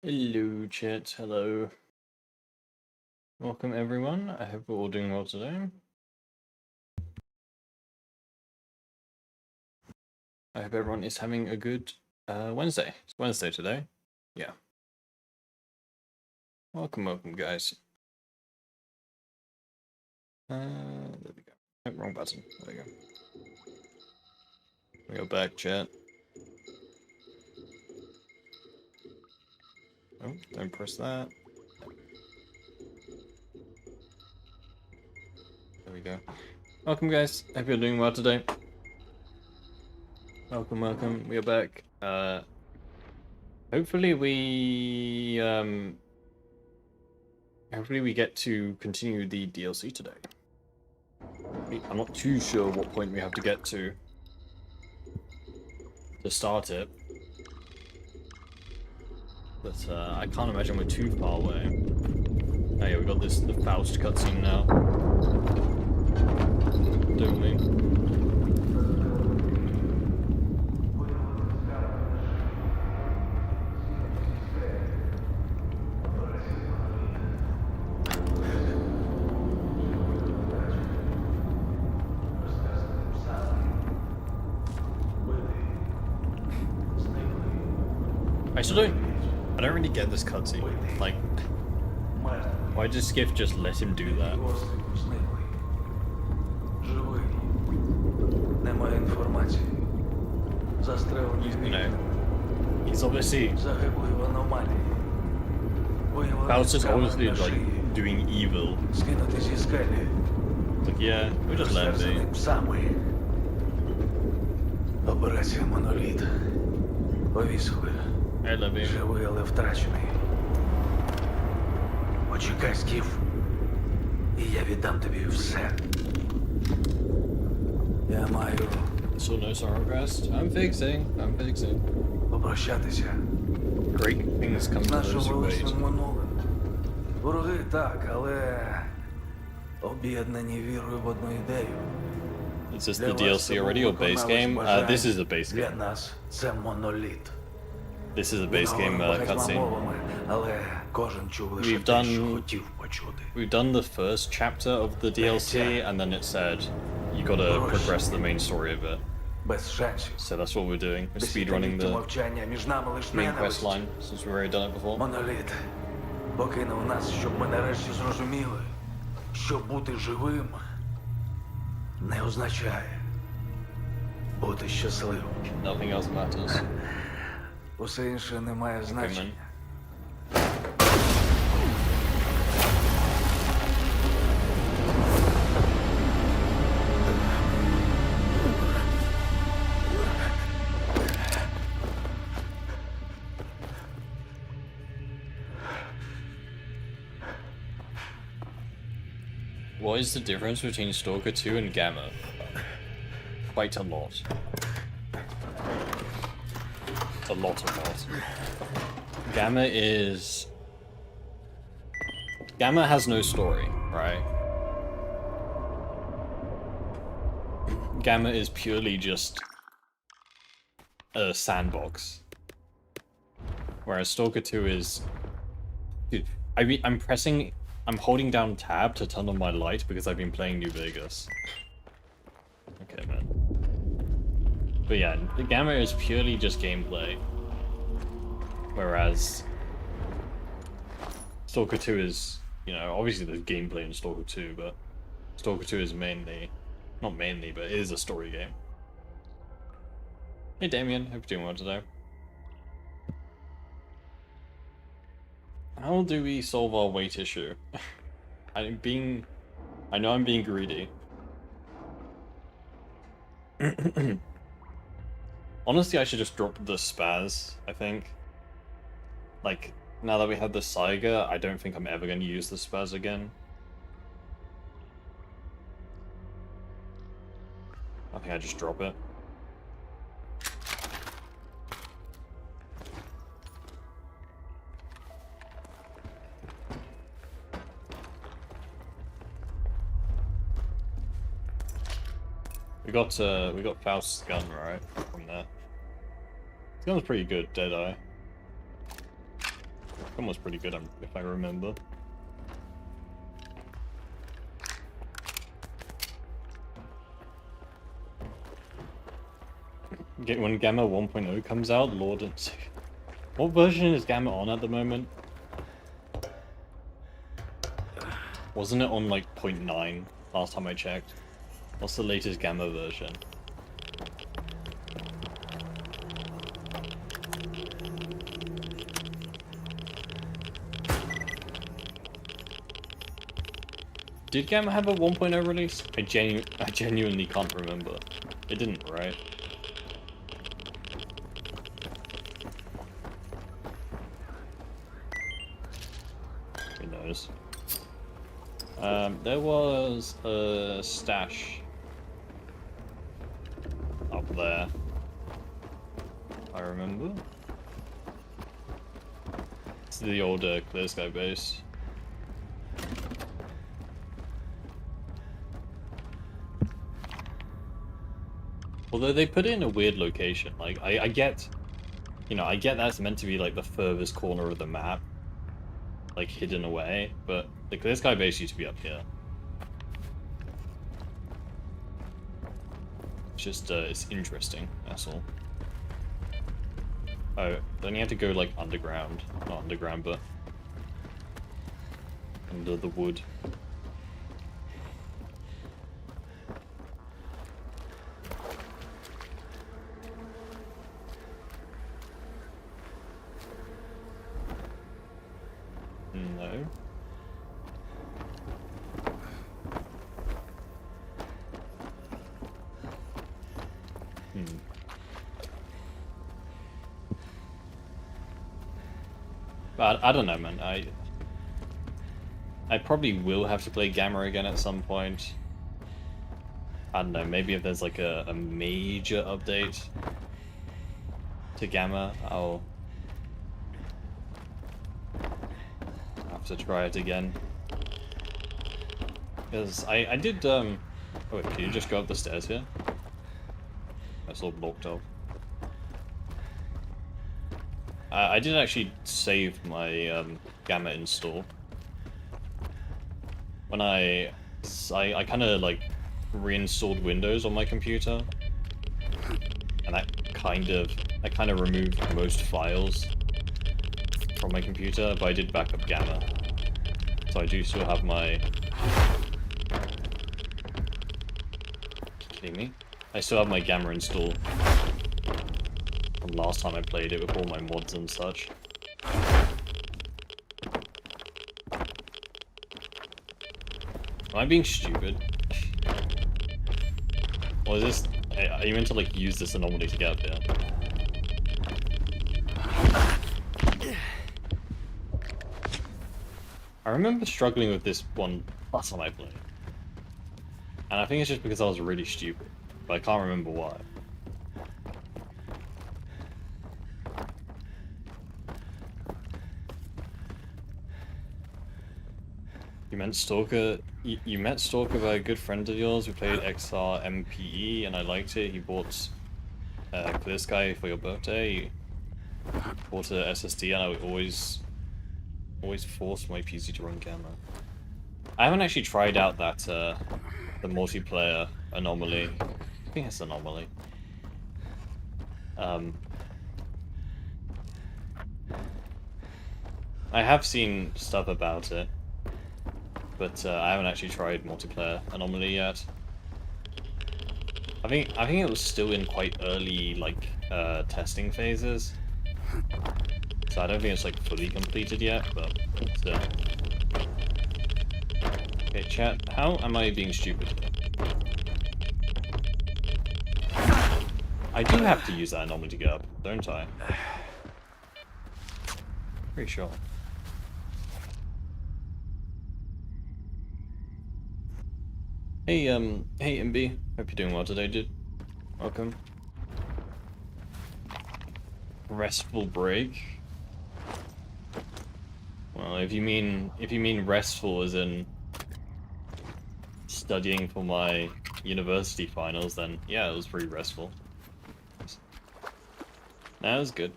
Hello, chat. Hello. Welcome, everyone. I hope we're all doing well today. I hope everyone is having a good Wednesday. It's Wednesday today. Yeah. Welcome, guys. There we go. Oh, wrong button. There we go. We go back, chat. Oh, don't press that. There we go. Welcome, guys. Hope you're doing well today. Welcome. We are back. Hopefully we get to continue the DLC today. I'm not too sure what point we have to get to start it, but I can't imagine we're too far away. Oh yeah, we got the Faust cutscene now, don't we? I don't really get this cutscene. Like, why does Skiff just let him do that? You know, he's obviously... Faust is obviously, like, doing evil. Like, yeah, we just let him be. Операція Моноліт. Повісили. Живий, але втрачений. Почекай, Скіф. І я віддам тобі все. Я маю... So no sorrow crest. I'm fixing. Попрощатися. Great things come to those who wait. Минулим. Вороги так, але... об'єднані вірою в одну ідею. Is this the DLC already or base game? This is the base game. Для нас це моноліт. This is a base game cutscene. We've done the first chapter of the DLC, and then it said you gotta progress the main story of it. So that's what we're doing. We're speedrunning the main quest line since we've already done it before. Моноліт покинув нас, щоб ми нарешті зрозуміли, що бути живим не означає бути щасливим. Nothing else matters. Усе інше не має значення. What is the difference between Stalker 2 and Gamma? Quite a lot. A lot. Gamma has no story, right? Gamma is purely just a sandbox. Whereas Stalker 2 is... Dude, I'm holding down tab to turn on my light because I've been playing New Vegas. Okay, man. But yeah, the Gamma is purely just gameplay. Whereas Stalker 2 is, you know, obviously there's gameplay in Stalker 2, but Stalker 2 is mainly, not mainly, but it is a story game. Hey Damien, hope you're doing well today. How do we solve our weight issue? I know I'm being greedy. Honestly, I should just drop the spaz, I think. Like, now that we have the Saiga, I don't think I'm ever going to use the spaz again. I think I just drop it. We got Faust's gun, right, from there. This gun's pretty good, Deadeye. One was pretty good, if I remember. When Gamma 1.0 comes out, Lord and... What version is Gamma on at the moment? Wasn't it on like 0.9 last time I checked? What's the latest Gamma version? Did Gamma have a 1.0 release? I genuinely can't remember. It didn't, right? Who knows? There was a stash up there. I remember. It's the old Clear base. Although they put it in a weird location. Like, I get, you know, I get that's meant to be like the furthest corner of the map, like hidden away, but the Clear Sky base used to be up here. It's just, it's interesting, that's all. Oh, then you have to go like underground. Not underground, but under the wood. No. But I don't know, man. I probably will have to play Gamma again at some point. I don't know, maybe if there's like a major update to Gamma, I'll have to try it again. Because I did, oh wait, can you just go up the stairs here? That's all blocked up. I did actually save my Gamma install. When I kind of like reinstalled Windows on my computer, and that kind of removed most files from my computer, but I did back up Gamma, so I do still have my. Kidding me? I still have my Gamma install from last time I played it with all my mods and such. Am I being stupid? Or is this... Are you meant to, like, use this anomaly to get up there? I remember struggling with this one last time I played. And I think it's just because I was really stupid. But I can't remember why. You met Stalker. You met Stalker by a good friend of yours who played XR MPE, and I liked it. He bought Clear Sky for your birthday. He bought a SSD, and I would always force my PC to run Gamma. I haven't actually tried out that the multiplayer anomaly. I think it's anomaly. I have seen stuff about it. But I haven't actually tried multiplayer anomaly yet. I think it was still in quite early like testing phases, so I don't think it's like fully completed yet. But still. Okay, chat. How am I being stupid? I do have to use that anomaly to get up, don't I? Pretty sure. Hey, hey MB, hope you're doing well today, dude. Welcome. Restful break? Well, if you mean restful as in studying for my university finals, then yeah, it was pretty restful. That was good.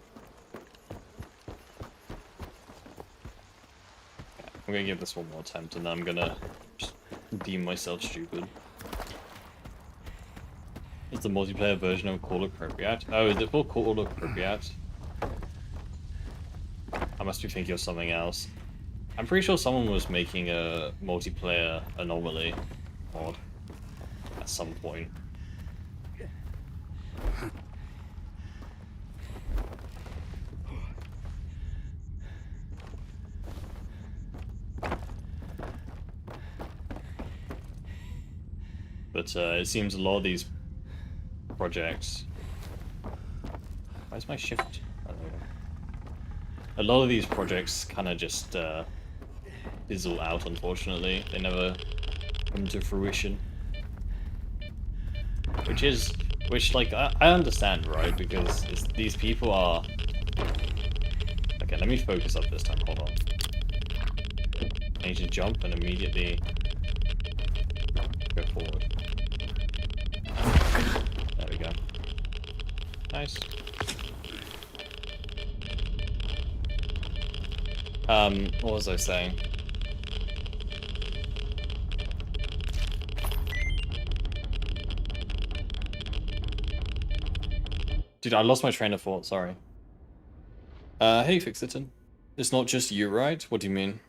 I'm gonna give this one more attempt, and then I'm gonna just deem myself stupid. It's the multiplayer version of Call Appropriate. Oh, is it called Call Appropriate? I must be thinking of something else. I'm pretty sure someone was making a multiplayer anomaly mod at some point. But it seems a lot of these projects... Where's my shift? I don't know. A lot of these projects kind of just fizzle out, unfortunately. They never come to fruition. Which like, I understand, right? Because these people are... Okay, let me focus up this time, hold on. I need to jump and immediately go forward. There we go. Nice. What was I saying? Dude, I lost my train of thought, sorry. Hey, Fixiton. It's not just you, right? What do you mean?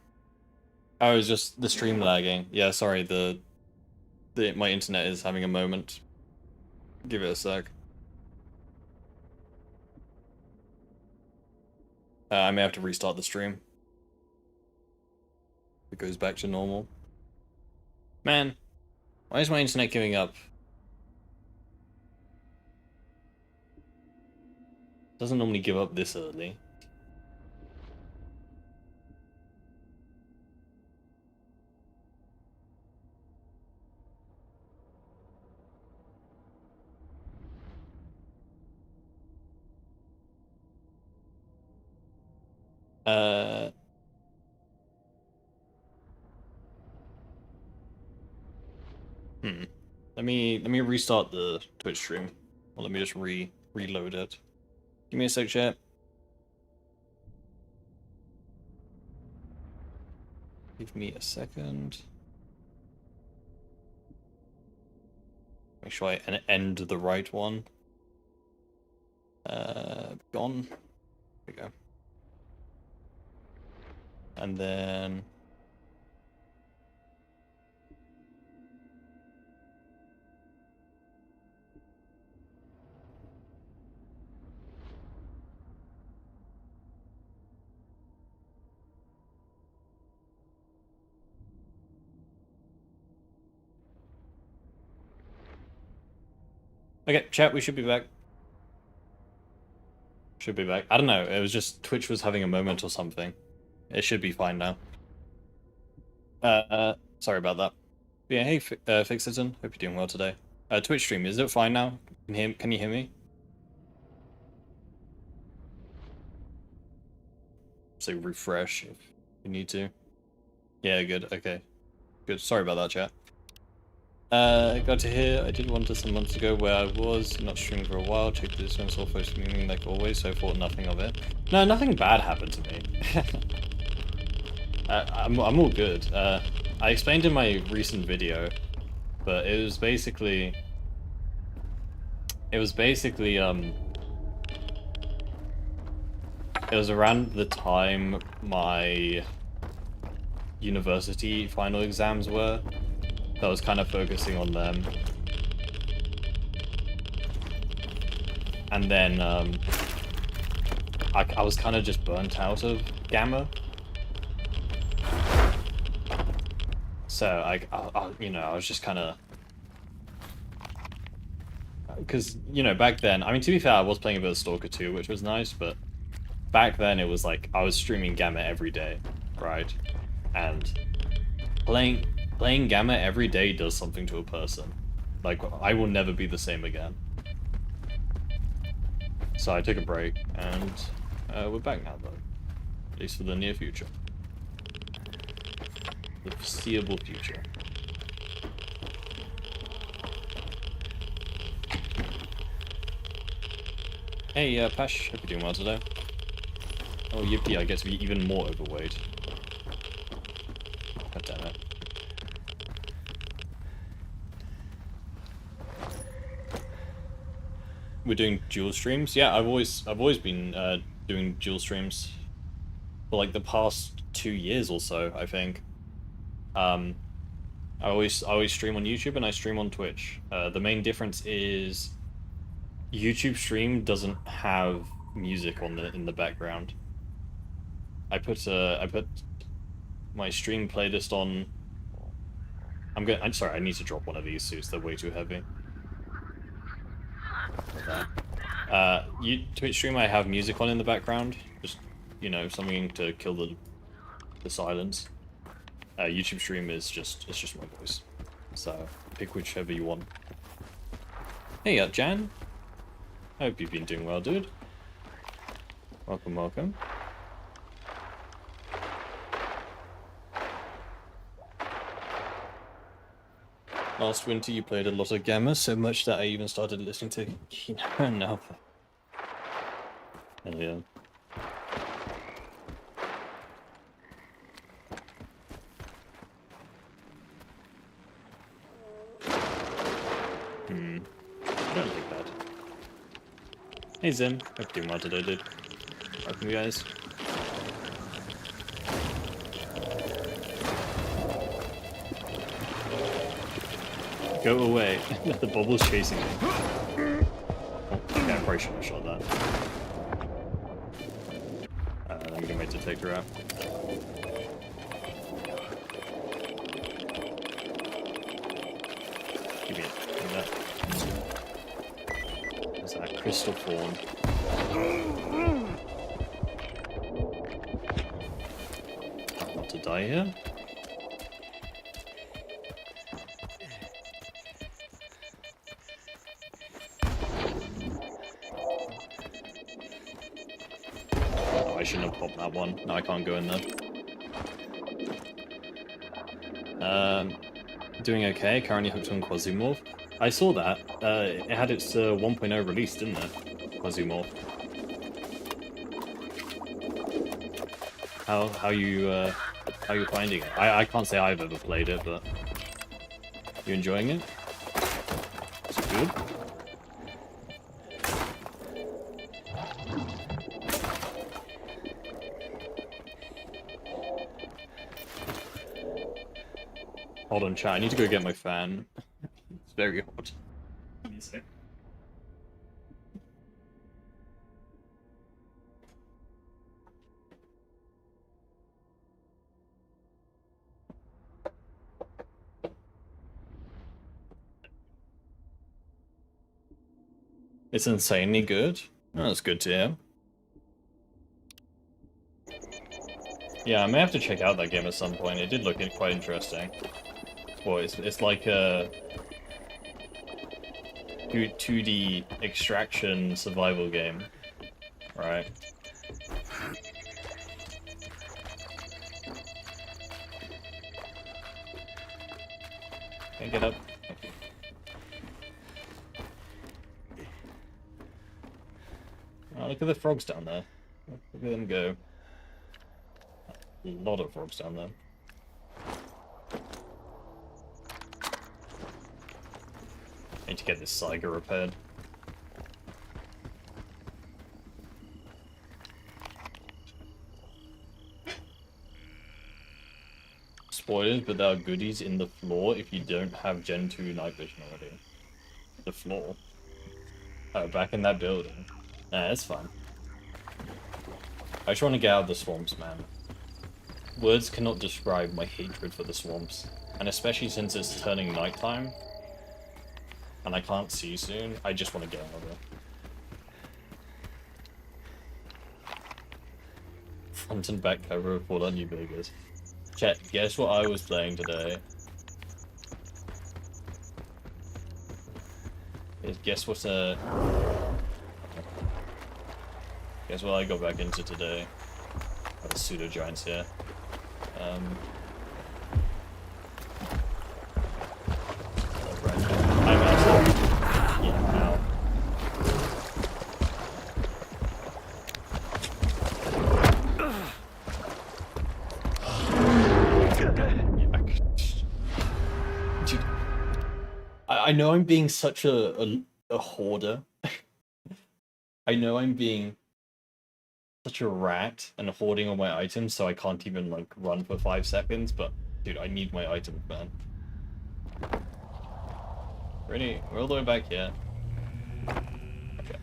Oh, it's just the stream lagging. Yeah, sorry, my internet is having a moment. Give it a sec. I may have to restart the stream. It goes back to normal. Man, why is my internet giving up? Doesn't normally give up this early. Let me restart the Twitch stream. Or let me just reload it. Give me a sec, chat. Give me a second. Make sure I end the right one. Gone. There we go. And then... Okay, chat, we should be back. Should be back. I don't know, it was just Twitch was having a moment or something. It should be fine now. Sorry about that. But yeah, hey, Fixiton, hope you're doing well today. Twitch stream, is it fine now? Can you hear me? So refresh if you need to. Yeah, good, okay. Good, sorry about that, chat. Got to hear, I did one to some months ago where I was not streaming for a while, checked this one, saw folks streaming like always, so I thought nothing of it. No, nothing bad happened to me. I'm all good. I explained in my recent video, but it was basically, it was around the time my university final exams were. So I was kind of focusing on them. And then I was kind of just burnt out of Gamma. So I you know, I was just kind of... Because, you know, back then, I mean, to be fair, I was playing a bit of Stalker 2, which was nice, but back then it was like, I was streaming Gamma every day, right? And playing Gamma every day does something to a person. Like, I will never be the same again. So I took a break, and we're back now, though. At least for the near future. The foreseeable future. Hey, Pash, hope you're doing well today. Oh, yippee, I get to be even more overweight. God damn it. We're doing dual streams. Yeah, I've always been doing dual streams for like the past 2 years or so, I think. I always stream on YouTube and I stream on Twitch. The main difference is YouTube stream doesn't have music on in the background. I put my stream playlist on. I'm sorry, I need to drop one of these suits, they're way too heavy. Twitch stream I have music on in the background. Just, you know, something to kill the silence. YouTube stream is just my voice. So pick whichever you want. Hey Jan. I hope you've been doing well, dude. Welcome, welcome. Last winter you played a lot of Gamma, so much that I even started listening to Kino and Alpha. Hell yeah. I don't think that. Hey Zim, hope you're doing well today, dude. Welcome, guys. Go away. The bubble's chasing me. Oh, okay, I probably shouldn't have shot that. I'm gonna wait to take her out. Give me it. Give me that. There's that crystal form. Not to die here. I shouldn't have popped that one. No, I can't go in there. Doing okay. Currently hooked on Quasimorph. I saw that. It had its 1.0 release, didn't it? Quasimorph. How you finding it? I can't say I've ever played it, but you enjoying it? Is it good? Hold on, chat. I need to go get my fan. It's very hot. Give me a sec. It's insanely good. Oh, that's good to hear. Yeah, I may have to check out that game at some point. It did look quite interesting. Well, it's like a 2D extraction survival game, right? Can't get up. Oh, look at the frogs down there. Look at them go. A lot of frogs down there. I need to get this S.T.A.L.K.E.R repaired. Spoilers, but there are goodies in the floor if you don't have Gen 2 night vision already. The floor? Oh, back in that building. Nah, that's fine. I just want to get out of the swamps, man. Words cannot describe my hatred for the swamps. And especially since it's turning nighttime, and I can't see soon, I just want to get out of it. Front and back cover of Fallout New Vegas. Chat, guess what I was playing today? Guess what I got back into today? Oh, the pseudo giants here. I'm actually... Yeah, now. I know I'm being such a hoarder. I know I'm being such a rat and hoarding all my items, so I can't even like run for 5 seconds. But dude, I need my items, man. Ready? We're all the way back here. Okay,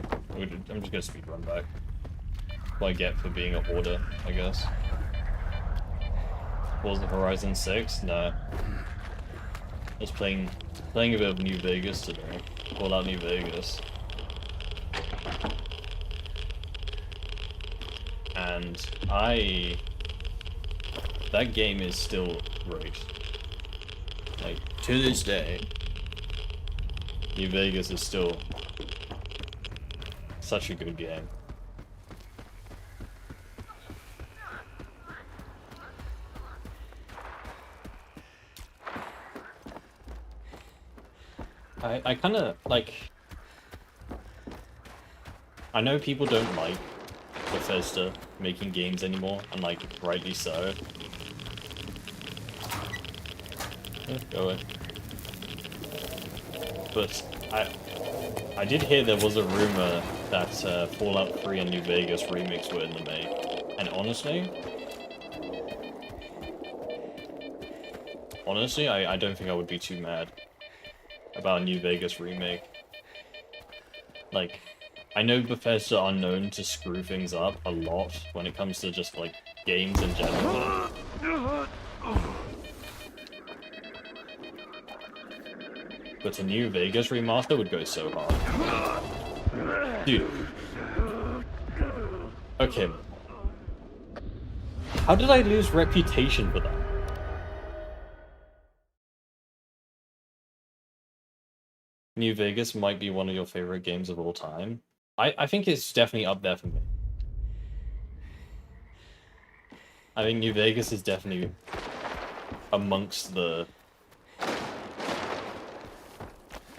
I'm just gonna speed run back. What I get for being a hoarder, I guess. Was the Horizon 6? No. I was playing a bit of New Vegas today. Fallout New Vegas. And that game is still great. Like, to this day, New Vegas is still such a good game. I kind of, like... I know people don't like Bethesda making games anymore, and, like, rightly so. Go away. But I did hear there was a rumor that Fallout 3 and New Vegas remakes were in the make. And honestly, I don't think I would be too mad about a New Vegas remake. Like, I know Bethesda are known to screw things up a lot when it comes to just, like, games in general. But a New Vegas remaster would go so hard. Dude. Okay. How did I lose reputation for that? New Vegas might be one of your favorite games of all time. I think it's definitely up there for me. I think New Vegas is definitely amongst the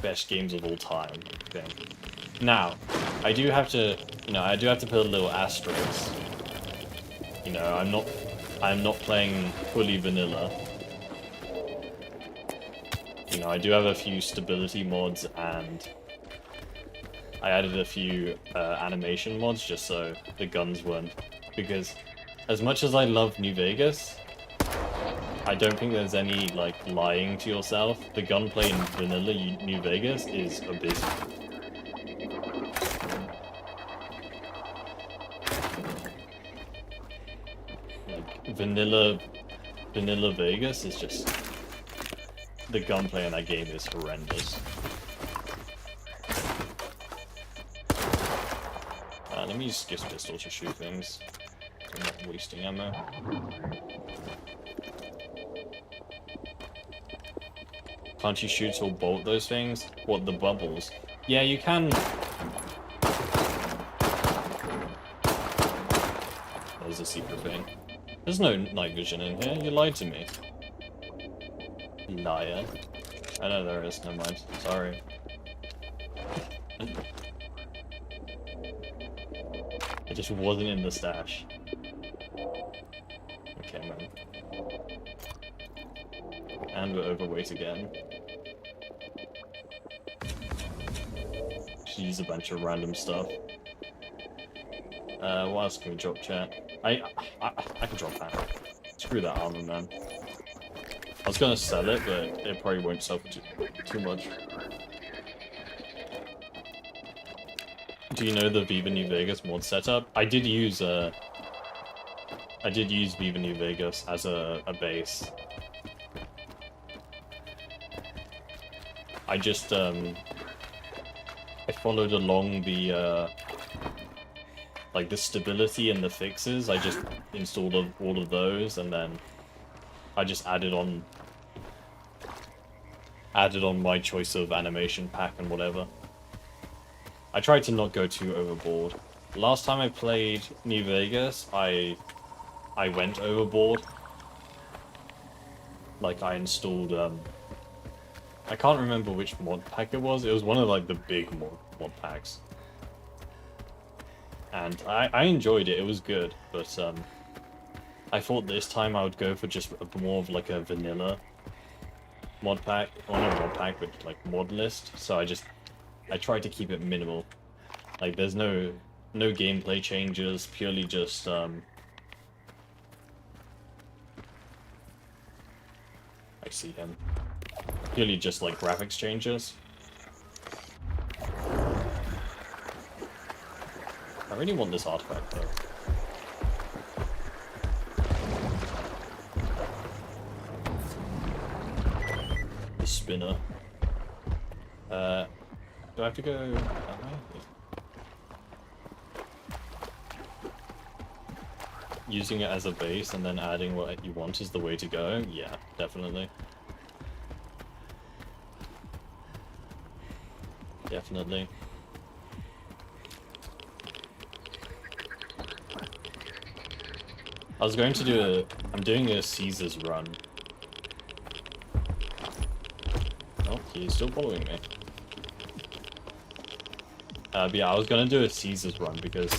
best games of all time, I think. Now, I do have to put a little asterisk. You know, I'm not playing fully vanilla. You know, I do have a few stability mods, and I added a few animation mods just so the guns weren't... Because as much as I love New Vegas, I don't think there's any, like, lying to yourself. The gunplay in vanilla New Vegas is abysmal. Like, vanilla Vegas is just... The gunplay in that game is horrendous. Let me use Gift Pistol to shoot things. I'm not wasting ammo. Can't you shoot or bolt those things? What, the bubbles? Yeah, you can... There's a secret thing. There's no night vision in here, you lied to me. Liar. I know there is, never mind. Sorry. It just wasn't in the stash. Okay, man. And we're overweight again. Should use a bunch of random stuff. What else can we drop, chat? I can drop that. Screw that armor, man. I was gonna sell it, but it probably won't sell for too much. Do you know the Viva New Vegas mod setup? I did use Viva New Vegas as a base. I just I followed along the like the stability and the fixes. I just installed all of those, and then I just added on my choice of animation pack and whatever. I tried to not go too overboard. Last time I played New Vegas, I went overboard. Like, I installed I can't remember which mod pack it was. It was one of, like, the big mod packs. And I enjoyed it. It was good, but I thought this time I would go for just more of like a vanilla mod pack, well not mod pack, but like mod list. So I tried to keep it minimal. Like there's no gameplay changes, purely just I see him. Purely just like graphics changes. I really want this artifact though. The spinner. Do I have to go that way? Using it as a base and then adding what you want is the way to go? Yeah, definitely. Definitely. I was going to do I'm doing a Caesar's run. Oh, he's still following me. But yeah, I was gonna do a Caesar's run because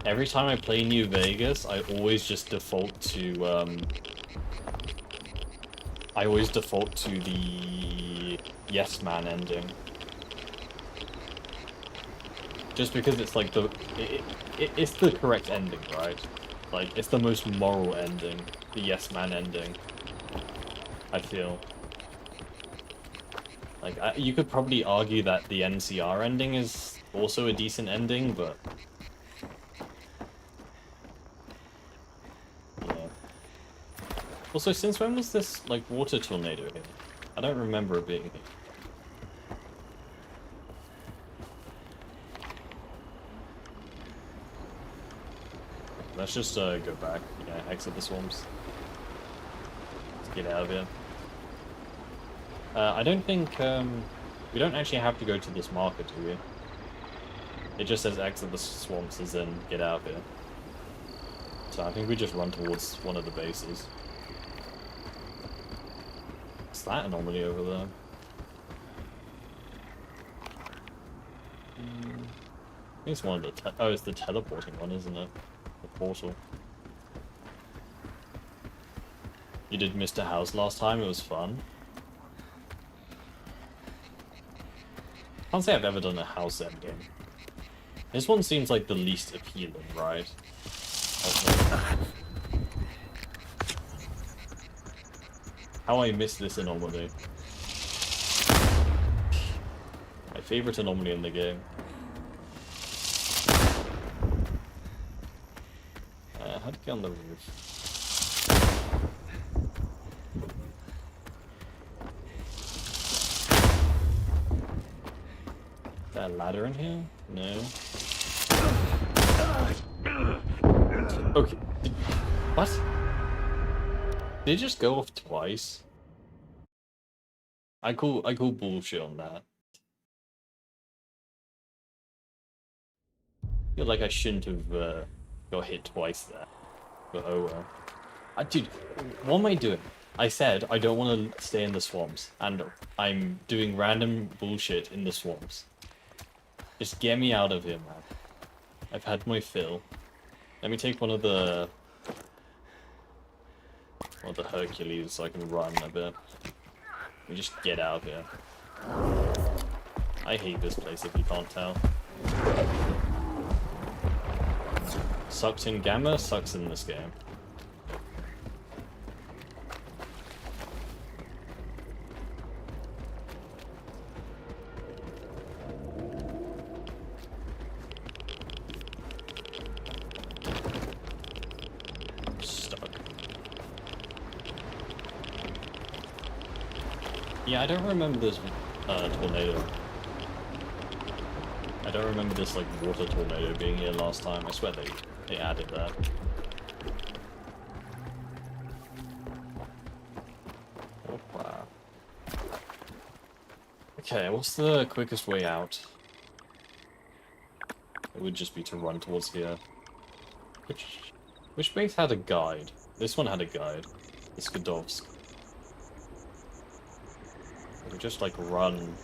every time I play New Vegas, I always just default to, the Yes Man ending. Just because it's like it's the correct ending, right? Like, it's the most moral ending. The Yes Man ending. I feel. Like, you could probably argue that the NCR ending is also a decent ending, but... yeah. Also, since when was this, like, water tornado here? I don't remember it being here. Let's just, go back. Yeah, exit the swarms. Let's get out of here. I don't think, we don't actually have to go to this market, do we? It just says exit the swamps as in get out of here. So I think we just run towards one of the bases. What's that anomaly over there? I think it's one of the... oh, it's the teleporting one, isn't it? The portal. You did Mr. House last time, it was fun. Can't say I've ever done a house ending. This one seems like the least appealing, right? Okay. How I miss this anomaly. My favorite anomaly in the game. How'd you get on the roof? Is there a ladder in here? No. Okay. What? Did it just go off twice? I call bullshit on that. I feel like I shouldn't have got hit twice there. But oh well. Dude, what am I doing? I said I don't want to stay in the swamps, and I'm doing random bullshit in the swamps. Just get me out of here, man. I've had my fill. Let me take one of the Hercules so I can run a bit. We just get out of here. I hate this place if you can't tell. Sucks in Gamma, sucks in this game. Yeah, I don't remember this tornado. I don't remember this like water tornado being here last time. I swear they added that. Oh wow. Okay, what's the quickest way out? It would just be to run towards here. Which base had a guide? This one had a guide. The Skadovsk. We just like run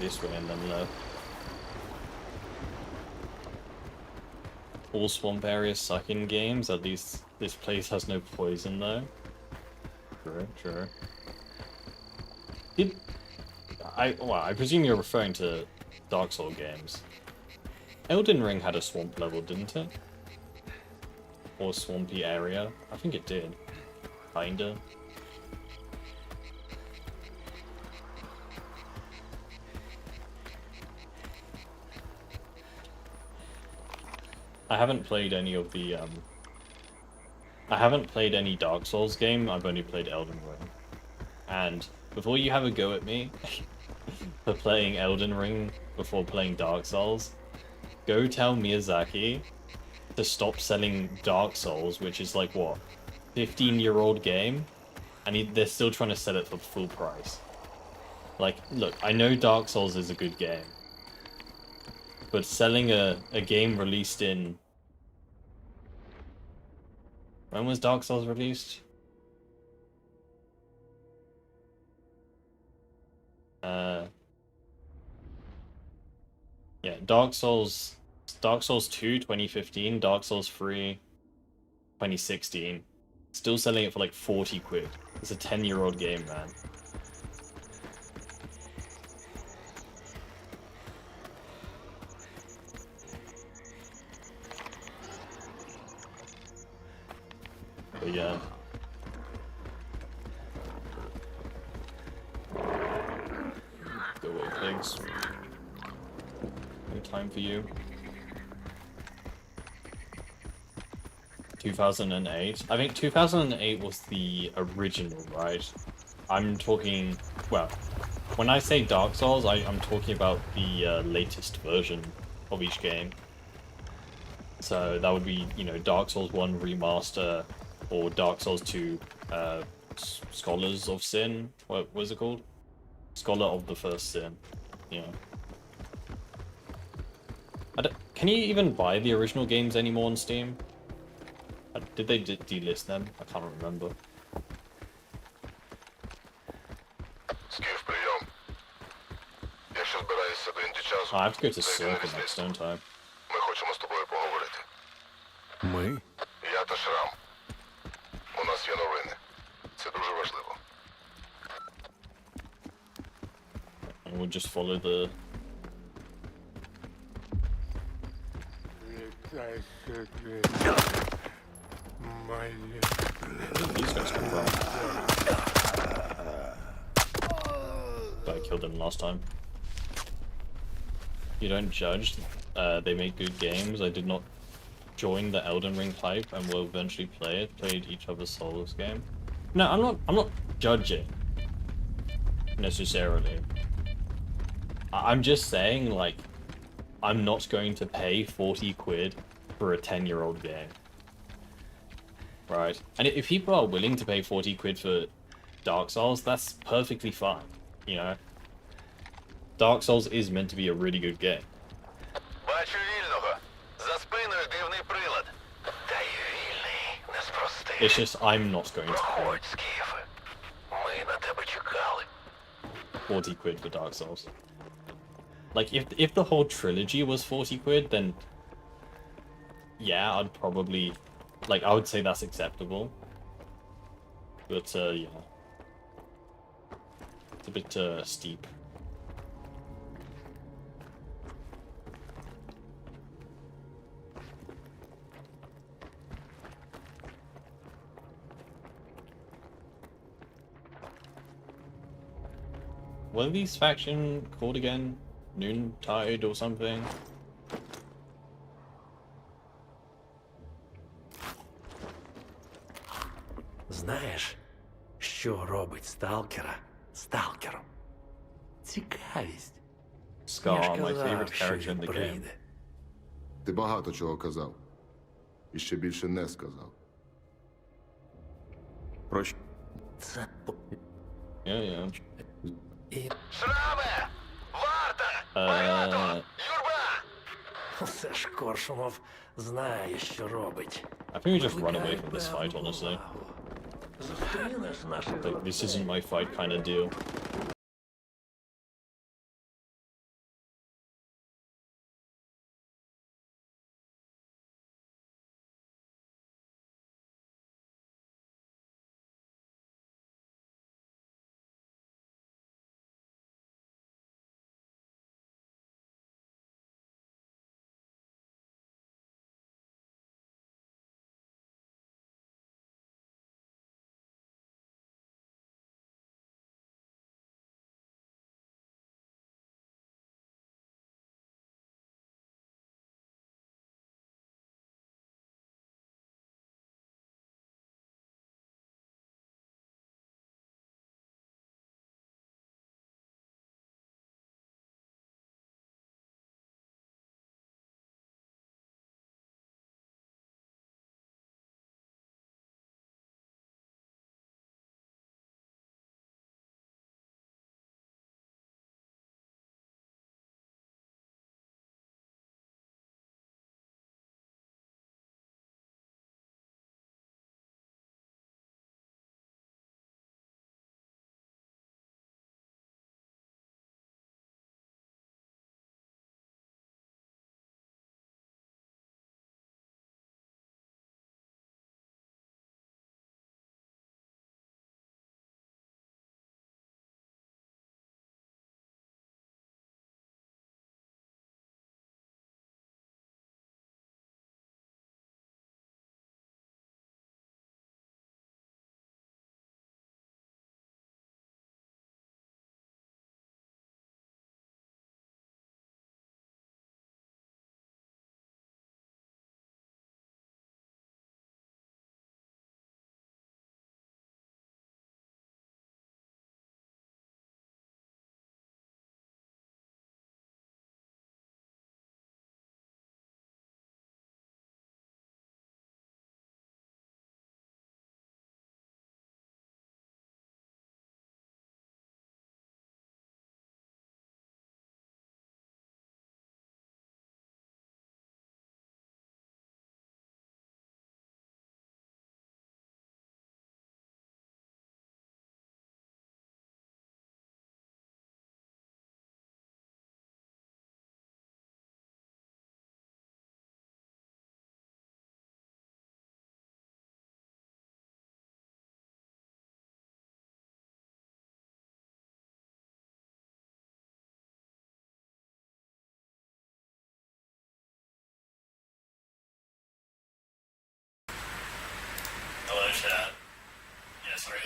this way and then left. All swamp areas suck in games. At least this place has no poison though. True. Did I presume you're referring to Dark Souls games. Elden Ring had a swamp level, didn't it? Or swampy area? I think it did. Kinda. I haven't played any of the I haven't played any Dark Souls game, I've only played Elden Ring. And before you have a go at me for playing Elden Ring before playing Dark Souls, go tell Miyazaki to stop selling Dark Souls, which is like, what, 15-year-old game? And they're still trying to sell it for full price. Like, look, I know Dark Souls is a good game, but selling a game released in... When was Dark Souls released? Yeah, Dark Souls 2, 2015, Dark Souls 3, 2016. Still selling it for like 40 quid. It's a 10-year-old game, man. But yeah. Go away, pigs. No time for you. 2008. I think 2008 was the original, right? I'm talking... Well, when I say Dark Souls, I'm talking about the latest version of each game. So that would be, you know, Dark Souls 1 Remaster or Dark Souls 2 Scholars of Sin. What was it called? Scholar of the First Sin. Yeah. Can you even buy the original games anymore on Steam? Did they delist them? I can't remember. Скіф, прийом. Якщо збираєшся до індичасу, I have to go to зайди на Circle next, лісництво. don't I? Ми хочемо з тобою поговорити. Ми? Я та Шрам. У нас є новини. Це дуже важливо. And we'll just follow the... These guys come from. But I killed them last time. You don't judge. They make good games. I did not join the Elden Ring hype and will eventually play it. Played each other's Souls game. No, I'm not judging necessarily. I'm just saying, like, I'm not going to pay 40 quid for a 10-year-old game. Right? And if people are willing to pay 40 quid for Dark Souls, that's perfectly fine, you know? Dark Souls is meant to be a really good game. Бачу вільного. За спиною дивний прилад. Та й вільний, неспростий. It's just I'm not going to pay Проходь, Скіфе. Ми на тебе чекали. 40 quid for Dark Souls. Like, if the whole trilogy was 40 quid, then yeah, I'd probably, like, I would say that's acceptable. But, yeah. It's a bit, steep. What are these faction called again? Noontide or something? Знаєш, що робить сталкера сталкером? Цікавість. Scar, my favorite що character in він the game. прийде. Ти багато чого казав. І ще більше не сказав. Це Yeah. і Шраме! Варта! Юрба! все ж Коршунов знає, що робить. I think we just run away from this fight, honestly. Зустрінеш наших Like, this isn't my fight kind of deal.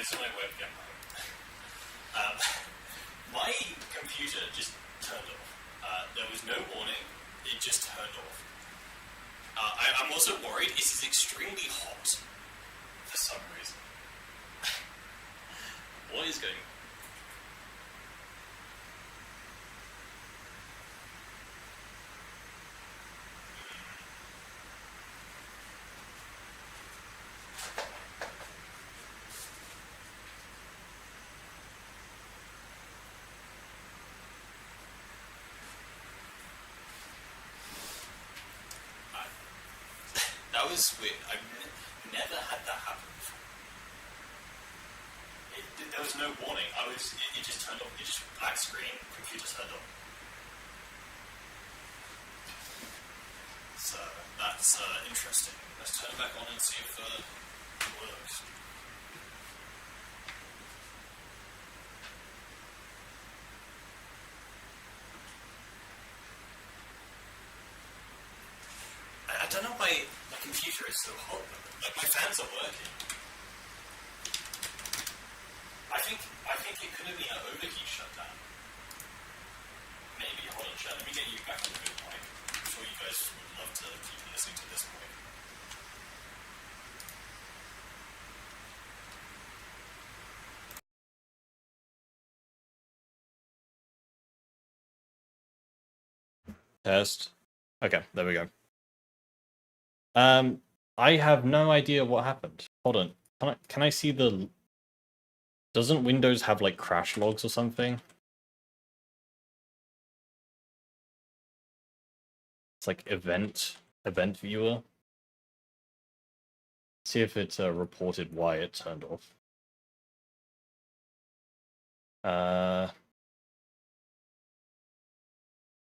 it's my webcam. My computer just turned off. There was no warning. It just turned off. I'm also worried. It is extremely hot for some reason. What is going on? That was weird. I've never had that happen before. There was no warning. It just turned off. It just black screen. Computer turned off. So that's interesting. Let's turn it back on and see if it works. I don't know why my computer is so hot. Like my fans are working. I think it could have been an overheat shutdown. Maybe. Hold on, chat. Let me get you back on the good mic. I'm sure you guys would love to keep listening to this mic. Test. Okay, there we go. I have no idea what happened. Hold on. Can I see the... Doesn't Windows have like crash logs or something? It's like event viewer. See if it's reported why it turned off.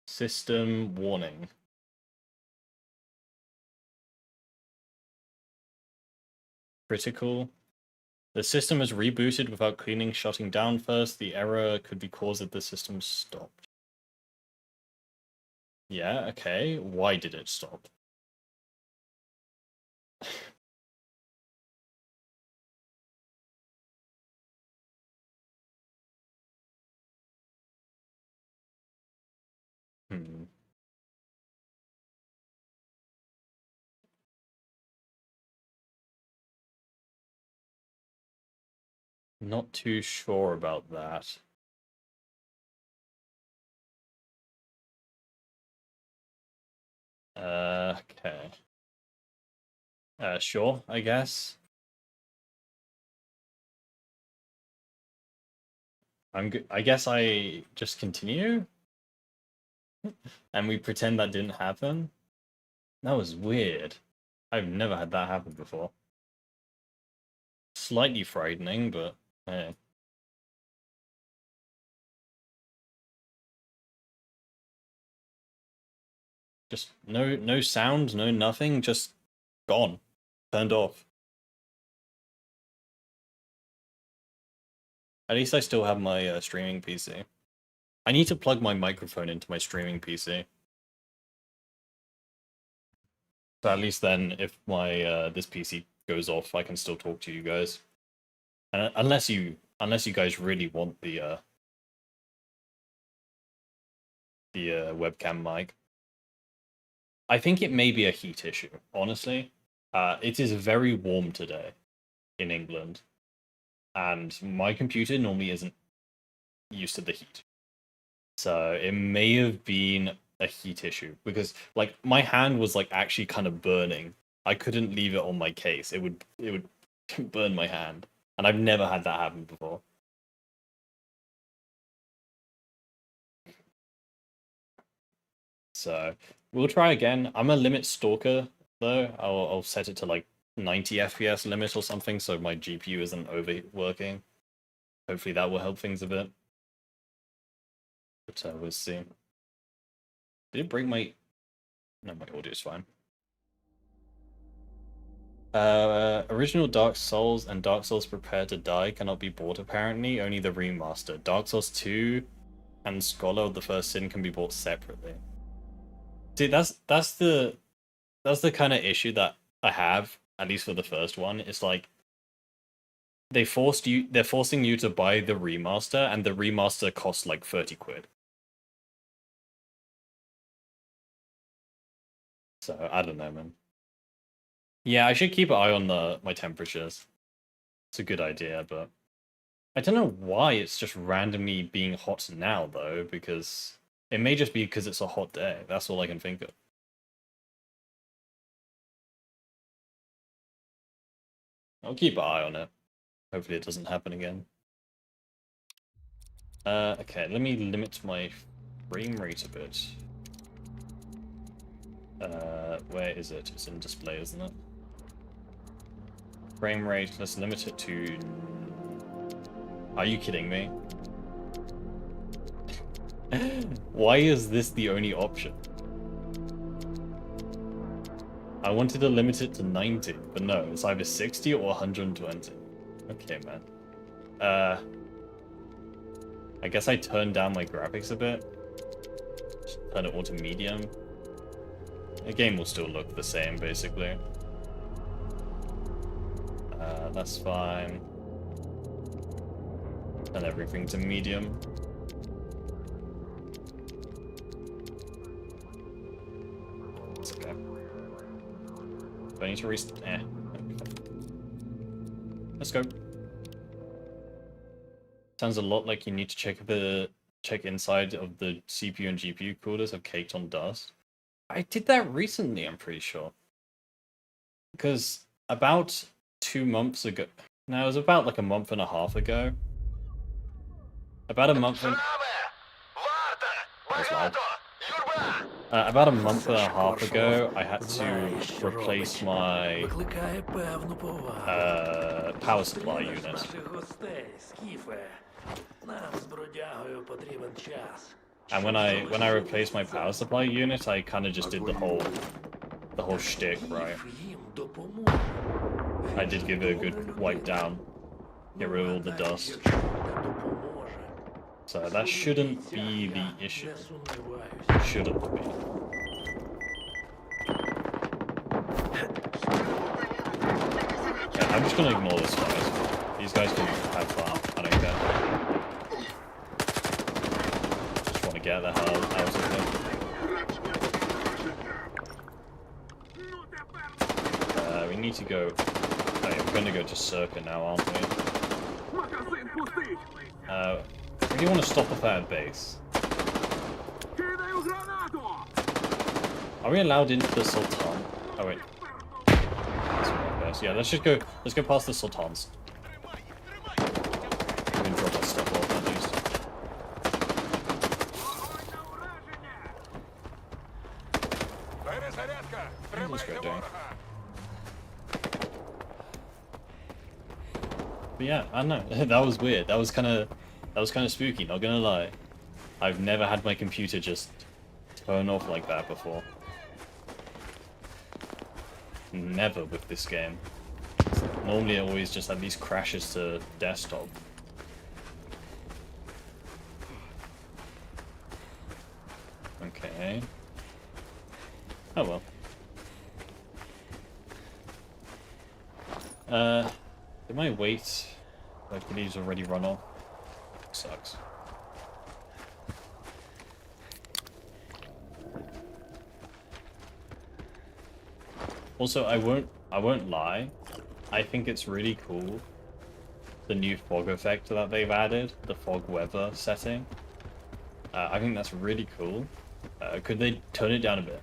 System warning. Critical. The system is rebooted without cleaning, shutting down first. The error could be caused if the system stopped. Yeah, okay. Why did it stop? Not too sure about that. Okay. Sure, I guess. I guess I just continue? And we pretend that didn't happen? That was weird. I've never had that happen before. Slightly frightening, but hey. Just no sound, no nothing, just gone. Turned off. At least I still have my streaming PC. I need to plug my microphone into my streaming PC. So at least then, if my this PC goes off, I can still talk to you guys. And unless you guys really want the webcam mic, I think it may be a heat issue. Honestly, it is very warm today in England, and my computer normally isn't used to the heat, so it may have been a heat issue because like my hand was like actually kind of burning. I couldn't leave it on my case. It would burn my hand, and I've never had that happen before. So we'll try again. I'm gonna limit Stalker though. I'll set it to like 90 FPS limit or something, so my GPU isn't overworking. Hopefully that will help things a bit. But we'll see. Did it break my... No, my audio's fine. Original Dark Souls and Dark Souls Prepare to Die cannot be bought apparently, only the remaster. Dark Souls 2 and Scholar of the First Sin can be bought separately. See, that's the kind of issue that I have, at least for the first one. It's like they're forcing you to buy the remaster, and the remaster costs like 30 quid. So I don't know, man. Yeah, I should keep an eye on my temperatures. It's a good idea, but I don't know why it's just randomly being hot now, though, because it may just be because it's a hot day. That's all I can think of. I'll keep an eye on it. Hopefully it doesn't happen again. Okay, let me limit my frame rate a bit. Where is it? It's in display, isn't it? Frame rate, let's limit it to... Are you kidding me? Why is this the only option? I wanted to limit it to 90, but no, it's either 60 or 120. Okay, man. I guess I turned down my graphics a bit. Just turn it all to medium. The game will still look the same, basically. That's fine. And everything to medium. It's okay. Do I need to restart? Let's go. Sounds a lot like you need to check inside of the CPU and GPU coolers have caked on dust. I did that recently, I'm pretty sure. Because about 2 months ago, no, it was about like a month and a half ago. About a month and... about a month and a half ago, I had to replace my power supply unit. And when I replaced my power supply unit, I kind of just did the whole shtick, right? I did give it a good wipe down, get rid of all the dust. So that shouldn't be the issue. Shouldn't be. Yeah, I'm just gonna ignore this, guys. These guys can have fun. I don't care. Just want to get the hell out of here. We need to go. Okay, we're gonna go to S.T.A.L.K.E.R now, aren't we? We do want to stop at that base. Are we allowed into the Sultan? Oh wait. Yeah, let's go past the Sultans. We can drop our stuff off at least. What's this guy doing? But yeah, I don't know. That was weird. That was kind of spooky, not gonna lie. I've never had my computer just turn off like that before. Never with this game. Normally it always just had these crashes to desktop. Okay. Oh well. Did my weight like these already run off? Sucks. Also, I won't lie. I think it's really cool, the new fog effect that they've added, the fog weather setting. I think that's really cool. Could they turn it down a bit?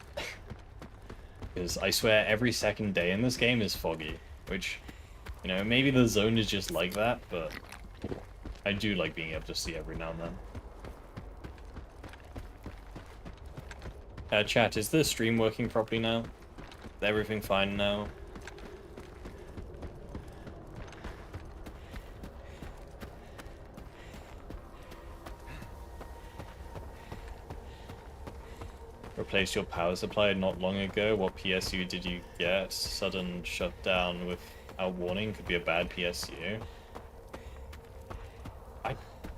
Because I swear every second day in this game is foggy, which, you know, maybe the zone is just like that, but I do like being able to see every now and then. Chat, is the stream working properly now? Is everything fine now? Replaced your power supply not long ago. What PSU did you get? Sudden shutdown without warning could be a bad PSU.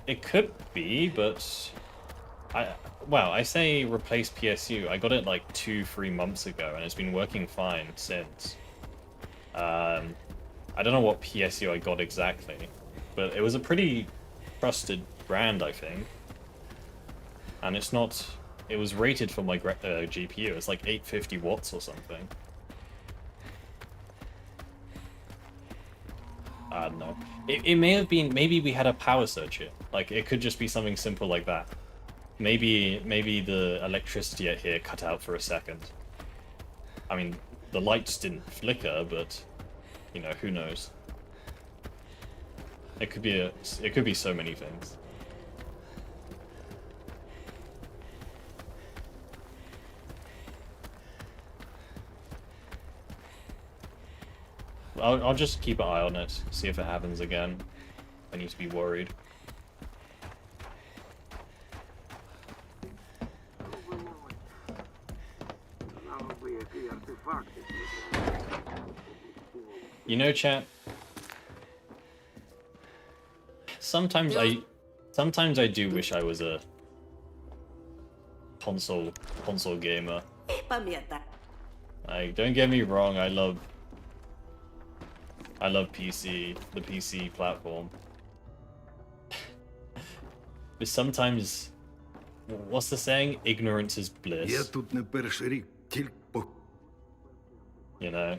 It could be, but I say replace PSU. I got it like 2-3 months ago, and it's been working fine since. I don't know what PSU I got exactly, but it was a pretty trusted brand, I think. And it's not... It was rated for my GPU. It's like 850 watts or something. I don't know. It may have been... Maybe we had a power surge here. Like, it could just be something simple like that. Maybe the electricity out here cut out for a second. I mean, the lights didn't flicker, but... You know, who knows? It could be so many things. I'll just keep an eye on it, see if it happens again. I need to be worried. You know, chat. Sometimes I do wish I was a console gamer. Like, don't get me wrong, I love PC, the PC platform. But sometimes, what's the saying? Ignorance is bliss. Я тут не перший рік, тільки You know?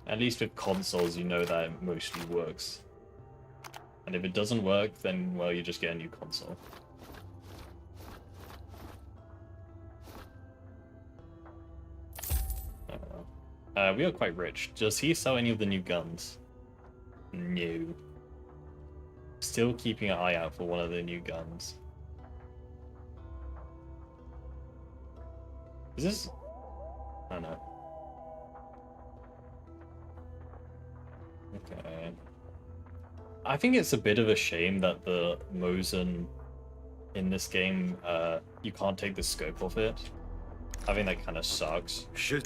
At least with consoles, you know that it mostly works. And if it doesn't work, then, well, you just get a new console. We are quite rich. Does he sell any of the new guns? No. Still keeping an eye out for one of the new guns. Is this... I don't know. Okay. I think it's a bit of a shame that the Mosin in this game, you can't take the scope of it. I think that kind of sucks. що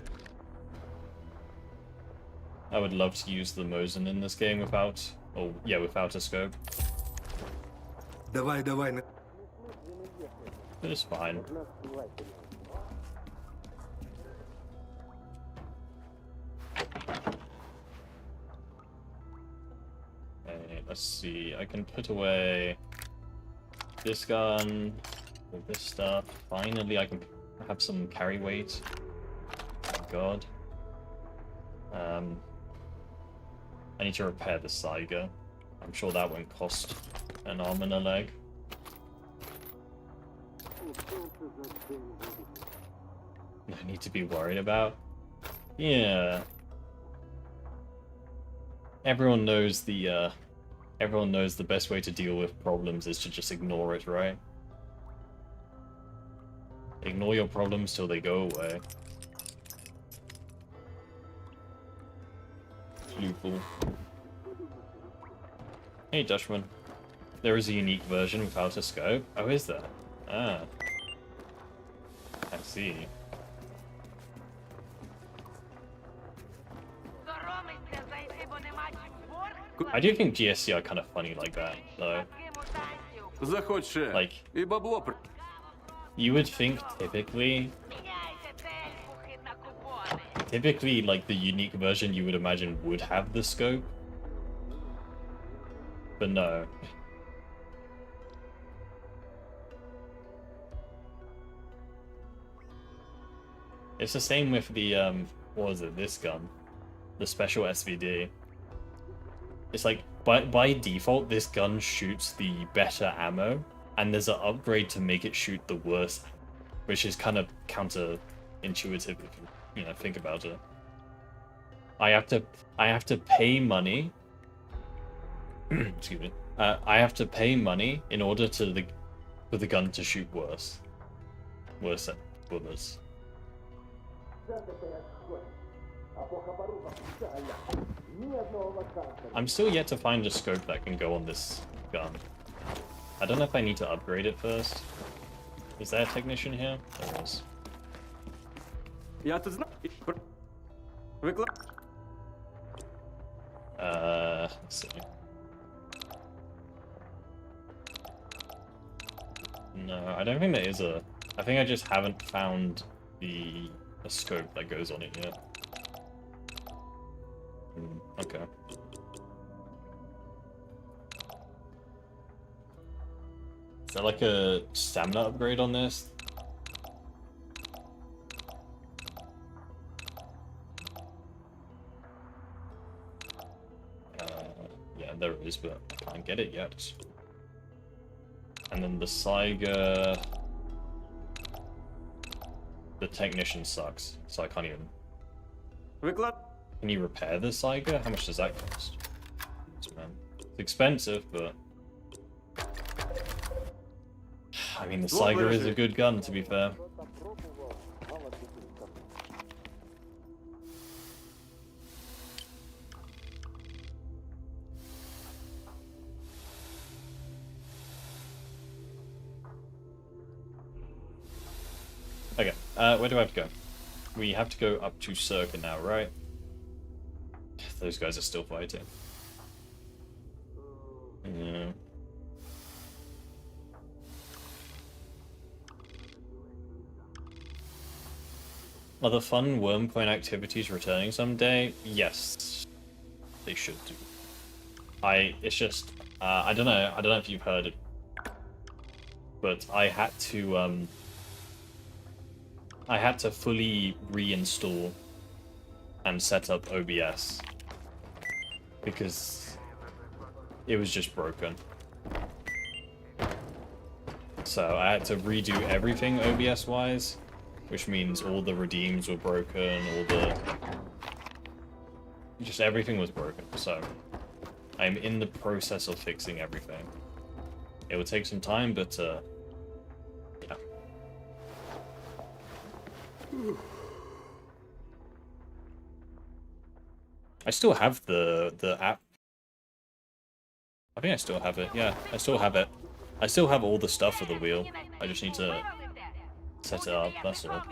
I would love to use the Mosin in this game without a scope. давай, давай. But it's fine. Okay, let's see. I can put away this gun, all this stuff. Finally, I can have some carry weight. Oh my god. I need to repair the Saiga. I'm sure that won't cost an arm and a leg. I need to be worried about. Yeah. Everyone knows the best way to deal with problems is to just ignore it, right? Ignore your problems till they go away. Loophole. Hey, Dutchman. There is a unique version without a scope. Oh, is there? Ah. I see. I do think GSC are kind of funny like that, though. Заходь ще. Like, І бабло при... you would think typically, like, the unique version you would imagine would have the scope. But no. It's the same with the, what was it, this gun? The special SVD. It's like, by default, this gun shoots the better ammo, and there's an upgrade to make it shoot the worst, which is kind of counterintuitive if you know, think about it. I have to pay money. Excuse me. I have to pay money in order for the gun to shoot worse bullets. I'm still yet to find a scope that can go on this gun. I don't know if I need to upgrade it first. Is there a technician here? There is. Я тут знаю. Викла... Let's see. No, I don't think there is a I think I just haven't found the scope that goes on it yet. Okay. Is there like a stamina upgrade on this? Yeah, there is, but I can't get it yet. And then the S.T.A.L.K.E.R. The technician sucks, so I can't even... Виклад. Can you repair the S.T.A.L.K.E.R? How much does that cost? Man, it's expensive, but... I mean, the S.T.A.L.K.E.R is a good gun, to be fair. Okay, where do I have to go? We have to go up to S.T.A.L.K.E.R now, right? Those guys are still fighting. Yeah. Are the fun worm coin activities returning someday? Yes, they should do. It's just, I don't know if you've heard it, but I had to fully reinstall and set up OBS because it was just broken. So I had to redo everything OBS-wise, which means all the redeems were broken, just everything was broken. So I'm in the process of fixing everything. It will take some time, but yeah. I still have the app. I think I still have it. Yeah, I still have it. I still have all the stuff for the wheel. I just need to set it up, that's all.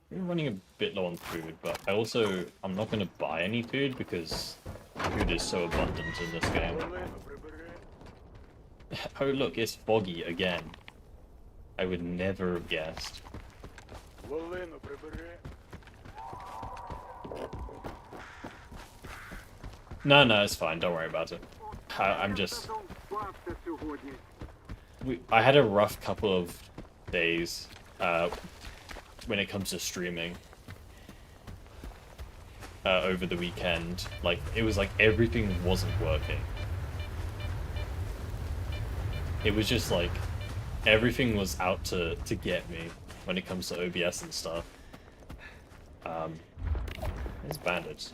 We're running a bit low on food, but I'm not going to buy any food because food is so abundant in this game. Oh look, it's foggy again. I would never have guessed. No, it's fine. Don't worry about it. I'm just... I had a rough couple of days when it comes to streaming over the weekend. Like, it was like everything wasn't working. It was just like everything was out to get me when it comes to OBS and stuff. There's bandits.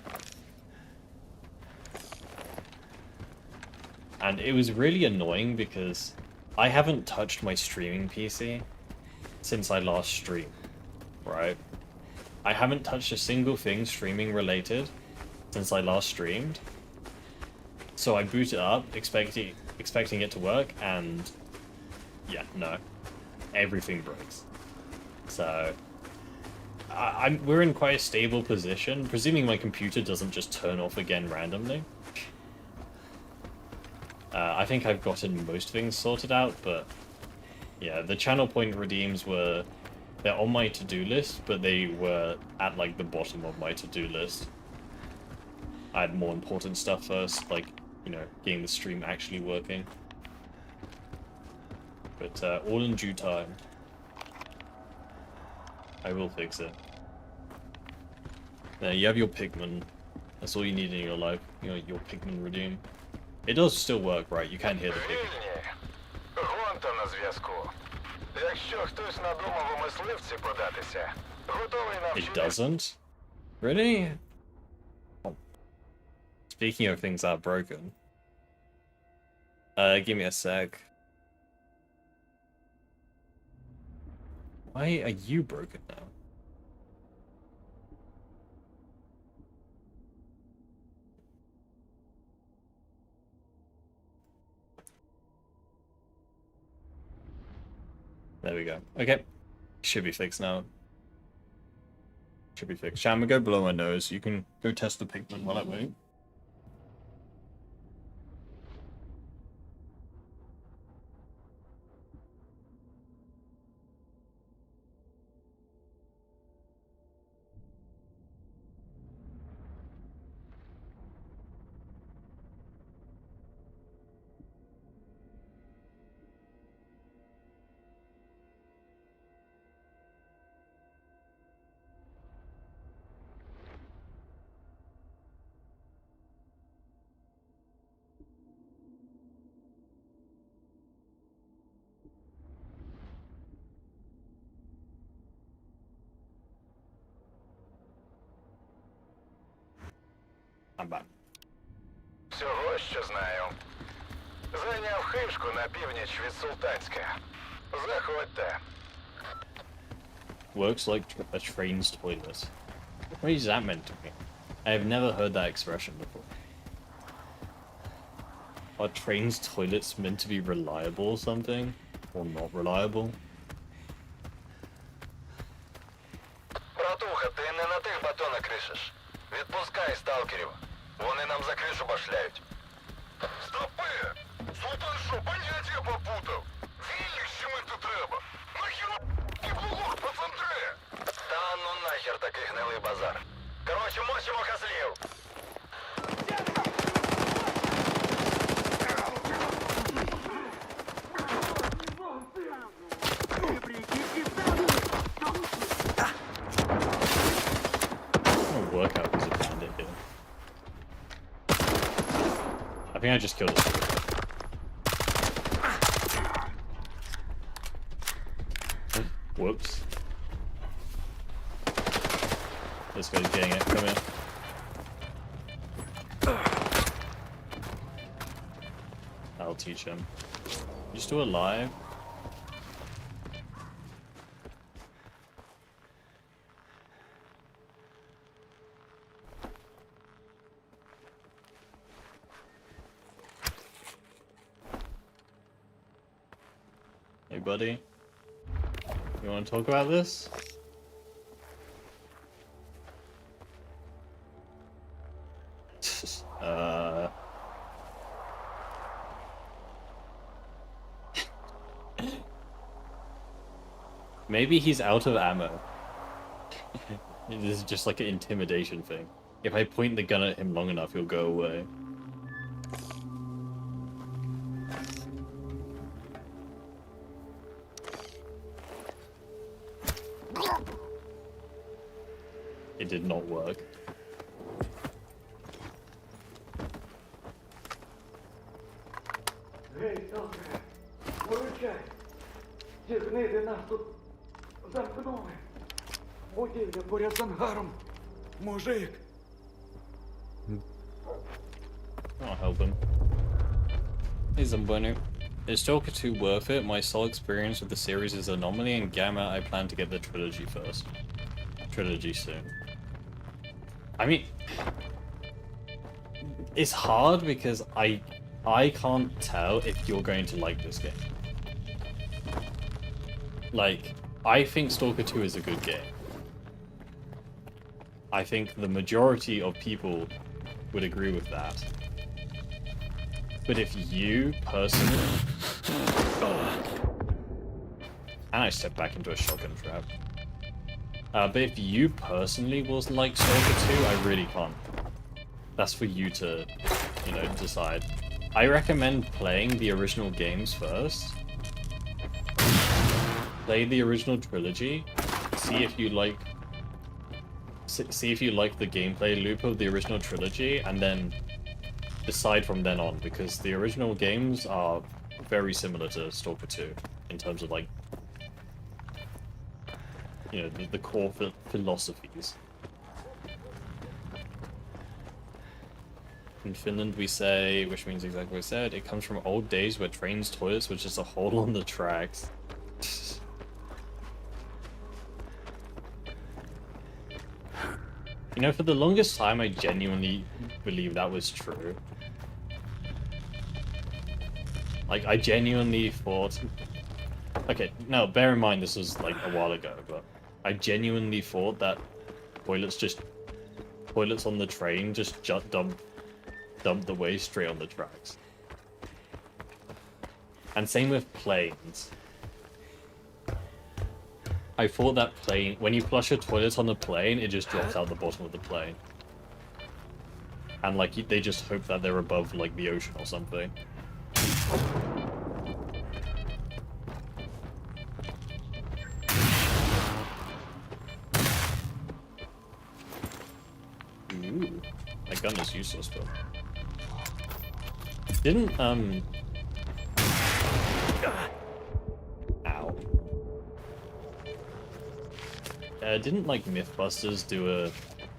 And it was really annoying because I haven't touched my streaming PC since I last streamed, right? I haven't touched a single thing streaming related since I last streamed. So I boot it up, expecting it to work, and yeah, no. Everything breaks. So we're in quite a stable position, presuming my computer doesn't just turn off again randomly. I think I've gotten most things sorted out, but yeah, the channel point redeems they're on my to-do list, but they were at like the bottom of my to-do list. I had more important stuff first, like, you know, getting the stream actually working. But all in due time. I will fix it. Now, you have your Pikmin. That's all you need in your life. You know, your Pikmin redeem. It does still work, right? You can hear the Pikmin. Вільні. Гонта на зв'язку. Якщо хтось надумав у мисливці податися, готовий It навчити... doesn't? Really? Oh. Speaking of things that are broken. Give me a sec. Why are you broken now? There we go. Okay. Should be fixed now. Should be fixed. Sham, go below my nose. You can go test the Pikmin while I wait. I'm back. Всього, що знаю. Зайняв хишку на північ від Султанська. Заходьте. Works like a train's toilet. What is that meant to mean? I have never heard that expression before. Are trains' toilets meant to be reliable or something? Or not reliable? Братуха, ти не на тих батонах кришиш. Відпускай сталкерів. Вони нам за кришу башляють. Стопи! Султан що, поняття попутав? Вільних щемити треба. Нахер і блок по центрі. Та ну нахер такий гнилий базар. Короче, мочимо козлів. I'm gonna work out who's a bandit here. I think I just killed a Whoops. This guy's getting it. Come here. I'll teach him. You still alive? Hey, buddy. You want to talk about this? Maybe he's out of ammo. This is just like an intimidation thing. If I point the gun at him long enough, he'll go away. It did not work. Гей, сталкере, виручай! Ці гниди нас тут замкнули. Будівля поряд з ангаром. Мужик! I'll help him. Hey Zambonu. Is Stalker 2 worth it? My sole experience with the series is Anomaly and Gamma. I plan to get the trilogy first. Trilogy soon. I mean, it's hard because I can't tell if you're going to like this game. Like, I think Stalker 2 is a good game. I think the majority of people would agree with that. But if you personally... And I stepped back into a shotgun trap. But if you personally was like Stalker 2, I really can't. That's for you to, you know, decide. I recommend playing the original games first. Play the original trilogy. See if you like... See if you like the gameplay loop of the original trilogy, and then decide from then on, because the original games are very similar to Stalker 2 in terms of, like, you know, the core philosophies. In Finland we say, which means exactly what I said, it comes from old days where trains' toilets were just a hole on the tracks. You know, for the longest time I genuinely believed that was true. Like, I genuinely thought... Okay, now, bear in mind this was, like, a while ago, but I genuinely thought that toilets on the train just dumped the waste straight on the tracks. And same with planes. I thought that when you flush a toilet on the plane, it just drops out the bottom of the plane. And, like, they just hope that they're above, like, the ocean or something. Ooh, that gun is useless, but... Didn't, Ow. Didn't, like, Mythbusters do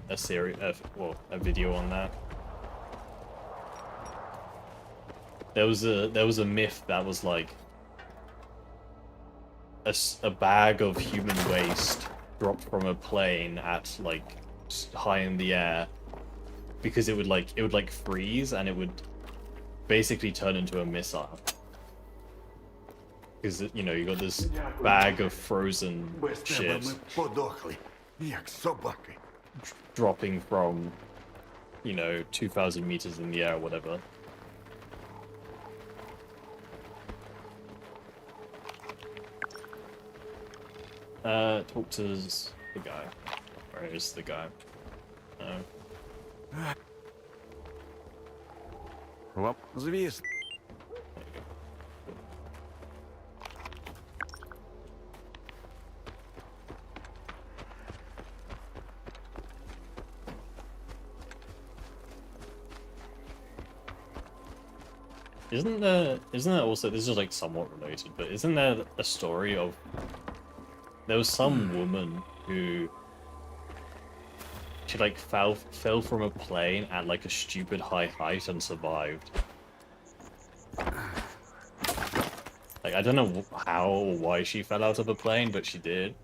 a series, well, a video on that? There was a myth that was like a bag of human waste dropped from a plane at like high in the air, because it would like freeze and it would basically turn into a missile. Because you know you got this bag of frozen Без тебе shit ми подохли, як собаки. dropping from, you know, 2,000 meters in the air or whatever. Talk to the guy. Where is the guy? Звісно. Isn't there also, this is like somewhat related, but isn't there a story of, there was some woman who, she like fell from a plane at like a stupid high height and survived. Like, I don't know how or why she fell out of a plane, but she did.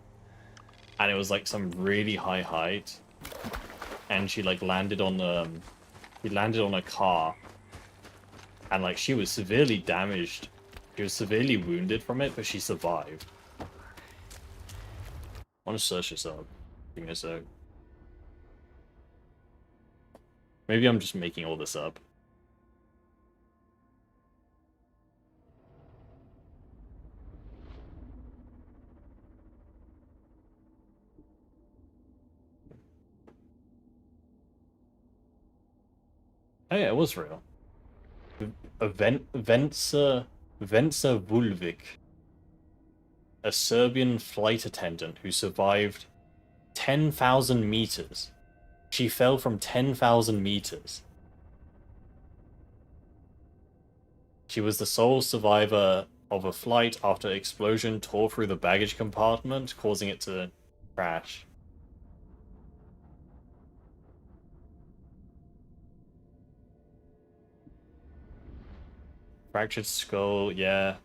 And it was like some really high height. And she like landed on a car. And like she was severely damaged. She was severely wounded from it, but she survived. I want to search this up. Give me a sec. Maybe I'm just making all this up. Oh yeah, it was real. Venca Vulvik, a Serbian flight attendant who survived 10,000 meters. She fell from 10,000 meters. She was the sole survivor of a flight after explosion tore through the baggage compartment, causing it to crash. Fractured skull, yeah.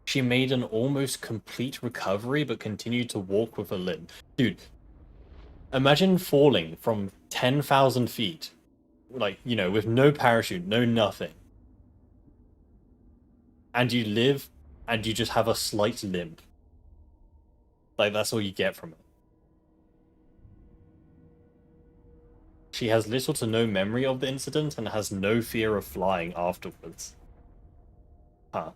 She made an almost complete recovery, but continued to walk with a limp. Dude, imagine falling from 10,000 feet, like, you know, with no parachute, no nothing. And you live, and you just have a slight limp. Like, that's all you get from it. She has little to no memory of the incident and has no fear of flying afterwards. Huh.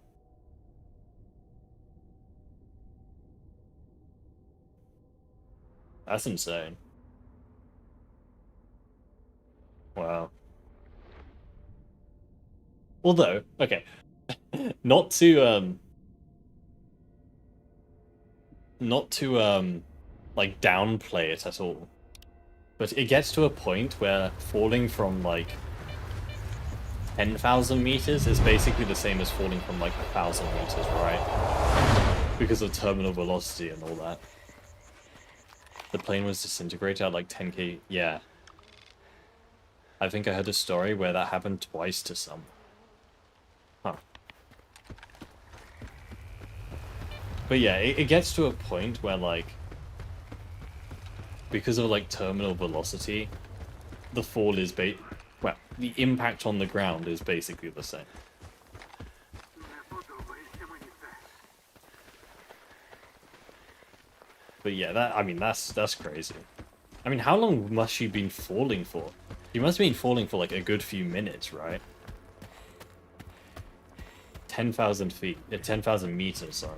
That's insane. Wow. Although, okay. Not to like downplay it at all. But it gets to a point where falling from like 10,000 meters is basically the same as falling from like 1,000 meters, right? Because of terminal velocity and all that. The plane was disintegrated at like 10k. Yeah. I think I heard a story where that happened twice to some. Huh. But yeah, it gets to a point where like, because of like terminal velocity, the fall is well, the impact on the ground is basically the same. But yeah, that's crazy. I mean, how long must she been falling for? She must have been falling for like a good few minutes, right? 10,000 feet, 10,000 meters, sorry.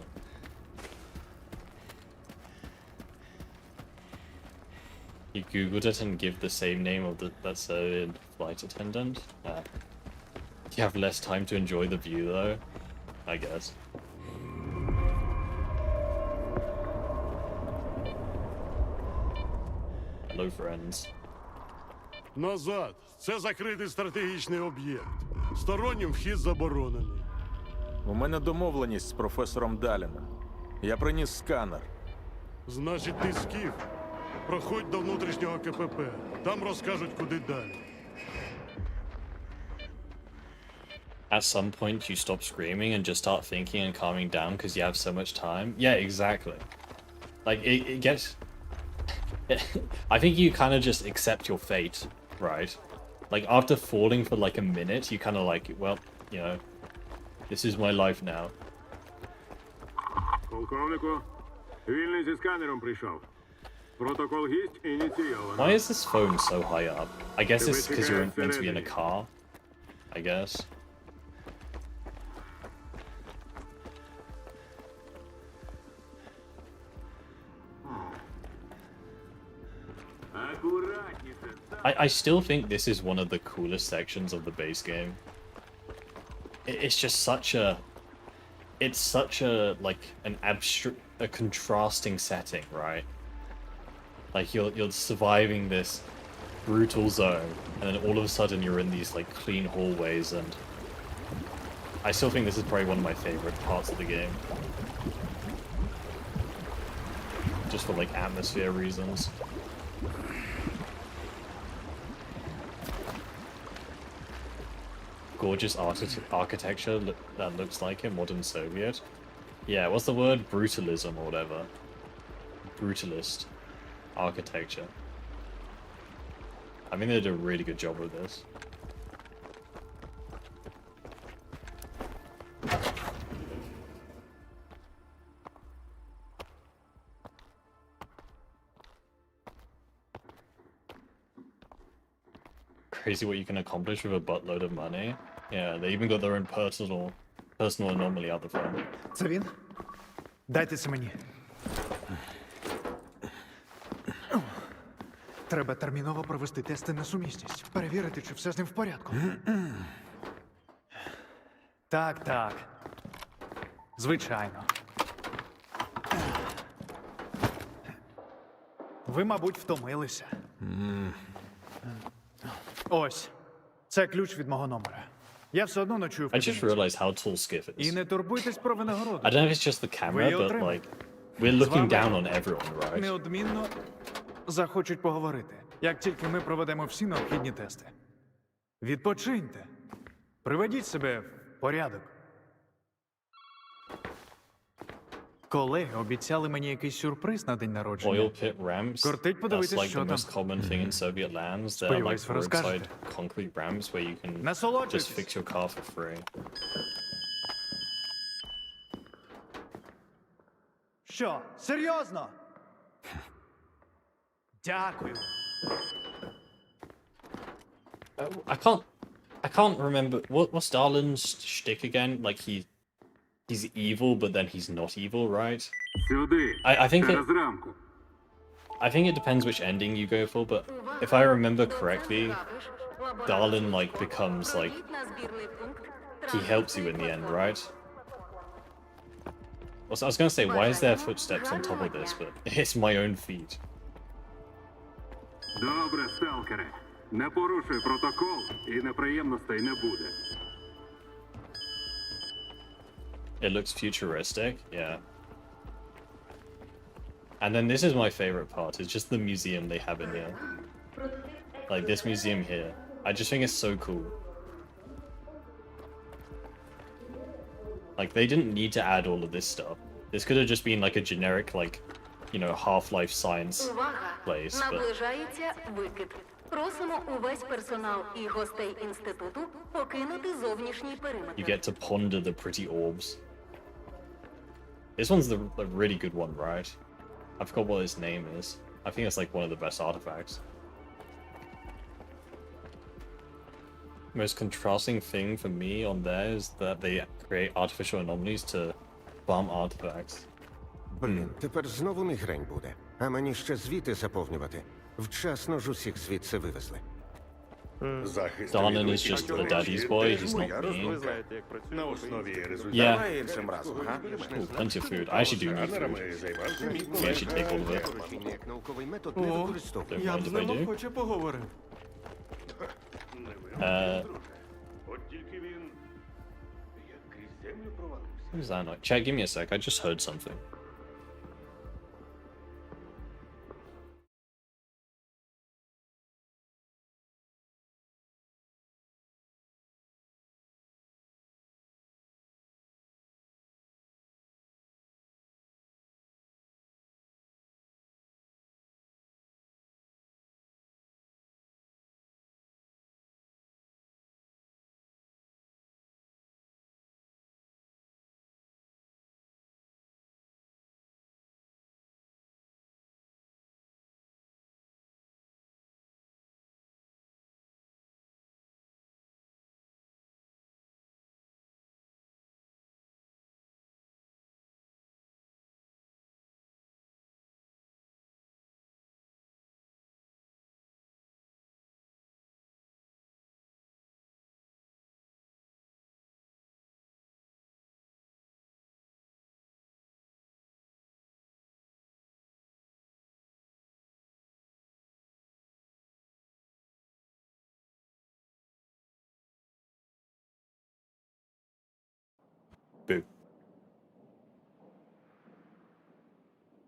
You googled it and give the same name of that Serbian flight attendant? You have less time to enjoy the view though, I guess. Hello, friends. Назад. Це закритий стратегічний об'єкт. Стороннім вхід заборонений. У мене домовленість з професором Даліном. Я приніс сканер. Значить, ти скіф. Проходь до внутрішнього КПП. Там розкажуть, куди далі. at some point you stop screaming and just start thinking and calming down because you have so much time. Yeah, exactly. Like it gets. I think you kind of just accept your fate, right? Like after falling for like a minute, you kind of like, well, you know, this is my life now. Полковнику, вільний зі сканером прийшов. Протокол гість ініційовано. Why is this phone so high up? I guess it's because you're meant to be in a car. I guess. Акуратніше. I still think this is one of the coolest sections of the base game. It's just such a, it's such a like an abstract, a contrasting setting, right? Like you're surviving this brutal zone, and then all of a sudden you're in these like clean hallways, and I still think this is probably one of my favorite parts of the game, just for like atmosphere reasons. Gorgeous architecture that looks like a modern Soviet. Yeah, what's the word? Brutalism or whatever. Brutalist architecture. I mean, they did a really good job with this. Crazy what you can accomplish with a buttload of money. Yeah, they even got their own personal anomaly out the front. Це він? Дайте це мені. Треба терміново провести тести на сумісність. Перевірити, чи все з ним в порядку. Так, так. Звичайно. Ви, мабуть, втомилися. Ось. Це ключ від мого номера. Я все одно ночую в I just кабінеті. realized how tall Skiff І is. не турбуйтесь про винагороду. I don't know if it's just the camera, but like, we're looking down on everyone, right? Неодмінно захочуть поговорити, як тільки ми проведемо всі необхідні тести. Відпочиньте. Приведіть себе в порядок. Колеги обіцяли мені якийсь сюрприз на день народження. Oil pit ramps. Кортить That's подивитись, like що the там. most common thing in Soviet lands. They're like Сподіваюсь, ви roadside розкажете. concrete ramps where you can just Насолоджуйтесь. fix your car for free. Що, серйозно? Дякую. I can't remember what's Stalin's shtick again. Like he's evil, but then he's not evil, right? Сюди. I think Через рамку. I think it depends which ending you go for, but if I remember correctly, Stalin like becomes like he helps you in the end, right? Also, I was gonna say, why is there footsteps on top of this, but it's my own feet. Добре, сталкере. Не порушуй протокол, і неприємностей не буде. It looks futuristic, yeah. And then this is my favorite part, it's just the museum they have in here. Like this museum here. I just think it's so cool. Like they didn't need to add all of this stuff. This could have just been like a generic, like, you know, Half-Life science Увага! place, but Наближається викид. Просимо увесь персонал і гостей інституту покинути зовнішній периметр. you get to ponder the pretty orbs. This one's the really good one, right? I forgot what its name is. I think it's like one of the best artifacts. Most contrasting thing for me on there is that they create artificial anomalies to bomb artifacts. Блін, тепер знову мігрень буде. А мені ще звіти заповнювати. Вчасно ж усіх звідси вивезли. Stalin is just the daddy's boy, he's not mean. На основі результатів. Yeah, Давай іншим разом, га? cool, plenty of food. I actually do need food. We actually take all of it. Трохи як науковий метод не О, використовує. я б mind з if I ним do? охоче поговорив. От тільки він як крізь землю провалився. What is that noise? Chat, give me a sec, I just heard something. Boo.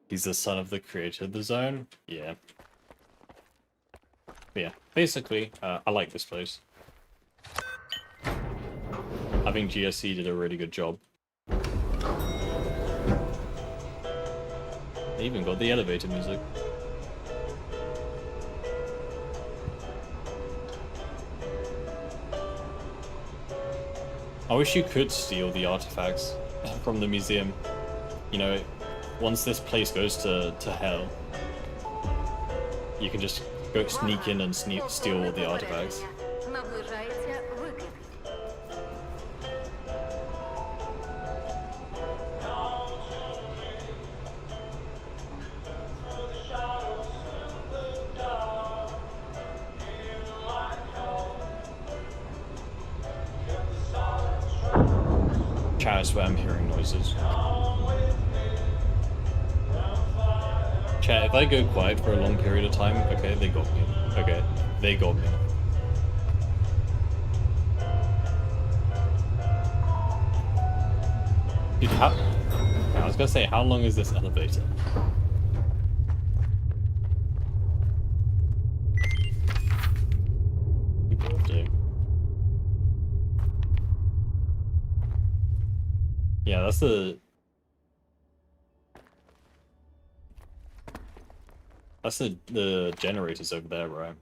He's the son of the creator of the zone? Yeah. But yeah, basically, I like this place. I think GSC did a really good job. They even got the elevator music. I wish you could steal the artifacts from the museum. You know, once this place goes to hell, you can just go sneak in and steal all the artifacts. Наближається викид. Chat, I swear I'm hearing noises. Chat, if I go quiet for a long period of time, okay, they got me. Okay, they got me. Dude, I was gonna say, how long is this elevator? People do. Yeah, that's the generators over there, right?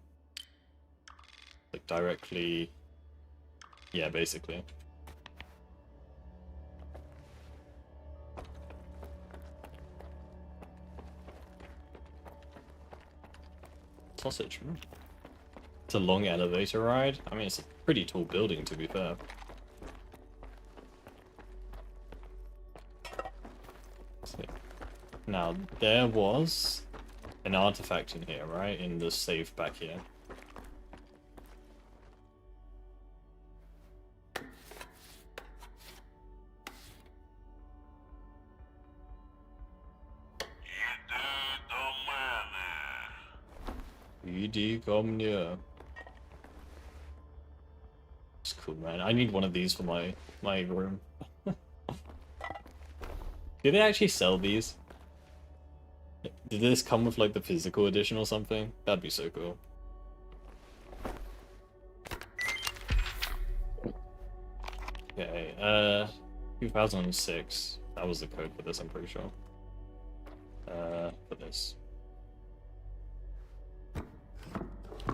Like directly, yeah, basically. Sausage. It's a long elevator ride. I mean, it's a pretty tall building, to be fair. Now, there was an artifact in here, right? In the safe back here. Iди ко мне. It's cool, man. I need one of these for my room. Do they actually sell these? Did this come with like the physical edition or something? That'd be so cool. Okay, 2006. That was the code for this, I'm pretty sure. For this.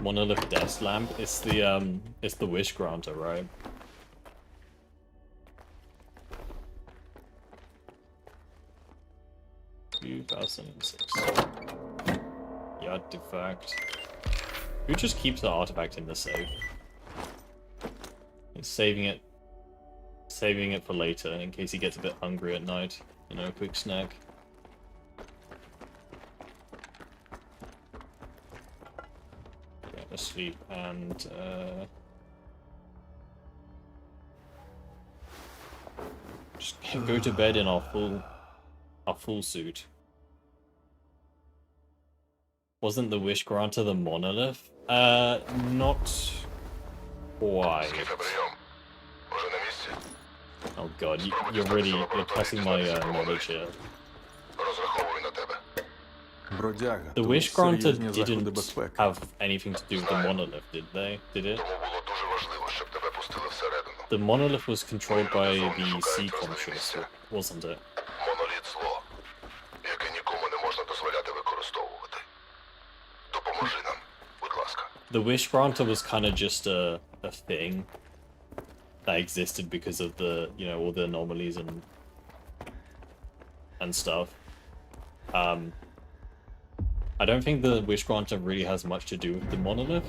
Monolith desk lamp. It's the wish granter, right? The 2006. The artifact. Who just keeps the artifact in the safe? He's saving it for later in case he gets a bit hungry at night. You know, a quick snack. Sleep and just go to bed in our full suit. Wasn't the wish granter the monolith? Not quite. Oh god, you're testing my knowledge here. Бродяга, The тут wish granter серйозні заходи didn't безпеки. have anything to do with the monolith, did they? Did it? Тому було дуже важливо, щоб тебе пустили всередину. The monolith was controlled by the sea conscious, wasn't it? Моноліт зло, яке нікому не можна дозволяти використовувати. Допоможи нам, будь ласка. The wish granter was kind of just a thing that existed because of the, you know, all the anomalies and stuff. I don't think the wish granter really has much to do with the monolith,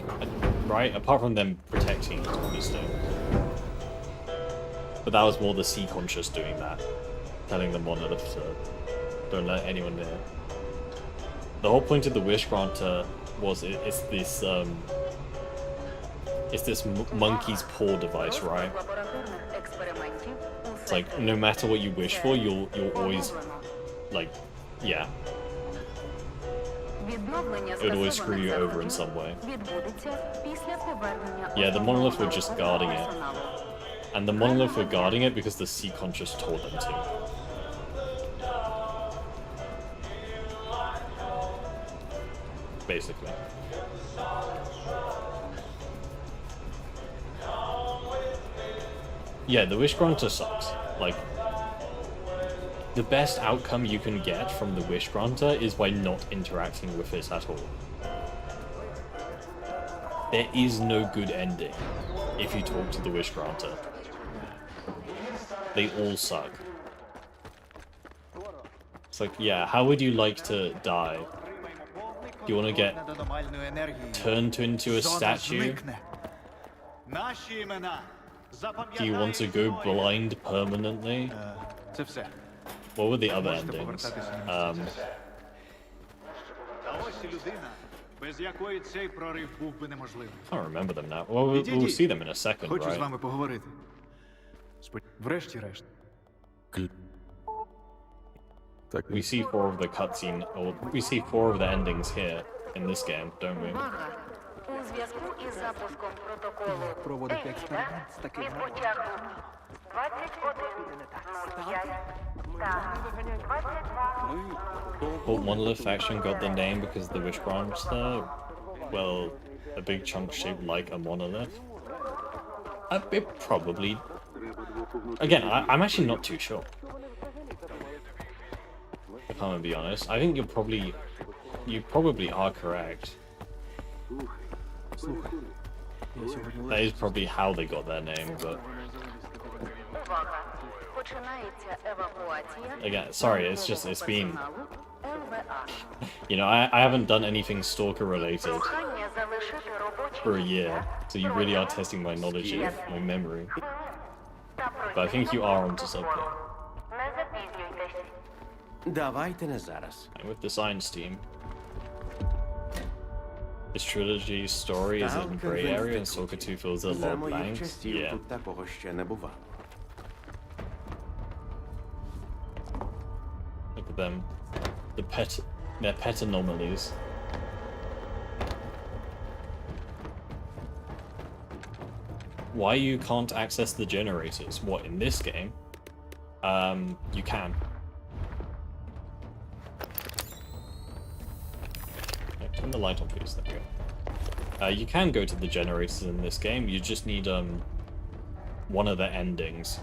right? Apart from them protecting it, obviously. But that was more the sea conscious doing that, telling the monolith to don't let anyone near. The whole point of the wish granter was it's this monkey's paw device, right? It's like no matter what you wish for, you'll always, like, yeah. It would always screw you over in some way. Yeah, the monolith were just guarding it. And the monolith were guarding it because the sea conscious told them to. Basically. Yeah, the Wish Granter sucks. Like, the best outcome you can get from the Wish Granter is by not interacting with it at all. There is no good ending if you talk to the Wish Granter. They all suck. It's like, yeah, how would you like to die? Do you want to get turned into a statue? Do you want to go blind permanently? Це все. What were the other endings? А ось і людина, без якої цей прорив був би неможливий. I can't remember them now. Well, we'll see them in a second, Хочу з right? вами поговорити. Врешті-решт. Так, We see 4 of the cutscene, or we see 4 of the endings here in this game, don't we? Увага! У зв'язку із запуском протоколу Ейда відбуття груп 21.05 та 22. But Monolith Faction got the name because the Wish Granter, well, a big chunk shaped like a monolith. It probably... Again, I'm actually not too sure. If I'm gonna be honest, I think you probably are correct. That is probably how they got their name, but Увага! Починається евакуація. again, sorry, it's been, персоналу ЛВА. you know, I haven't done anything Stalker related Прохання залишити робочі for a year, місця, so you really are testing my knowledge and my memory. But I think you are onto something. Не запізнюйтесь. Давайте не зараз. And with the science team. This trilogy's story is in gray area and Stalker 2 fills a lot of blanks. Yeah. Тут такого ще не бувало. Look at them. They're pet anomalies. Why you can't access the generators? What, in this game? You can. Okay, turn the light on, please. There we go. You can go to the generators in this game. You just need one of the endings.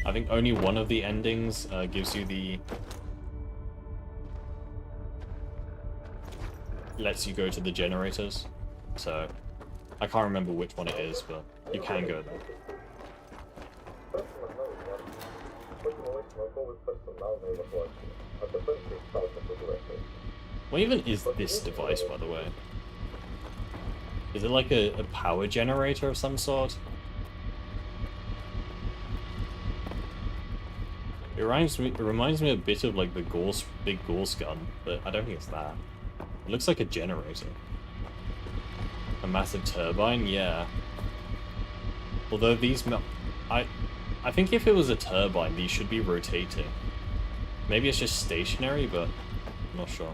I think only one of the endings gives you the... lets you go to the generators. So, I can't remember which one it is, but you can go there. What even is this device, by the way? Is it like a power generator of some sort? It reminds me a bit of like the big Gorse gun, but I don't think it's that. It looks like a generator. A massive turbine, yeah. Although these, I think if it was a turbine, these should be rotating. Maybe it's just stationary, but I'm not sure.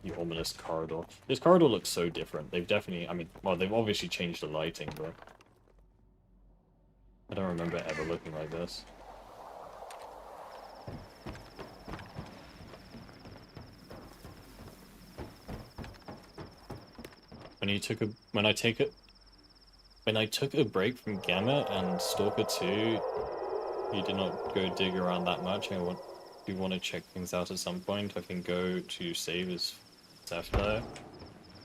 The ominous corridor. This corridor looks so different. They've definitely, I mean, well, they've obviously changed the lighting, but I don't remember it ever looking like this. When I took a break from Gamma and Stalker 2, you did not go dig around that much. If you want to check things out at some point, I think go to save is S.T.A.L.K.E.R.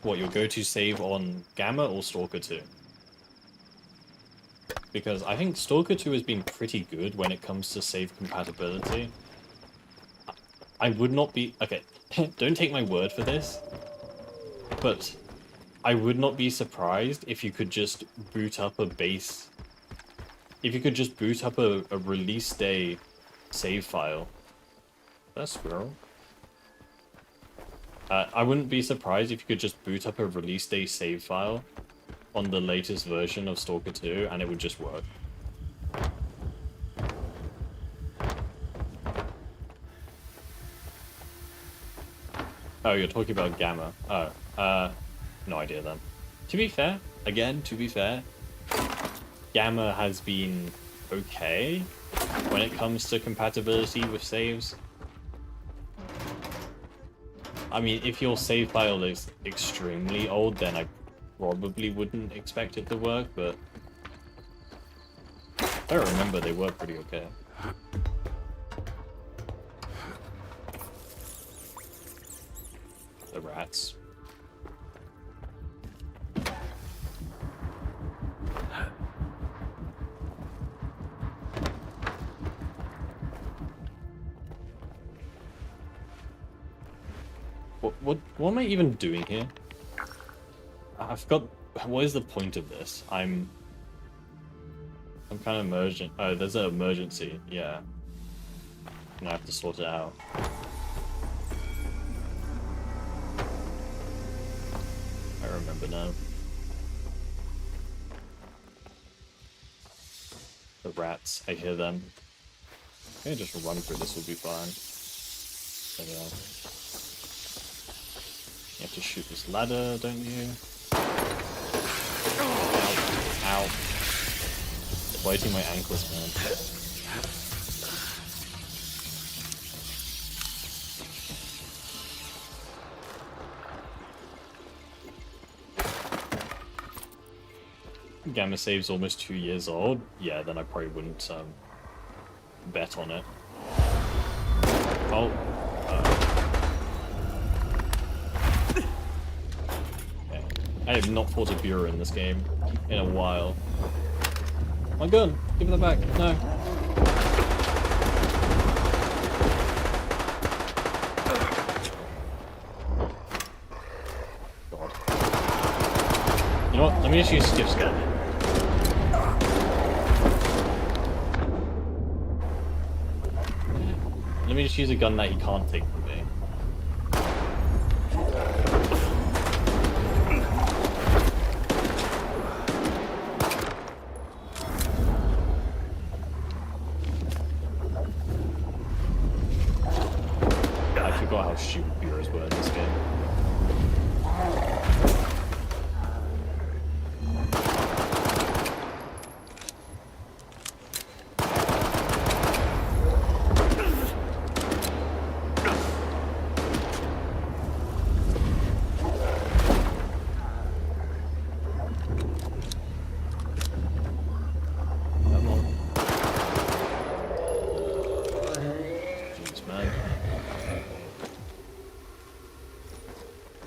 What, your go-to save on Gamma or Stalker 2? Because I think Stalker 2 has been pretty good when it comes to save compatibility. I would not be... Okay, don't take my word for this, but I would not be surprised if you could just boot up a base... If you could just boot up a release day save file. That's squirrel. I wouldn't be surprised if you could just boot up a release day save file on the latest version of Stalker 2 and it would just work. Oh, you're talking about Gamma. Oh, no idea then. To be fair, Gamma has been okay when it comes to compatibility with saves. I mean, if your save file is extremely old, then I probably wouldn't expect it to work, but I remember they were pretty okay. The rats. What am I even doing here? I forgot. What is the point of this? I'm kind of emergent. Oh, there's an emergency. Yeah. And I have to sort it out. I remember now. The rats. I hear them. Okay, just run through this will be fine. There we are. You have to shoot this ladder, don't you? Ow. Ow. It's biting my ankles, man. Gamma save's almost 2 years old. Yeah, then I probably wouldn't bet on it. Oh. Okay. I have not fought a Bureau in this game in a while. My gun! Give it back! No! God. You know what? Let me just use Stiff's gun. Let me just use a gun that he can't take from me. I forgot how stupid bureaus were in this game.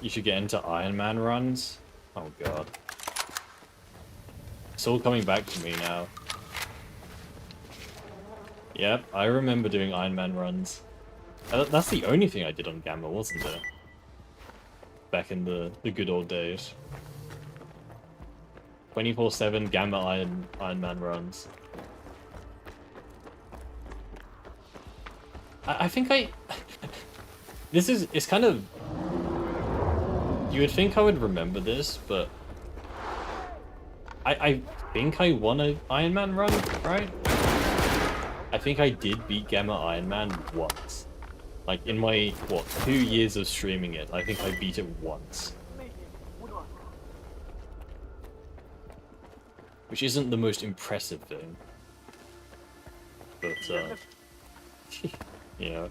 You should get into Iron Man runs. Oh god. It's all coming back to me now. Yep, I remember doing Iron Man runs. That's the only thing I did on Gamma, wasn't it? Back in the good old days. 24/7 Gamma Iron Man runs. I think it's kind of... You would think I would remember this, but I think I won an Iron Man run, right? I think I did beat Gamma Iron Man once. Like, in my, 2 years of streaming it, I think I beat it once. Which isn't the most impressive thing. But, you know.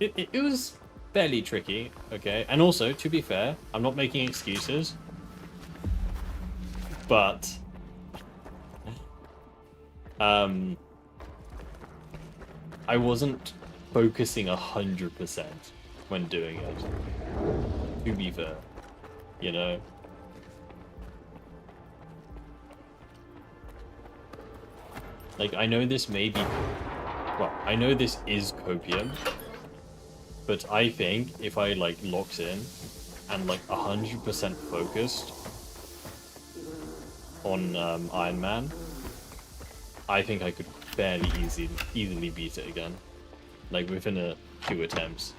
It was fairly tricky, okay? And also, to be fair, I'm not making excuses. But... I wasn't focusing 100% when doing it. To be fair. You know? Like, I know this may be... Well, I know this is copium. But I think if I, like, locked in and, like, 100% focused on Iron Man, I think I could fairly easily beat it again. Like, within a few attempts.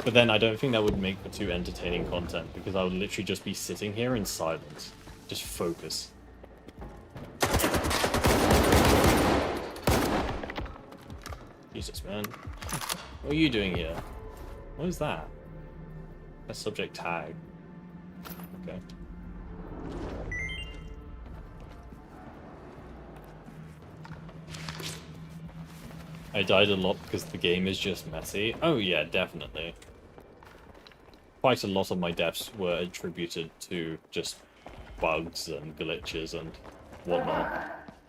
But then I don't think that would make for too entertaining content, because I would literally just be sitting here in silence. Just focus. Jesus, man. What are you doing here? What is that? A subject tag. Okay. I died a lot because the game is just messy. Oh yeah, definitely. Quite a lot of my deaths were attributed to just bugs and glitches and whatnot.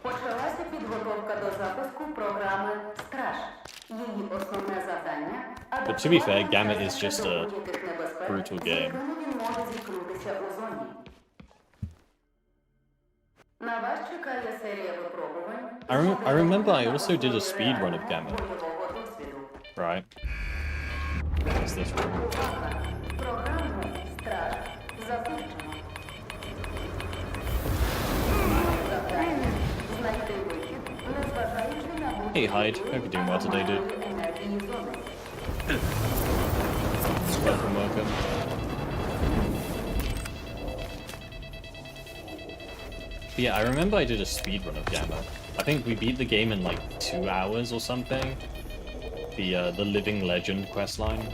Почалася підготовка до запуску програми «Страж». Її основне завдання – But to be fair, адаптувати Gamma is учасника just до a будь-яких небезпек, brutal з game. якими він може зіткнутися у зоні. На вас чекає серія випробувань. I remember I also did a speed run of Gamma. бойового досвіду. Right. What's this room? Увага! Програму «Страж» запущено. Завдання – знайти вихід, незважаючи на Hey, Hyde. Hope you're doing well today, dude. енергії зони. Welcome, welcome. But yeah, I remember I did a speed run of Gamma. I think we beat the game in like 2 hours or something. The Living Legend questline.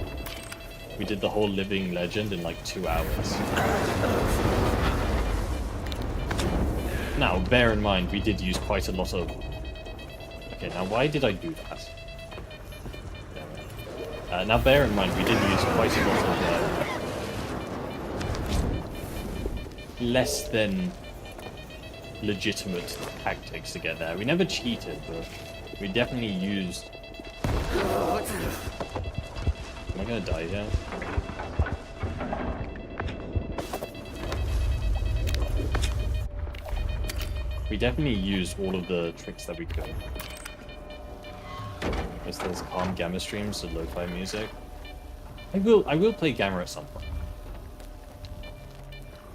We did the whole Living Legend in like 2 hours. Now, bear in mind, we did use quite a lot of... Okay, now why did I do that? Damn it. Now bear in mind, we did use quite a lot of less than legitimate tactics to get there. We never cheated, but we definitely used... Am I gonna die here? We definitely used all of the tricks that we could. There's those calm Gamma streams to lo-fi music. I will play Gamma at some point.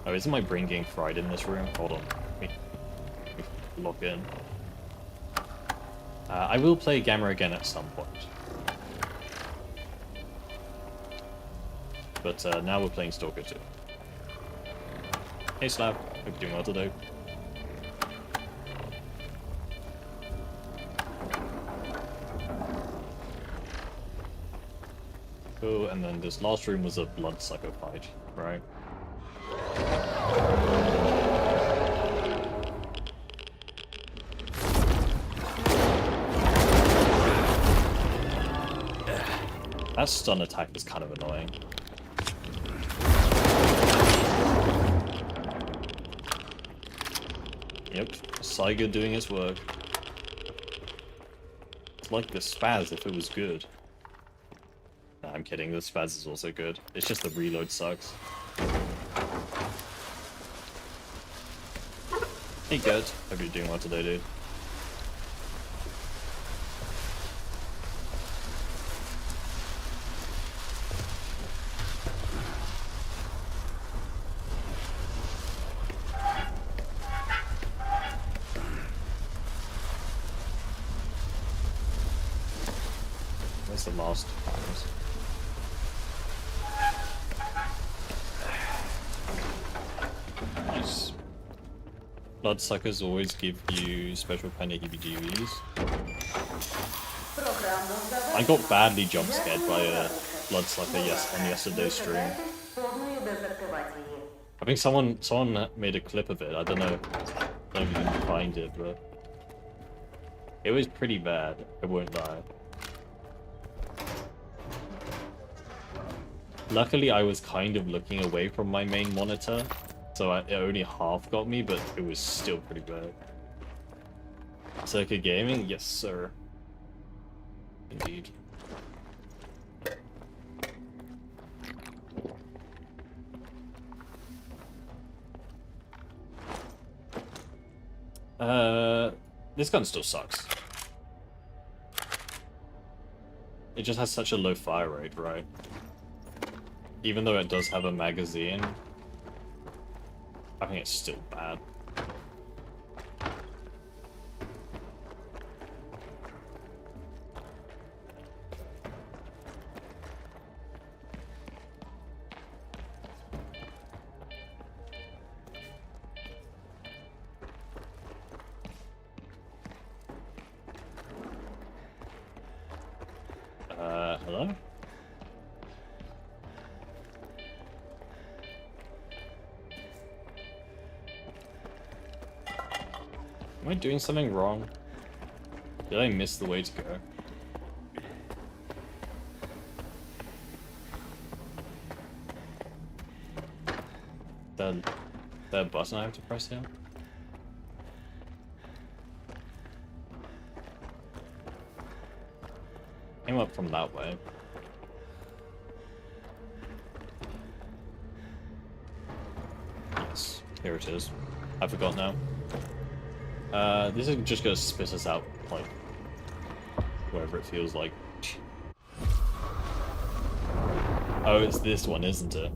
Oh, isn't my brain getting fried in this room? Hold on. Let me log in. I will play Gamma again at some point. But now we're playing Stalker 2. Hey Slav, hope you're doing well today. Cool, and then this last room was a bloodsucker fight, right? That stun attack is kind of annoying. Yep, Saiga doing his work. It's like the spaz if it was good. Nah, I'm kidding, the spaz is also good. It's just the reload sucks. Hey good, hope you're doing well today, dude. Where's the last times? Nice. Bloodsuckers always give you special kind of heebie-jeebies. I got badly jump scared by a bloodsucker on yesterday's stream. I think someone made a clip of it. I don't know if you can find it, but it was pretty bad. I won't lie. Luckily, I was kind of looking away from my main monitor, so it only half got me, but it was still pretty bad. Circa Gaming? Yes, sir. Indeed. This gun still sucks. It just has such a low fire rate, right? Even though it does have a magazine, I think it's still bad. Hello? Am I doing something wrong? Did I miss the way to go? That button I have to press here? Came up from that way. Yes, here it is. I forgot now. This is just gonna spit us out, like, wherever it feels like. Oh, it's this one, isn't it?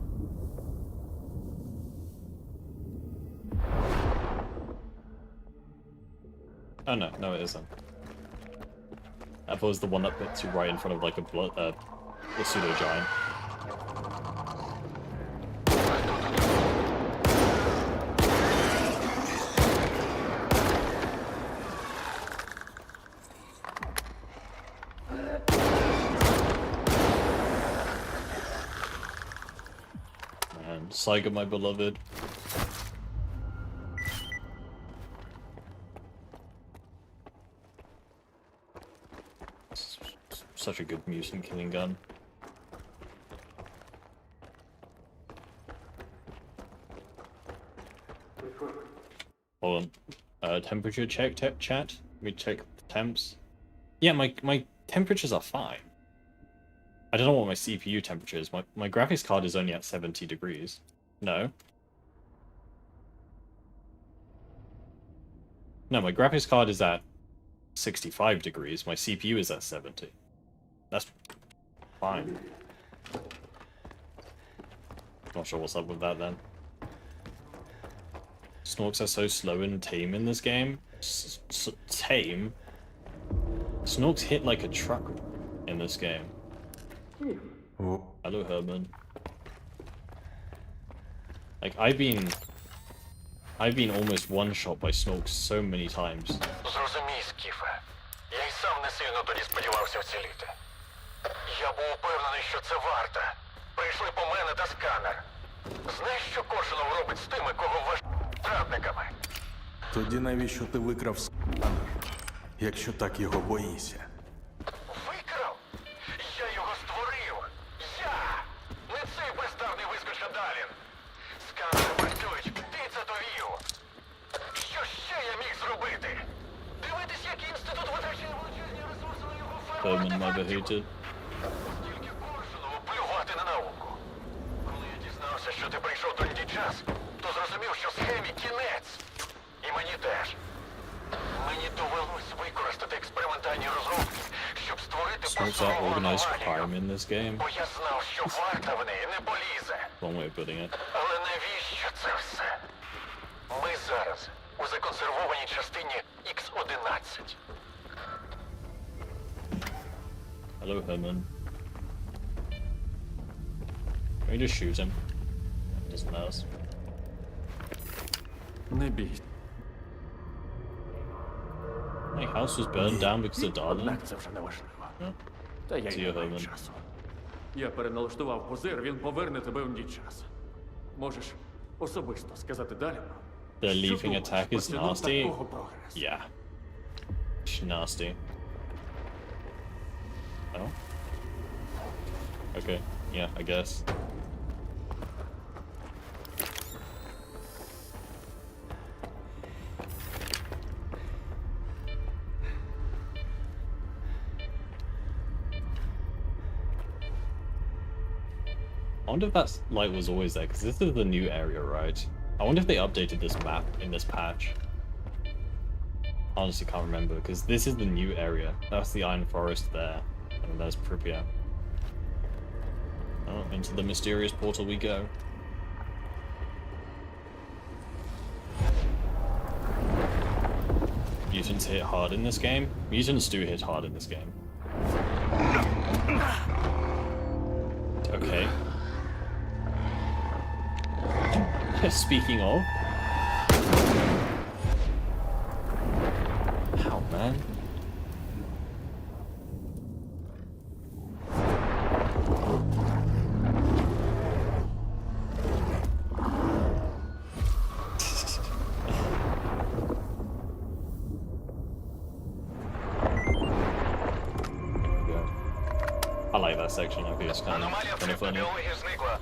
Oh no, no it isn't. I thought it was the one that puts you right in front of like a pseudo giant. Man, Saiga, my beloved. Such a good mutant killing gun. Hold on. Temperature check, chat. Let me check the temps. Yeah, my temperatures are fine. I don't know what my CPU temperature is. My graphics card is only at 70 degrees. No. No, my graphics card is at 65 degrees. My CPU is at 70. That's fine. Not sure what's up with that then. Snorks are so slow and tame in this game. Tame? Snorks hit like a truck in this game. О, Hello, Herman. Like, I've been almost one-shot by Snorks so many times. Зрозумій, Скіфе. Я й сам не сильно тоді сподівався вціліти. Я був упевнений, що це варта. Прийшли по мене та сканер. Знаєш, що Коршунов робить з тими, кого вважають зрадниками? тоді навіщо ти викрав сканер, якщо так його боїшся? Викрав? Я його створив. Я! Не цей бездарний вискоча Далін. Сканери працюють, ти це довів. Що ще я міг зробити? Дивитись, як інститут витрачає величезні ресурси на його Herman ферму. overheated. Тільки Коршунову плювати на науку. Коли я дізнався, що ти прийшов тоді час, то зрозумів, що схемі кінець. І мені теж. Мені довелось використати експериментальні розробки, щоб створити Snorks are просторову organized аномалію. crime in this game. Бо я знав, що варта в неї не полізе. Wrong way of putting it. Але навіщо це все? Ми зараз у законсервованій частині X11. Hello, Herman. Can we just shoot him? Doesn't matter. Не бій. My house was burned down because of Darlin. Однак це вже не важливо. Та я Ці й не маю Герман. часу. Я переналаштував позир, він поверне тебе в час. Можеш особисто сказати Даліну. The що leafing думаєш attack про is ціну nasty. такого прогресу. Yeah. It's nasty. Oh? Okay. Yeah, I guess. I wonder if that light was always there, because this is the new area, right? I wonder if they updated this map in this patch. Honestly can't remember, because this is the new area. That's the Iron Forest there, and there's Pripyat. Oh, into the mysterious portal we go. Mutants hit hard in this game. Mutants do hit hard in this game. Okay. Speaking of. How, man? I like that section. I think it's Аномалія kind of funny. психобіології зникла.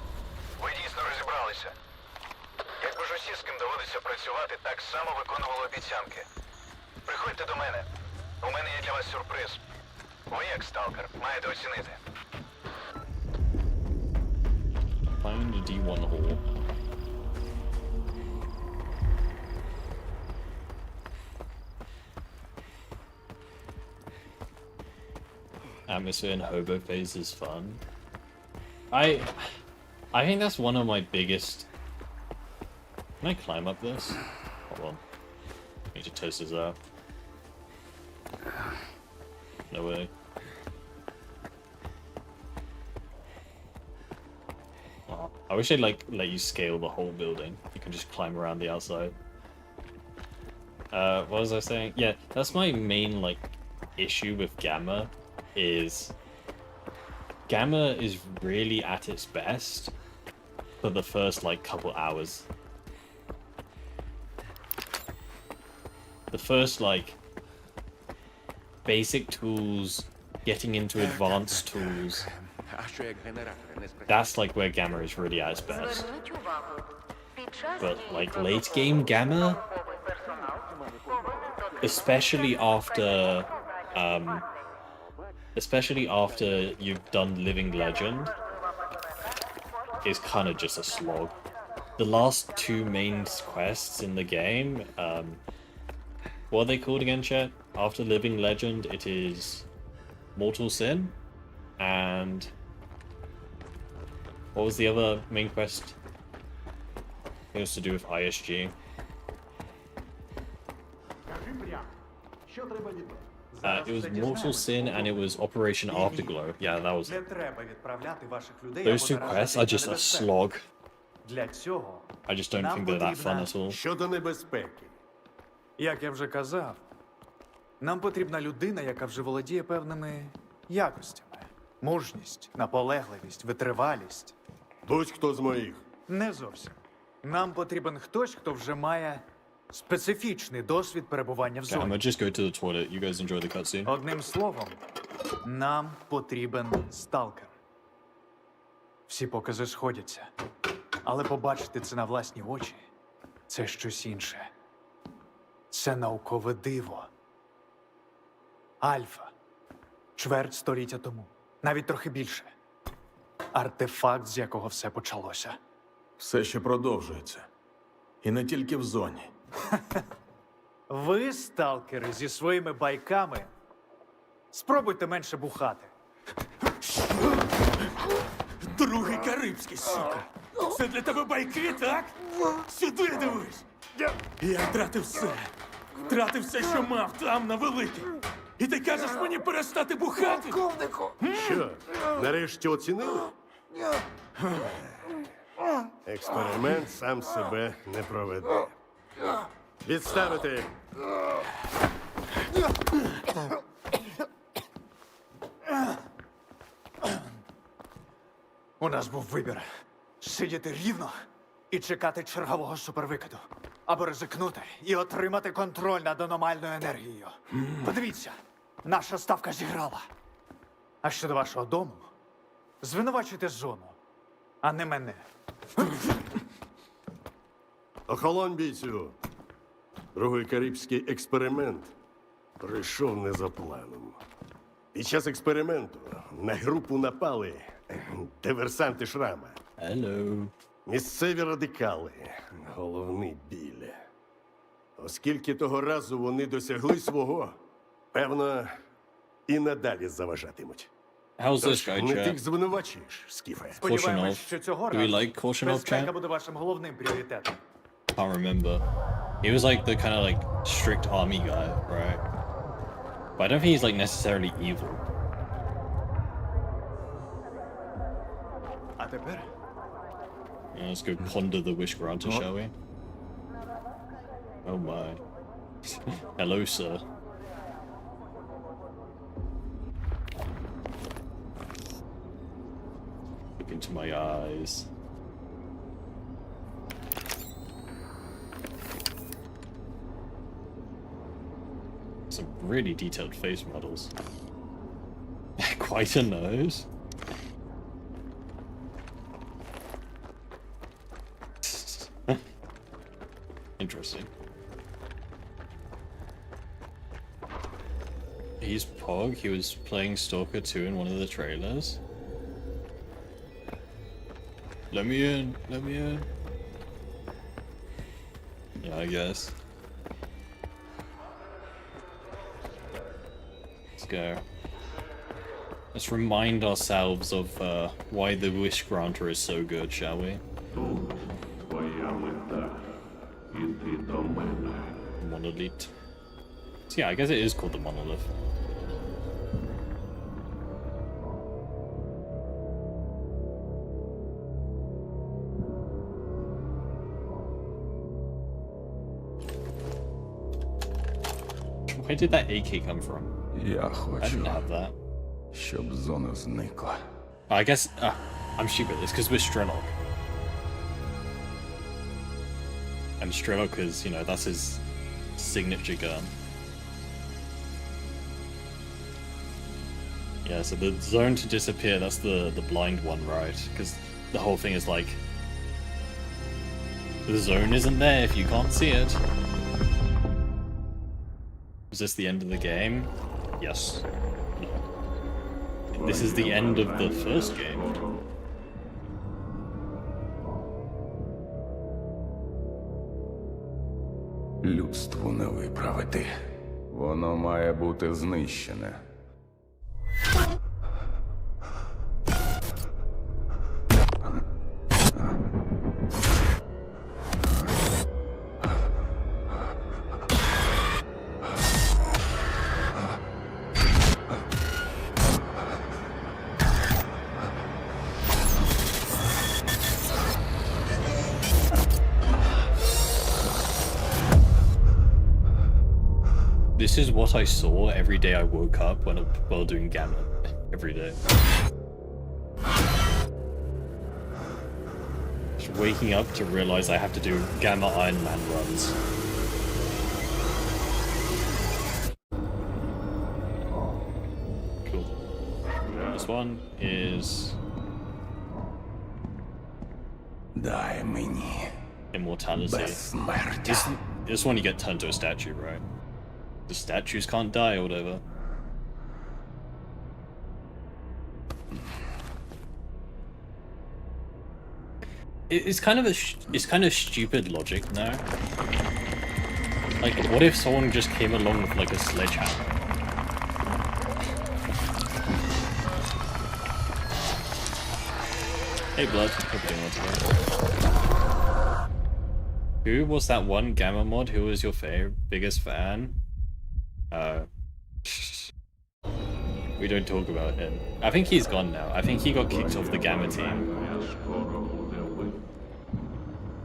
Ви дійсно розібралися. Якби ж усі, з ким доводиться працювати, так само виконували обіцянки. Приходьте до мене. У мене є для вас сюрприз. Ви, як сталкер, маєте оцінити. Find a D1 hole. Atmosphere and hobo phase is fun. I think that's one of my biggest. Can I climb up this? Hold on. I need to test this out. No way. Oh, I wish they'd like let you scale the whole building. You can just climb around the outside. What was I saying? Yeah, that's my main like issue with Gamma is really at its best for the first like couple hours. The first like basic tools, getting into advanced tools. That's like where Gamma is really at its best. Зверніть увагу. Під час But дії like протоколу late game Gamma, військовий персонал повинен especially after you've done Living Legend, is kind of just a slog. The last two main quests in the game, what are they called again, chat? After Living Legend, it is Mortal Sin, and what was the other main quest? It was to do with ISG. It was Mortal Sin and it was Operation Afterglow. Yeah, that was Не it. треба відправляти ваших людей. Those two quests are just a slog. Для цього I just don't нам think they're that fun потрібна, at all. Щодо небезпеки. як я вже казав, нам потрібна людина, яка вже володіє певними якостями. Мужність, наполегливість, витривалість. Будь-хто з моїх. Не зовсім. Нам потрібен хтось, хто вже має специфічний досвід перебування в Okay, I'm зоні. gonna just go to the toilet. You guys enjoy the cutscene. Одним словом, нам потрібен сталкер. Всі покази сходяться. Але побачити це на власні очі – це щось інше. Це наукове диво. Альфа. Чверть століття тому. Навіть трохи більше. Артефакт, з якого все почалося. Все ще продовжується. І не тільки в зоні. Ви, сталкери, зі своїми байками, спробуйте менше бухати. Другий Карибський, сука! Це для тебе байки, так? Сюди дивись! Я втратив все. Втратив все, що мав там на великій. І ти кажеш мені перестати бухати? Що, нарешті оцінили? Експеримент сам себе не проведе. Відставити. У нас був вибір – сидіти рівно і чекати чергового супервикиду. Або ризикнути і отримати контроль над аномальною енергією. Подивіться, наша ставка зіграла. А щодо вашого дому, звинувачуйте зону, а не мене. Охолонь, бійцю. Другий карибський експеримент пройшов не за планом. Під час експерименту на групу напали диверсанти Шрама. Hello. Місцеві радикали. Головний біль. Оскільки того разу вони досягли свого, певно, і надалі заважатимуть. How's this Тож guy, не тих chat? звинувачуєш, Скіфе. Сподіваємось, Korshunov. що цього Do we разу like Korshunov, безпека chat? буде вашим головним пріоритетом. Can't remember. He was like the kind of like strict army guy, right? But I don't think he's like necessarily evil. А тепер Yeah, let's go ponder the wish granted, shall we? Oh my. Hello, sir. Look into my eyes. Some really detailed face models. Quite a nose. Interesting. He's Pog. He was playing Stalker 2 in one of the trailers. Let me in. Let me in. Yeah, I guess. Let's go. Let's remind ourselves of why the Wish Granter is so good, shall we? Monolith. So yeah, I guess it is called the Monolith. Where did that AK come from? Я I хочу, didn't have that. щоб зона зникла. I guess I'm stupid. It's because we're S.T.A.L.K.E.R. And S.T.A.L.K.E.R is, you know, that's his signature gun. Yeah, so the zone to disappear, that's the blind one, right? Because the whole thing is like, the zone isn't there if you can't see it. Is this the end of the game? Yes. This is the end of the first game. Людству не виправити. Воно має бути знищене. This is what I saw every day I woke up while doing Gamma. Every day. Just waking up to realize I have to do Gamma Iron Man runs. Cool. This one is Дай мені immortality. безсмертя. This one you get turned to a statue, right? The statues can't die or whatever. It's kind of stupid logic now. Like, what if someone just came along with like a sledgehammer? Hey, Blood. Hope you're doing well today. Who was that one Gamma mod? Who was your biggest fan? We don't talk about him. I think he's gone now. I think he got kicked off the Gamma team.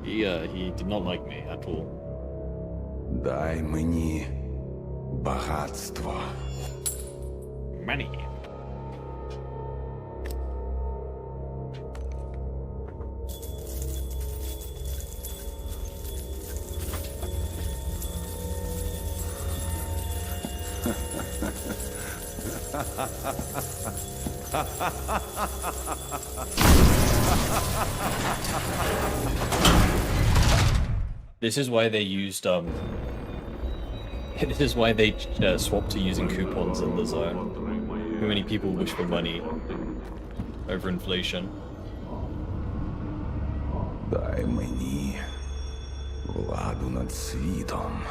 He did not like me at all. Дай мені багатство. Money. This is why they used this is why they swapped to using coupons in the zone. Too many people wish for money over inflation. Дай мені владу над світом.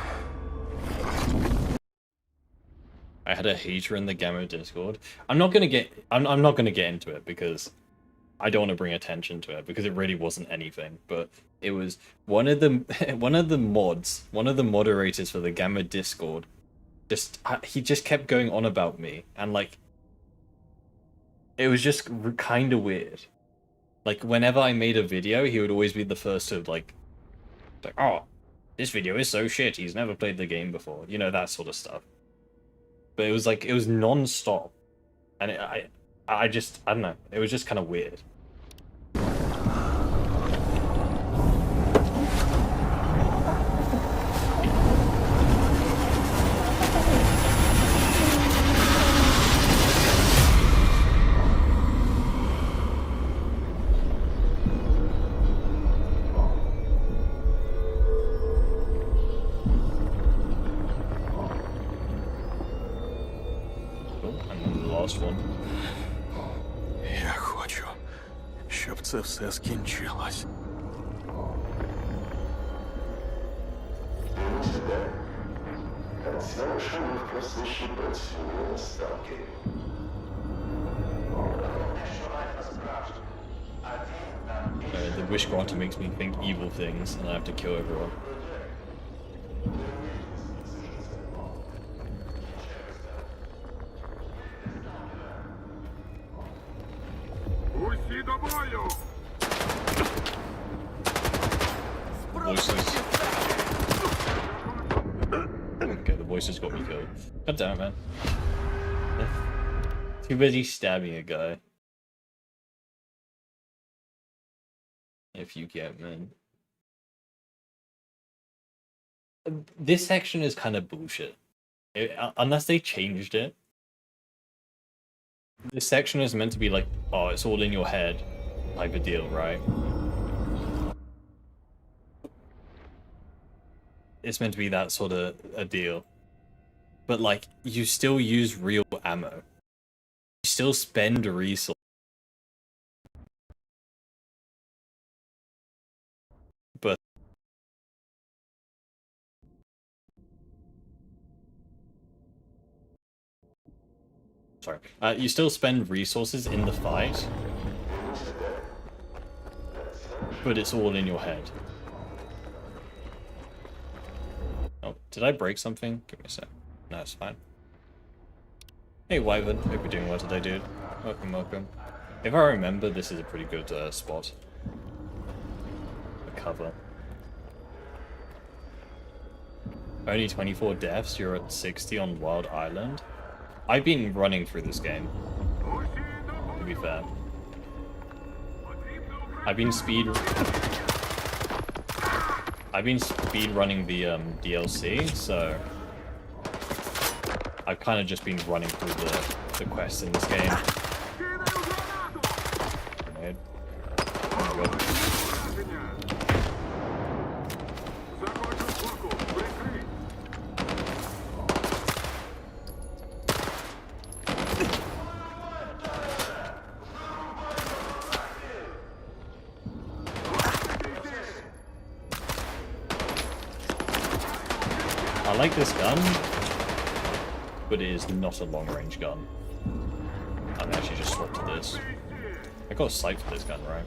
I had a hater in the Gamma Discord. I'm not gonna get into it because I don't want to bring attention to it because it really wasn't anything. But it was one of the moderators for the Gamma Discord. He just kept going on about me, and like, it was just kind of weird. Like, whenever I made a video, he would always be the first to like, oh, this video is so shit. He's never played the game before. You know, that sort of stuff. But it was like, it was non-stop. And I don't know. It was just kind of weird. Cool. And then the last one. Я хочу, щоб це все скінчилось. The wish granter makes me think evil things, and I have to kill everyone. Усі до бою! Voices. Okay, the voices got me killed. God damn it, man. Too busy stabbing a guy. If you get, man. This section is kind of bullshit. Unless they changed it. This section is meant to be like, oh, it's all in your head type of deal, right? It's meant to be that sort of a deal. But like, you still use real ammo. You still spend resources. But sorry, you still spend resources in the fight, but it's all in your head. Oh, did I break something? Give me a sec. No, it's fine. Hey, Wyvern. Hope you're doing well today, dude. Welcome, welcome. If I remember, this is a pretty good spot. The cover. Only 24 deaths, you're at 60 on Wild Island. I've been running through this game, to be fair. I've been speed running the DLC, so I've kind of just been running through the quests in this game. Grenade. Oh my god. I like this gun, but it is not a long-range gun. I'm actually just swapped to this. I got a sight for this gun, right?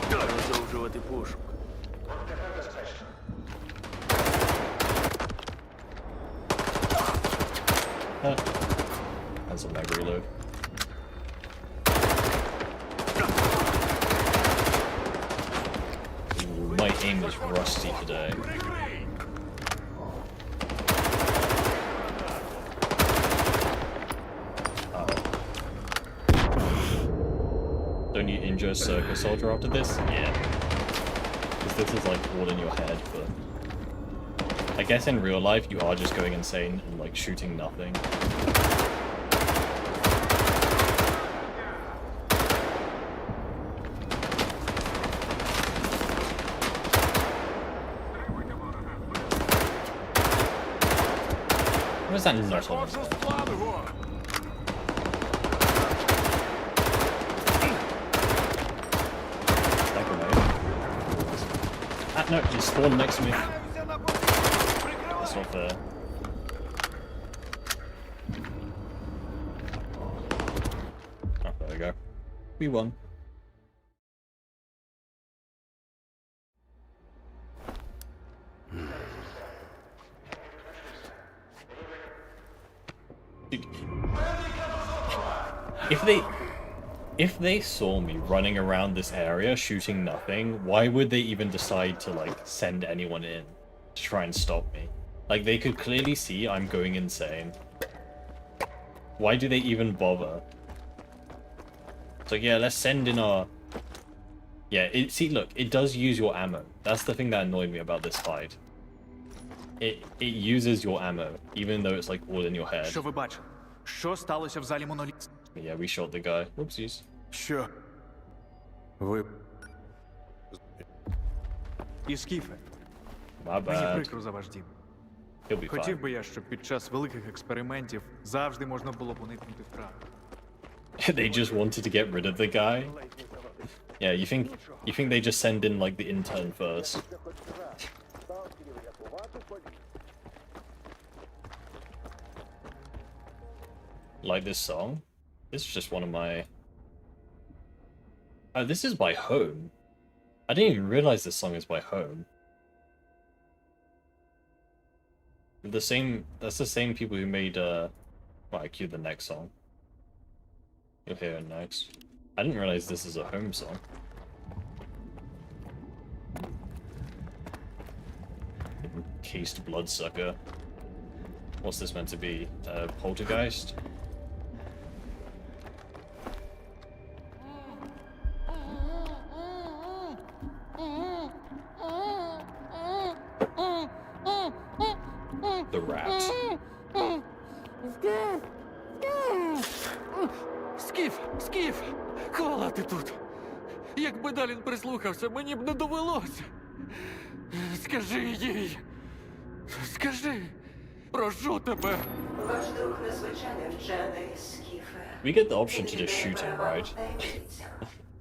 Продовжувати пошук. That's a mega reload. Ooh, my aim is rusty today. Don't you injure S.T.A.L.K.E.R soldier after this? Yeah. Because this is like all in your head, but I guess in real life you are just going insane and like shooting nothing. What is that not on his head? That grenade. Ah, no, you spawned next to me. That's not fair. Oh, there we go. We won. If they saw me running around this area shooting nothing, why would they even decide to like send anyone in to try and stop me? Like they could clearly see I'm going insane. Why do they even bother? It's like, yeah, let's send in our... Yeah, see, look, it does use your ammo. That's the thing that annoyed me about this fight. It uses your ammo, even though it's like all in your head. Що ви бачили? Що сталося в залі моноліт? Yeah, we shot the guy. Whoopsies. Що? Ви... І Скіфе, My мені bad. прикро за ваш дім. He'll be Хотів fine. би я, щоб під час великих експериментів завжди можна було б уникнути втрат. They just wanted to get rid of the guy. Yeah, you think they just send in like the intern first? Like this song? This is just one of my... Oh, this is by Home. I didn't even realize this song is by Home. That's the same people who made, well, I cue the next song. You'll hear it next. I didn't realize this is a Home song. Cased Bloodsucker. What's this meant to be? Poltergeist? The rat. Скіф! Хвала ти тут! Якби Далін прислухався, мені б не довелося. Скажи їй. Скажи. Прошу тебе. Ваш друг незвичайний вчений, Скіфе. We get the option to just shoot him, right?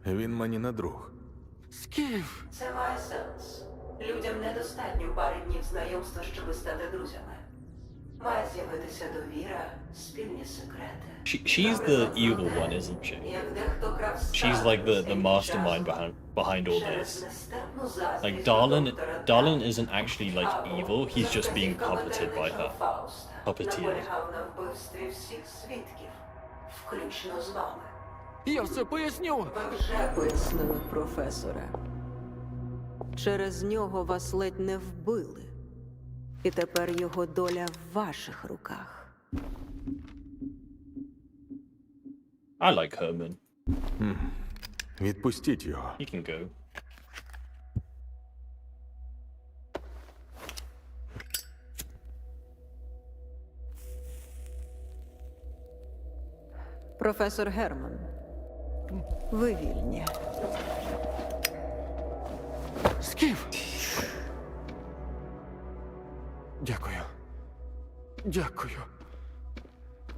Він мені не друг. Скіф. Це має сенс. Людям недостатньо пари днів знайомства, щоб стати друзями. Має з'явитися довіра, спільні секрети. She's the evil one, isn't she? Як дехто крав She's like the mastermind behind all this. Like Darlin isn't actually like evil, he's just being puppeted by her. Puppeteered. Наполягав на вбивстві всіх свідків, включно з вами. Я все поясню. Ви вже Пояснили, професоре. Через нього вас ледь не вбили. І тепер його доля в ваших руках. I like Herman. Відпустіть його. He can go. Професор Герман, ви вільні. Скіф. Дякую. Дякую.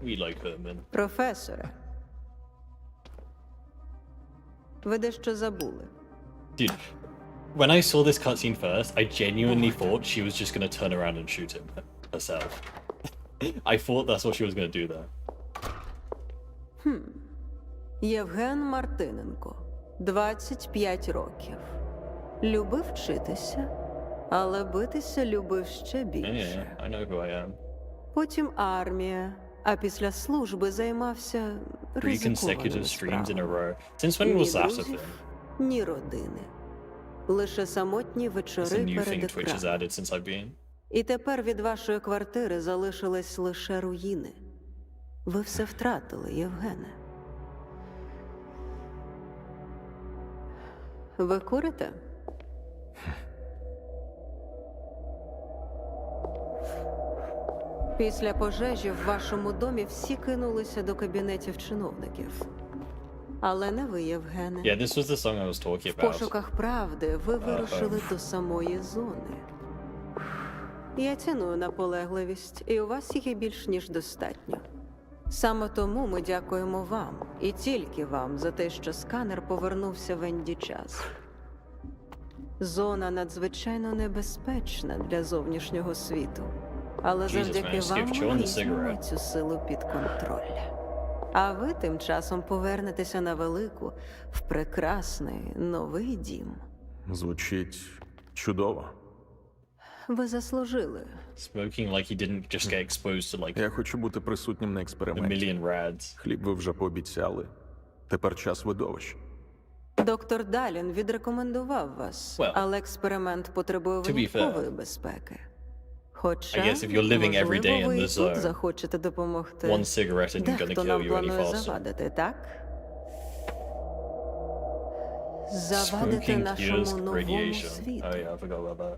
We like Herman. Професоре, ви дещо забули. Dude, when I saw this cutscene first, I genuinely thought she was just gonna turn around and shoot him herself. I thought that's what she was gonna do there. Євген Мартиненко, 25 років. Любив вчитися, але битися любив ще більше. Yeah, I know who I am. Потім армія, а після служби займався 3 ризикованими consecutive streams in a справами. row. Since when Ні was that a друзів, thing? ні родини. Лише самотні It's a вечори new перед thing Twitch has екраном. added since I've been. І тепер від вашої квартири залишились лише руїни. Ви все втратили, Євгене. Ви курите? Після пожежі в вашому домі всі кинулися до кабінетів чиновників. Але не ви, Євгене. Yeah, this was the song I was talking В about. пошуках правди ви вирушили до самої зони. Я ціную наполегливість, і у вас її більш ніж достатньо. Саме тому ми дякуємо вам, і тільки вам, за те, що сканер повернувся в Енді час. Зона надзвичайно небезпечна для зовнішнього світу. Але Jesus, завдяки man, вам Steve, chewing ми the візьмемо cigarette. цю силу під контроль. А ви тим часом повернетеся на велику, в прекрасний новий дім. Звучить чудово. Ви заслужили. Smoking like he didn't just get exposed to like Я хочу бути присутнім на a експерименті. million rads. Хліб ви вже пообіцяли. Тепер час видовищ. Доктор Далін відрекомендував вас, Well, але експеримент потребує to be виняткової безпеки. Хоча, I guess if you're living every day можливо, in ви the і тут zone, захочете допомогти. One cigarette isn't gonna Дехто kill нам you any планує faster. завадити, так? Завадити Smoking нашому cures новому radiation. світу. Oh yeah, I forgot about that.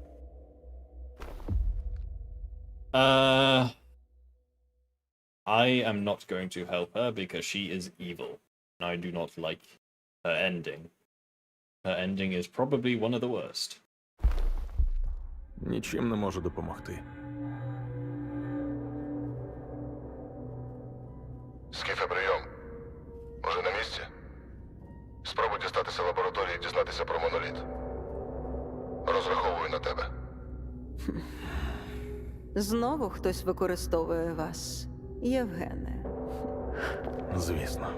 I am not going to help her because she is evil. And I do not like her ending. Her ending is probably one of the worst. Нічим не можу допомогти. Скіфе, прийом. Може, на місці? Спробуй дістатися в лабораторії і дізнатися про моноліт. Розраховую на тебе. Знову хтось використовує вас, Євгене. Звісно.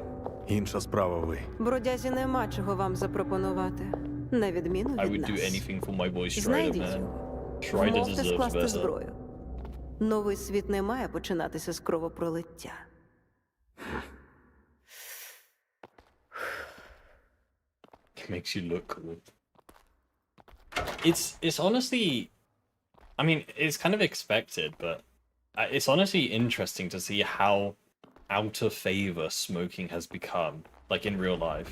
Інша справа ви. Бродязі нема чого вам запропонувати, на відміну I від would do нас. anything for my boy Strider, Знайдіть man. його. Strider Вмовте deserves скласти better. зброю. Новий світ не має починатися з кровопролиття. It makes you look cool. It's honestly, I mean, it's kind of expected, but it's honestly interesting to see how out of favor smoking has become, like in real life.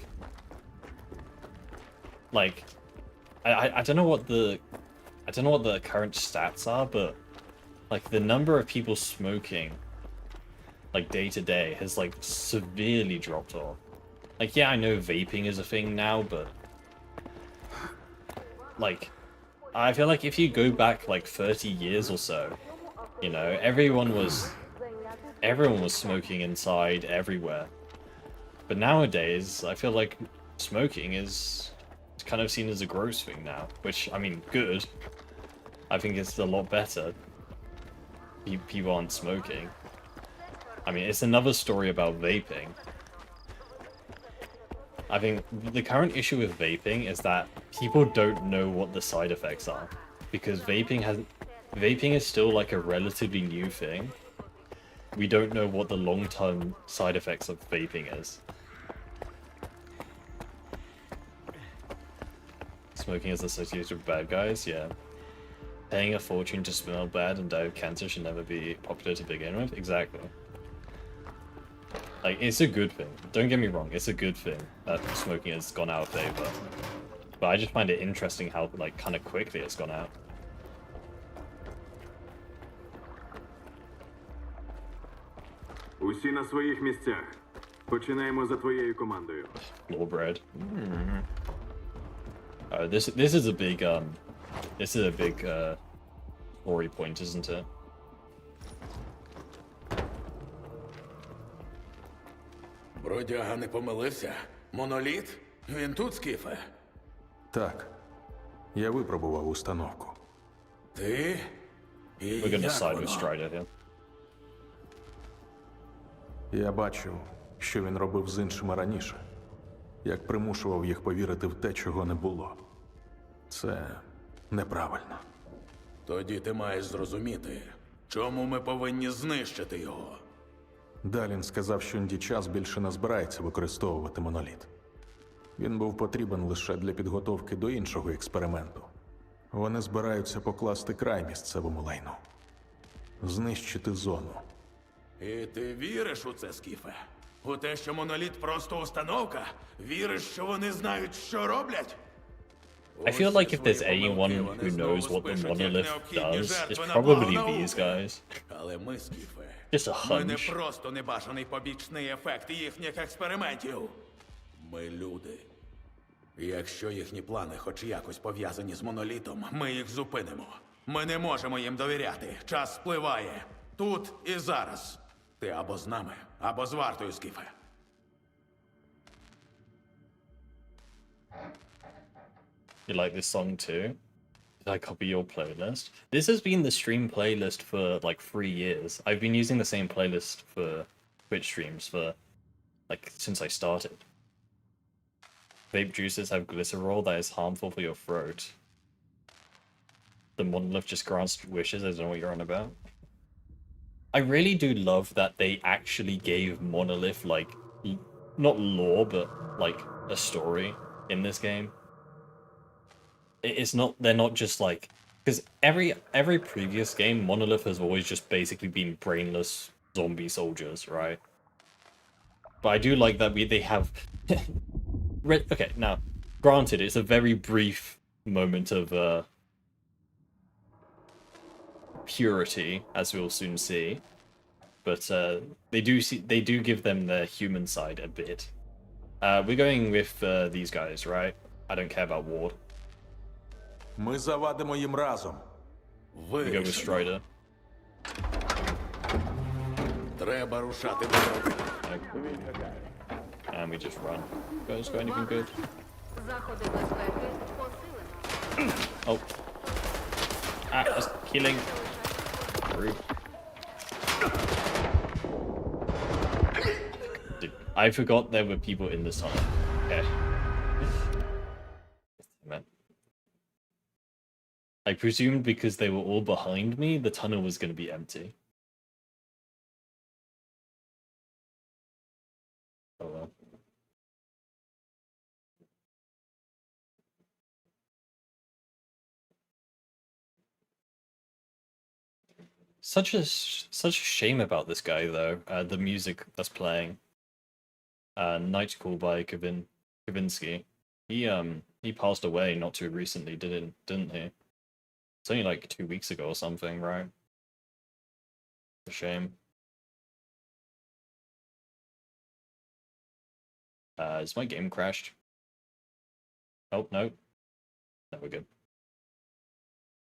Like, I don't know what the current stats are, but like the number of people smoking, like day to day, has like severely dropped off. Like, yeah, I know vaping is a thing now, but like, I feel like if you go back like 30 years or so, you know, everyone was smoking inside everywhere. But nowadays, I feel like smoking is kind of seen as a gross thing now, which, I mean, good. I think it's a lot better. People aren't smoking. I mean, it's another story about vaping. I think the current issue with vaping is that people don't know what the side effects are, because vaping is still like a relatively new thing. We don't know what the long-term side effects of vaping is. Smoking is associated with bad guys, yeah. Paying a fortune to smell bad and die of cancer should never be popular to begin with, exactly. Like, it's a good thing. Don't get me wrong, it's a good thing that smoking has gone out of favor. But I just find it interesting how, like, kind of quickly it's gone out. Усі на своїх місцях. Починаємо за твоєю командою. Lawbread. This is a big story point, isn't it? Бродяга не помилився? Моноліт? Він тут, Скіфе? Так. Я випробував установку. Ти? І We're gonna як side with воно? Strider here. Я бачив, що він робив з іншими раніше. Як примушував їх повірити в те, чого не було. Це неправильно. Тоді ти маєш зрозуміти, чому ми повинні знищити його. Далін сказав, що Індічас більше не збирається використовувати моноліт. Він був потрібен лише для підготовки до іншого експерименту. Вони збираються покласти край місцевому лайну. Знищити зону. І ти віриш у це, Скіфе? У те, що моноліт просто установка? Віриш, що вони знають, що роблять? I feel like if there's anyone who knows what the monolith does, it's probably these guys. Але ми, Скіфе, Just a ми не hunch. просто небажаний побічний ефект їхніх експериментів. Ми люди. І якщо їхні плани хоч якось пов'язані з монолітом, ми їх зупинимо. Ми не можемо їм довіряти. Час спливає. Тут і зараз. Ти або з нами, або з вартою, Скіфе. You like this song too? Did I copy your playlist? This has been the stream playlist for like 3 years. I've been using the same playlist for Twitch streams for like since I started. Vape juices have glycerol that is harmful for your throat. The monolith just grants wishes. I don't know what you're on about. I really do love that they actually gave Monolith like not lore but like a story in this game. It's not, they're not just like, because every previous game, Monolith has always just basically been brainless zombie soldiers, right? But I do like that they have okay, now granted it's a very brief moment of purity, as we'll soon see, but they do give them their human side a bit. We're going with these guys, right? I don't care about Ward. Ми завадимо їм разом. We go with Strider. Треба рушати дорогу. And we just run. Guys, got anything good? Заходи безпеки посилено. Oh. Ah, that's killing. Rude. Dude, I forgot there were people in this tunnel. Okay. Man. I presumed because they were all behind me, the tunnel was going to be empty. Oh well. Such a shame about this guy though. The music that's playing. Night Call by Kavinsky. He passed away not too recently, didn't he? It's only like 2 weeks ago or something, right? A shame. Is my game crashed? Oh, no. No, we're good.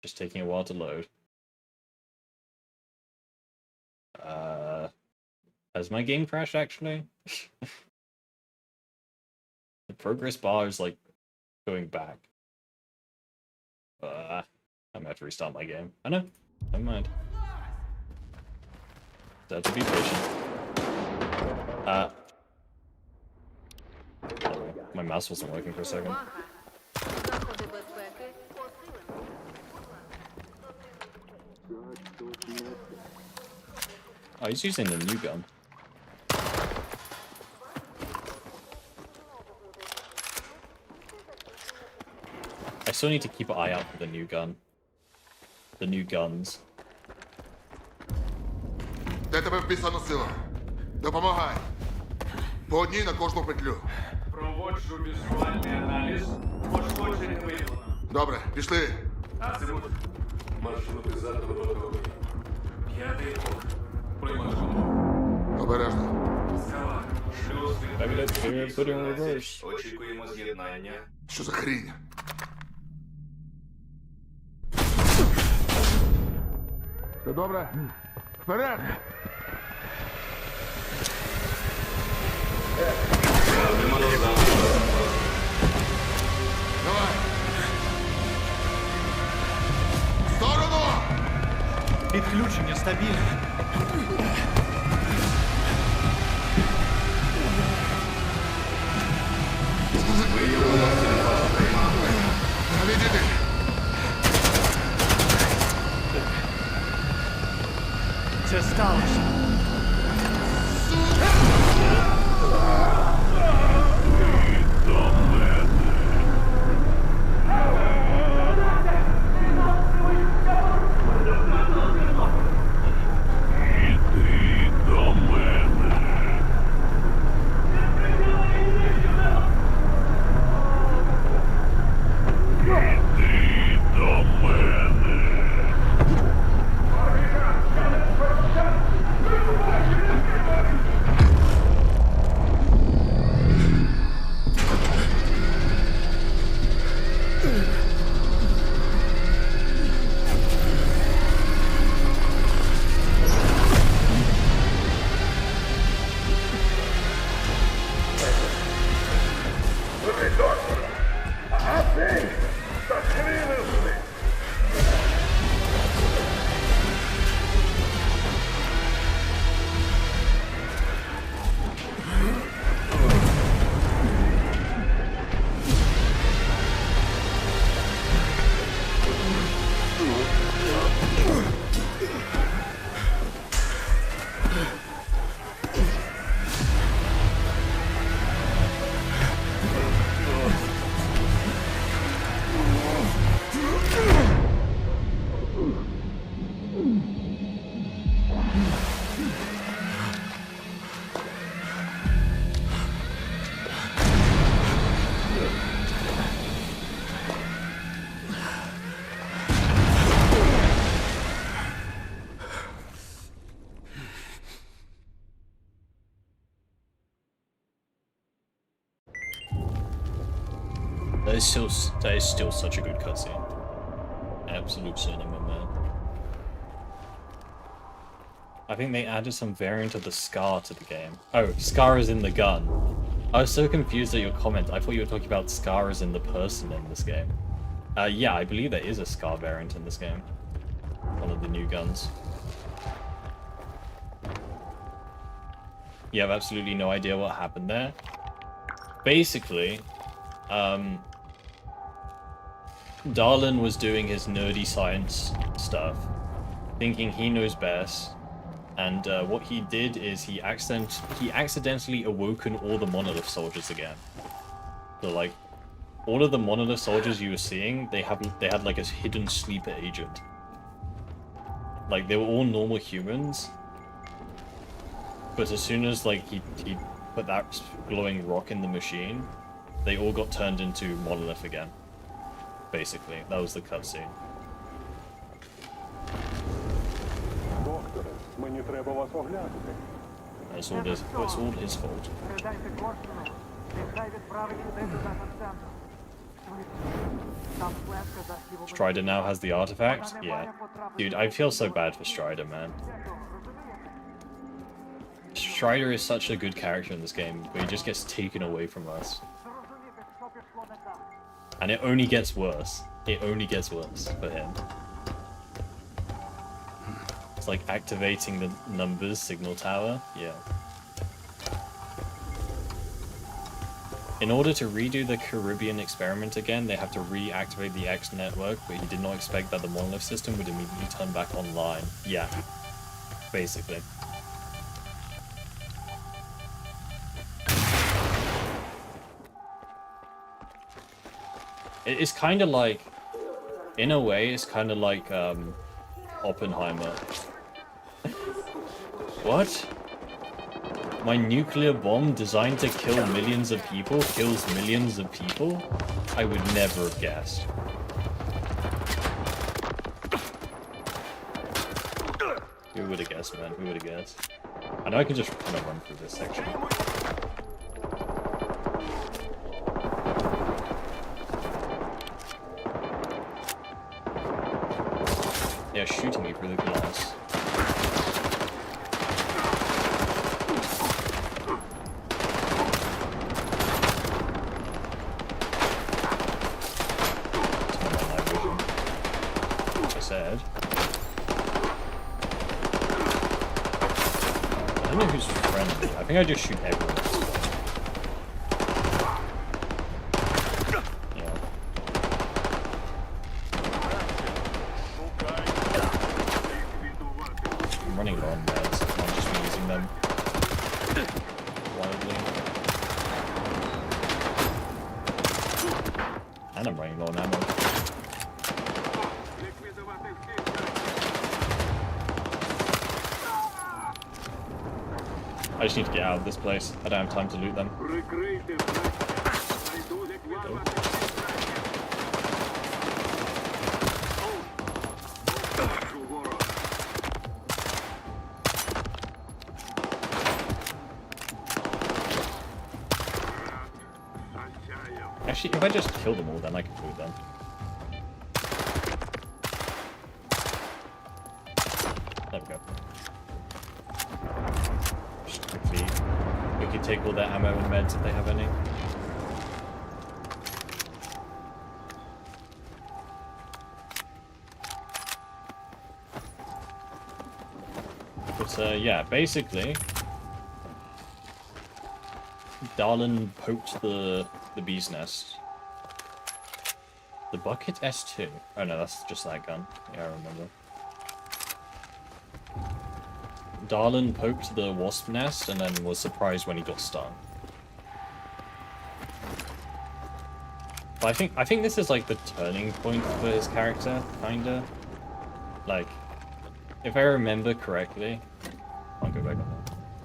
Just taking a while to load. Has my game crashed actually? The progress bar is like going back. I'm gonna have to restart my game. I know. Never mind. Have to be patient. My mouse wasn't working for a second. Заходи безпеки посилено. Oh, he's using the new gun. I still need to keep an eye out for the new gun. The new guns. Де тебе вписано сила? Допомагай. По одній на кожну петлю. Проводжу візуальний аналіз. Пошкоджень виявлено. Добре, пішли. Азимут. Маршрутизатор готовий. 5-й код. Приймаю. Обережно. Скала. Шлюз від Очікуємо з'єднання. Що за хрінь? Все добре? Вперед! Давай! В сторону! Підключення стабільне. Відійди! Це сталося. That is still such a good cutscene. Absolute cinema, man. I think they added some variant of the SCAR to the game. Oh, SCAR is in the gun. I was so confused at your comment. I thought you were talking about SCAR as in the person in this game. Yeah, I believe there is a SCAR variant in this game. One of the new guns. You have absolutely no idea what happened there. Basically, Darlin was doing his nerdy science stuff, thinking he knows best, and what he did is he accidentally awoken all the Monolith soldiers again. So like, all of the Monolith soldiers you were seeing, they had like a hidden sleeper agent. Like, they were all normal humans, but as soon as like he put that glowing rock in the machine, they all got turned into Monolith again. Basically, that was the cutscene. Докторе, мені треба вас оглянути. It's all his fault. Передайте Коршуну, нехай відправить людей до дата-центру. Там Флешка дасть йому... Strider now has the artifact? Yeah. Dude, I feel so bad for Strider, man. Strider is such a good character in this game, but he just gets taken away from us. And it only gets worse. It only gets worse for him. It's like activating the numbers signal tower. Yeah. In order to redo the Caribbean experiment again, they have to reactivate the X network, but he did not expect that the Monolith system would immediately turn back online. Yeah. Basically. It's kind of like, in a way, it's kind of like Oppenheimer. What? My nuclear bomb designed to kill millions of people kills millions of people? I would never have guessed. Who would have guessed, man? Who would have guessed? I know I can just kind of run through this section. They're shooting me through the glass. Said. I don't know who's friendly. I think I just shoot everyone. Yeah. I'm running low on meds. I'll just be using them widely. And I'm running low on ammo. I just need to get out of this place. I don't have time to loot them. Actually, if I just kill them all, then I can loot them. There we go. Just quickly, we can take all their ammo and meds if they have any. But yeah, basically, Darlin poked the bee's nest. The bucket S2. Oh no, that's just that gun. Yeah, I remember. Darlin poked the wasp nest and then was surprised when he got stung. But I think this is like the turning point for his character, kinda. Like, if I remember correctly, I'll go back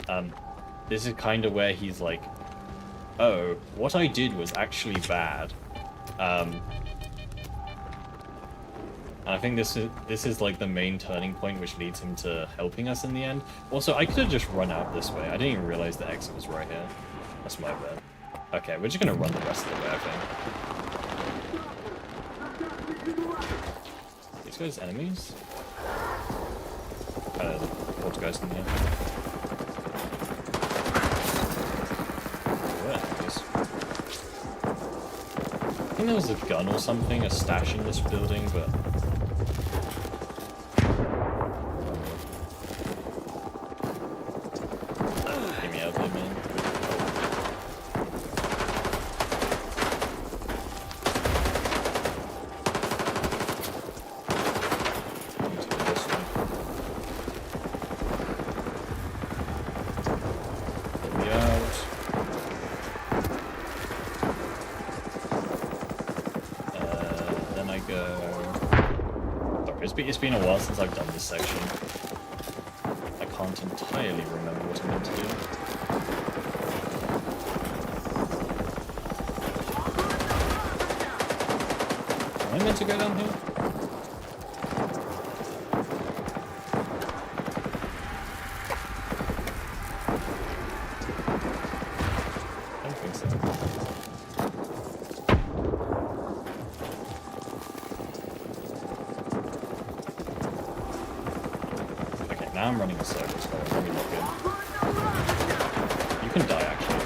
on that. This is kind of where he's like, oh, what I did was actually bad. And I think this is like the main turning point which leads him to helping us in the end. Also, I could have just run out this way. I didn't even realize the exit was right here. That's my bad. Okay, we're just gonna run the rest of the way, I think. These guys enemies? Poltergeist in here. Where is this? I think there was a gun or something, a stash in this building, but... Get me out of here, man. It's been a while since I've done this section. I can't entirely remember what I'm meant to do. Am I meant to go down here? I don't think so. Now I'm running a circle, so let me look in. You can die, actually.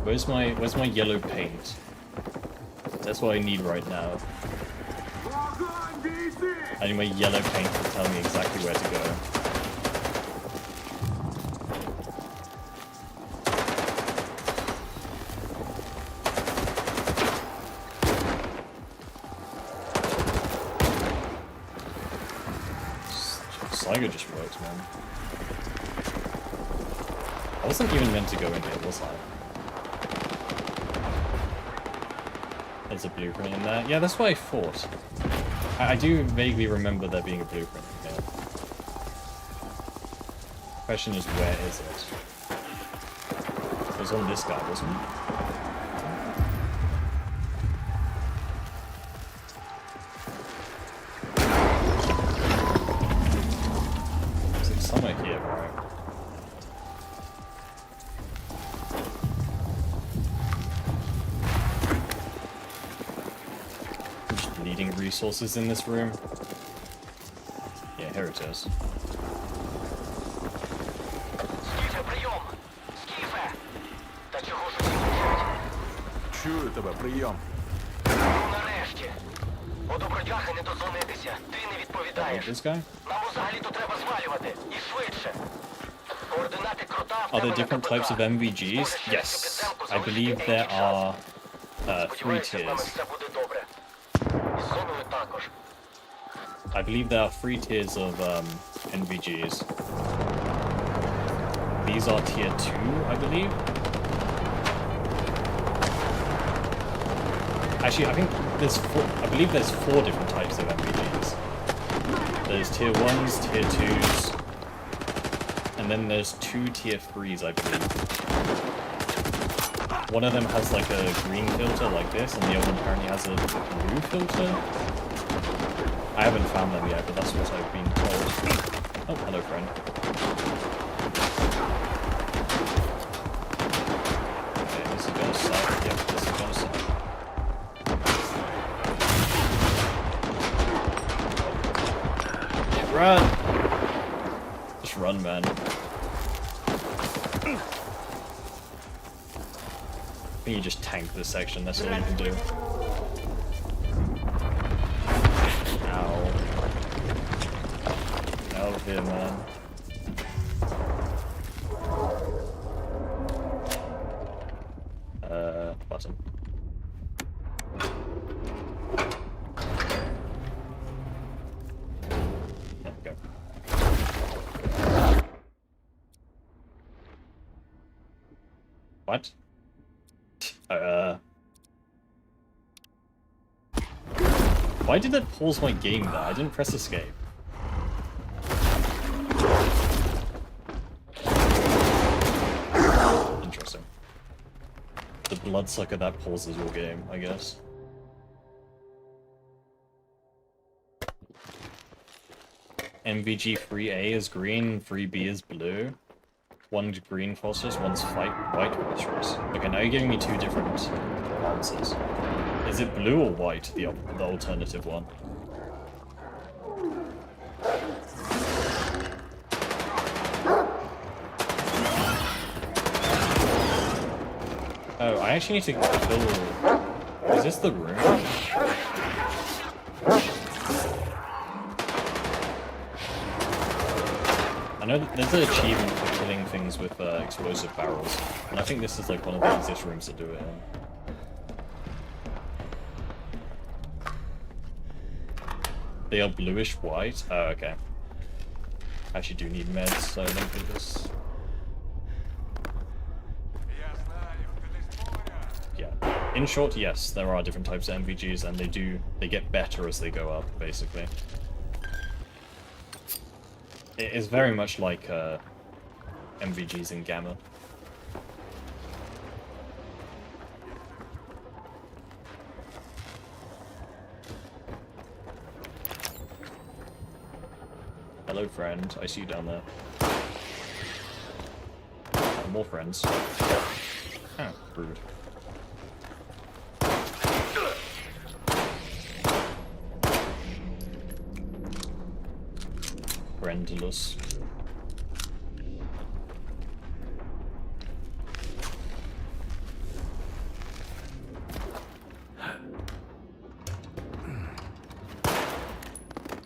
Where's my yellow paint? That's what I need right now. I need my yellow paint to tell me exactly where to go. S.T.A.L.K.E.R just works, man. I wasn't even meant to go in here, was I? There's a blueprint in there. Yeah, that's what I thought. I do vaguely remember there being a blueprint in here. Question is, where is it? It was on this guy, wasn't it? Somewhere here, right? I'm just needing resources in this room. Yeah, here it is. Скіфе, прийом! Скіфе! Та чого ж усі мовчать? Чую тебе, прийом. Ну, нарешті. Бо добродяги не дозвонитися. Ти не відповідаєш. This guy? Нам взагалі-то треба звалювати. І швидше. Координати крута... Are there different types of MVGs? Yes. I believe there are 3 tiers. I believe there are 3 tiers of NVGs. These are tier 2, I believe. Actually, I think there's 4. I believe there's 4 different types of MVGs. There's tier 1s, tier 2s, and then there's 2 tier 3s, I believe. One of them has like a green filter like this, and the other one apparently has a blue filter. I haven't found them yet, but that's what I've been told. Oh, hello, friend. Okay, this is gonna suck. Yep, this is gonna suck. Run! Just run, man. I think you just tank this section, that's all you can do. Ow. Get out of here, man. Button. There we go. What? Why did that pause my game there? I didn't press escape. Interesting. The bloodsucker that pauses your game, I guess. MVG 3A is green, 3B is blue. One green phosphorus, one's white phosphorus. Okay, now you're giving me two different answers. Is it blue or white, the alternative one? Oh, I actually need to kill... Is this the room? I know that there's an achievement for killing things with explosive barrels, and I think this is like one of the easiest rooms to do it in. They are bluish white? Oh, okay. I actually do need meds, so let me do this. Yeah. In short, yes, there are different types of MVGs, and they get better as they go up, basically. It is very much like MVGs in Gamma. Hello, friend. I see you down there. Oh, more friends. Oh, rude. Friendless.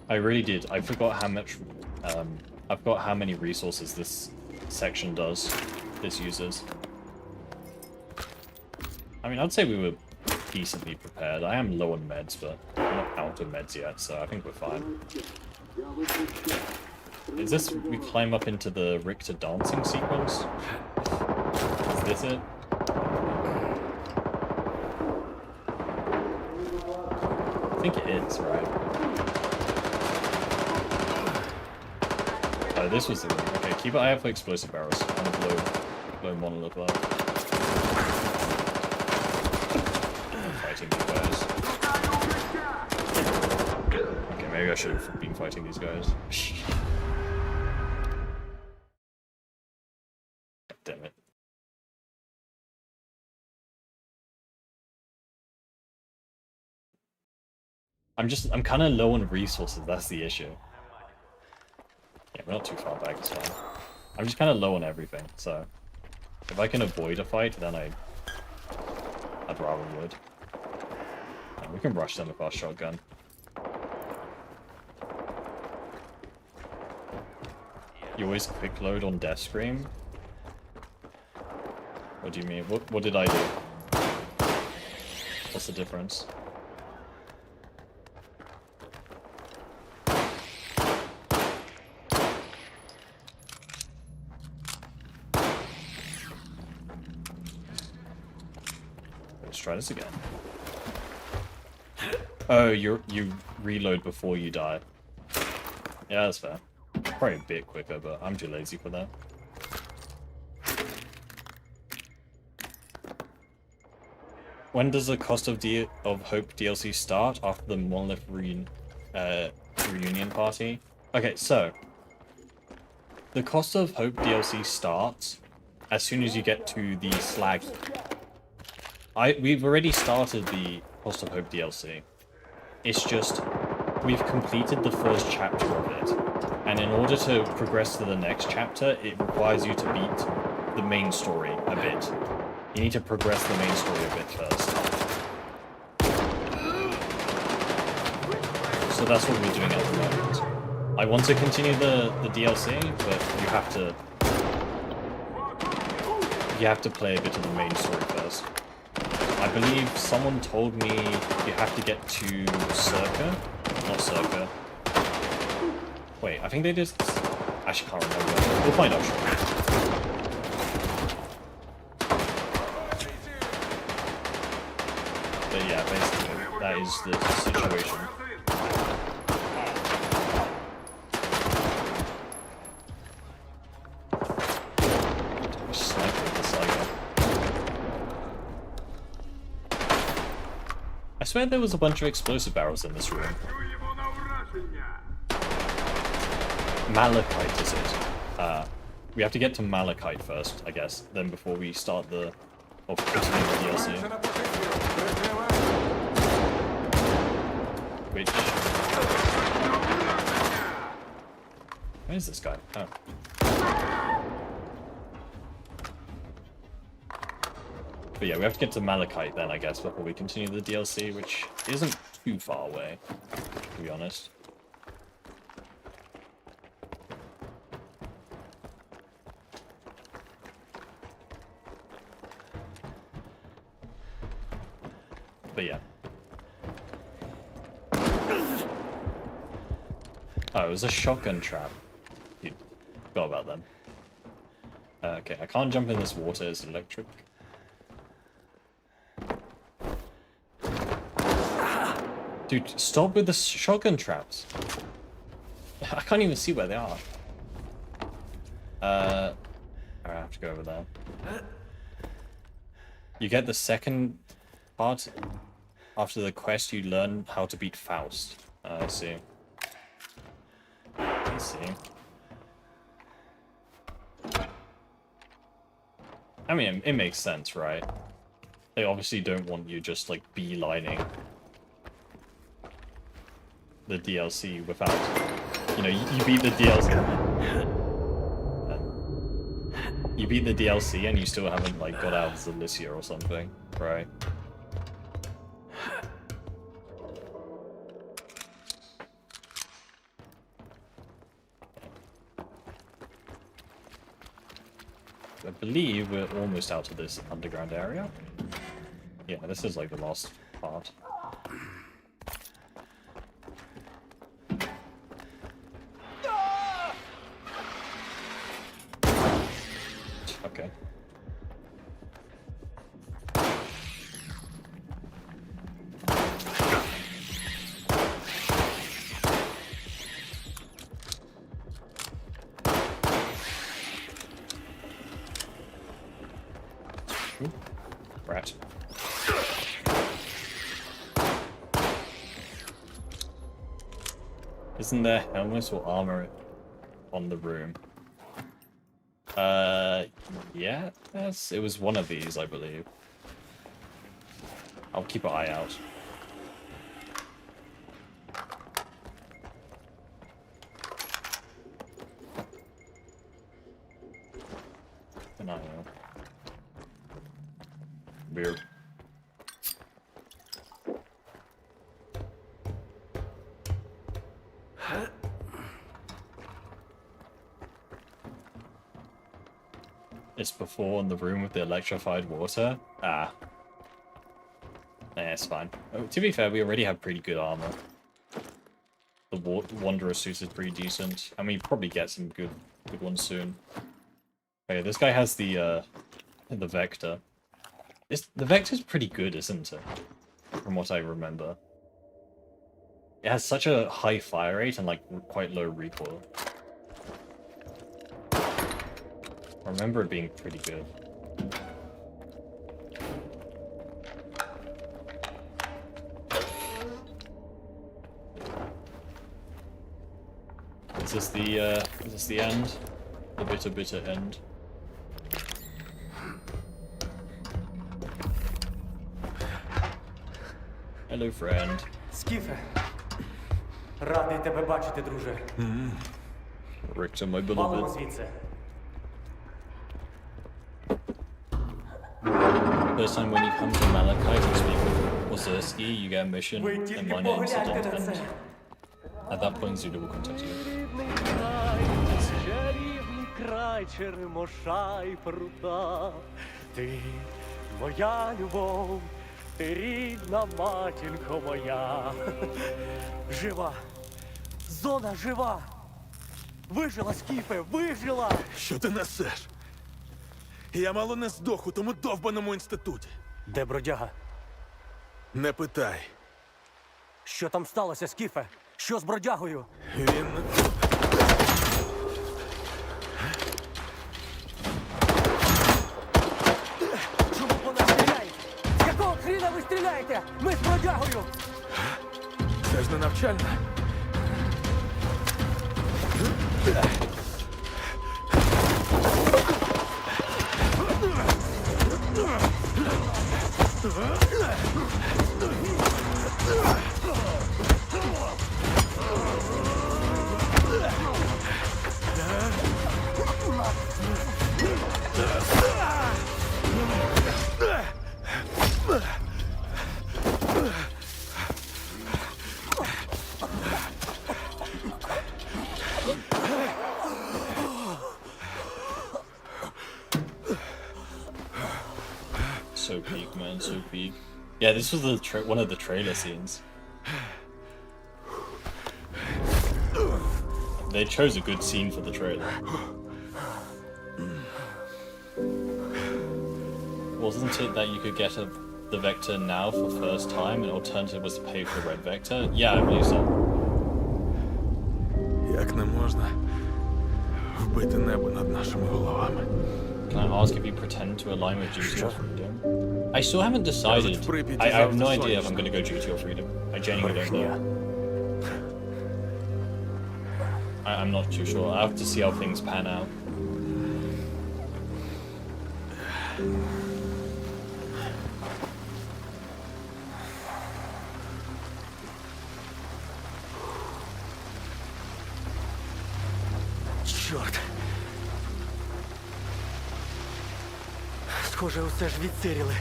I really did. I forgot how much. I forgot how many resources this section does. This uses. I mean, I'd say we were decently prepared. I am low on meds, but I'm not out of meds yet, so I think we're fine. Is this we climb up into the Richter dancing sequence? Is this it? I think it is, right? Oh, this was the room. Okay, keep an eye out for explosive barrels. I'm gonna blow monolith up. I'm fighting these guys. Okay, maybe I should have been fighting these guys. Damn it. I'm kind of low on resources, that's the issue. Yeah, we're not too far back, it's fine. I'm just kind of low on everything, so... If I can avoid a fight, then I'd rather would. And we can rush them with our shotgun. You always quick load on Death Scream? What do you mean? What did I do? What's the difference? Let's try this again. Oh, you reload before you die. Yeah, that's fair. Probably a bit quicker, but I'm too lazy for that. When does the Cost of Hope DLC start? After the Monolith reunion party? Okay, so the Cost of Hope DLC starts as soon as you get to the slag. We've already started the Cost of Hope DLC. It's just we've completed the first chapter of it, and in order to progress to the next chapter, it requires you to beat the main story a bit. You need to progress the main story a bit first. So that's what we're doing at the moment. I want to continue the DLC, but you have to play a bit of the main story first. I believe someone told me you have to get to S.T.A.L.K.E.R. Not S.T.A.L.K.E.R. Wait, I think they just... Actually can't remember. We'll find out shortly. But yeah, basically, that is the situation. I swear there was a bunch of explosive barrels in this room. Malachite is it? We have to get to Malachite first, I guess, then before we start the... or continue the DLC. Which... Where's this guy? Oh. But yeah, we have to get to Malachite then, I guess, before we continue the DLC, which isn't too far away, to be honest. But yeah. Oh, it was a shotgun trap. You forgot about them. Okay, I can't jump in this water, it's electric. Dude, stop with the shotgun traps. I can't even see where they are. Alright, I have to go over there. You get the second part after the quest, you learn how to beat Faust. I see. I see. I mean, it makes sense, right? They obviously don't want you just like beelining the DLC without, you know, you beat the DLC. You beat the DLC and you still haven't like got out of Zalicia or something, right? I believe we're almost out of this underground area. Yeah, this is like the last part. Okay. Ooh, rat. Isn't there helmet or armor on the room? Yeah, yes, it was one of these, I believe. I'll keep an eye out. An eye out. Weird. It's before in the room with the electrified water. Ah. It's fine. Oh, to be fair, we already have pretty good armor. The Wanderer suit is pretty decent. And we probably get some good ones soon. Okay, this guy has the Vector. The Vector's pretty good, isn't it? From what I remember. It has such a high fire rate and like quite low recoil. I remember it being pretty good. Is this the end? The bitter end? Hello, friend. Скіфе, радий тебе бачити, друже. Richter, my Валимо beloved. звідси. First time when you come to Malachite and speak with Ozerski, you get a mission, Ви and тільки my name's погляньте на Adont, це. and at that point Zulu will contact you. Рідний край, чарівний край, черемоша й прута. Ти моя любов, ти рідна матінко моя. Жива. Зона жива. Вижила, Скіфе, вижила. Що ти несеш? Я мало не здох у тому довбаному інституті. Де бродяга? Не питай. Що там сталося, Скіфе? Що з бродягою? Він... Чому по нас стріляють? З якого хріна ви стріляєте? Ми з бродягою! Це ж не навчальна. So peak, man, so peak. Yeah, this was the one of the trailer scenes. They chose a good scene for the trailer. Wasn't it that you could get the Vector now for first time, and alternative was to pay for the red Vector? Yeah, I believe so. Як не можна вбити небо над нашими головами? Can I ask if you pretend to align with duty or freedom? I still haven't decided. I have no idea if I'm going to go duty or freedom. I genuinely don't know. I'm not too sure. I have to see how things pan out. Чорт. Схоже, усе ж відсиріли.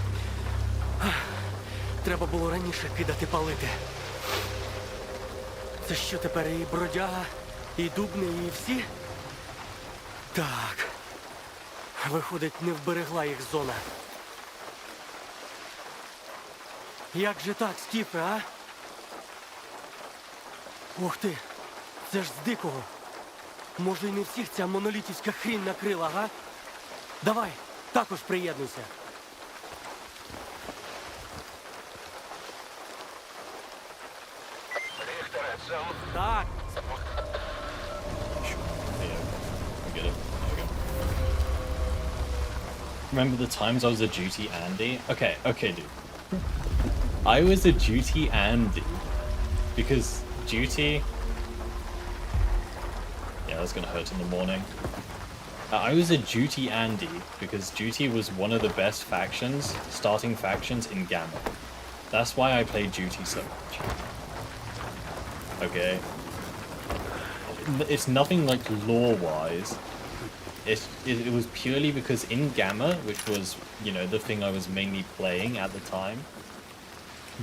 Треба було раніше кидати палити. Це що тепер, і бродяга, і дубний, і всі? Так. Виходить, не вберегла їх зона. Як же так, Скіфе, а? Ух ти, це ж з дикого. Може, і не всіх ця монолітівська хрінь накрила, га? Давай, також приєднуйся. Ріхтере, це... Так. I get it. There we go. Remember the times I was a duty Andy? Okay, dude. I was a duty Andy because duty... Yeah, that's gonna hurt in the morning. I was a duty Andy because duty was one of the best factions, starting factions in Gamma. That's why I played duty so much. Okay. It's nothing like lore-wise. It was purely because in Gamma, which was, you know, the thing I was mainly playing at the time,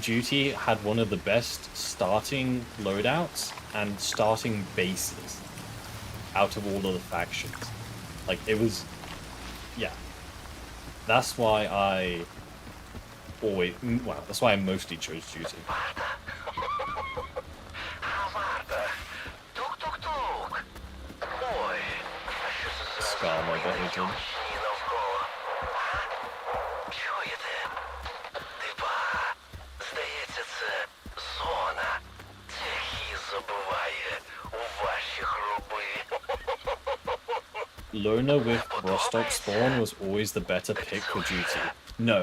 duty had one of the best starting loadouts and starting bases out of all of the factions. Like, it was... Yeah. That's why I always... Well, that's why I mostly chose duty. Тук-тук-тук. Ой, а що це за... Scar my behavior. Ні, навколо. Чуєте? Типа, здається, це зона. Цехи забиває у ваші гроби. Loner with Rostock spawn was always the better pick for duty. No,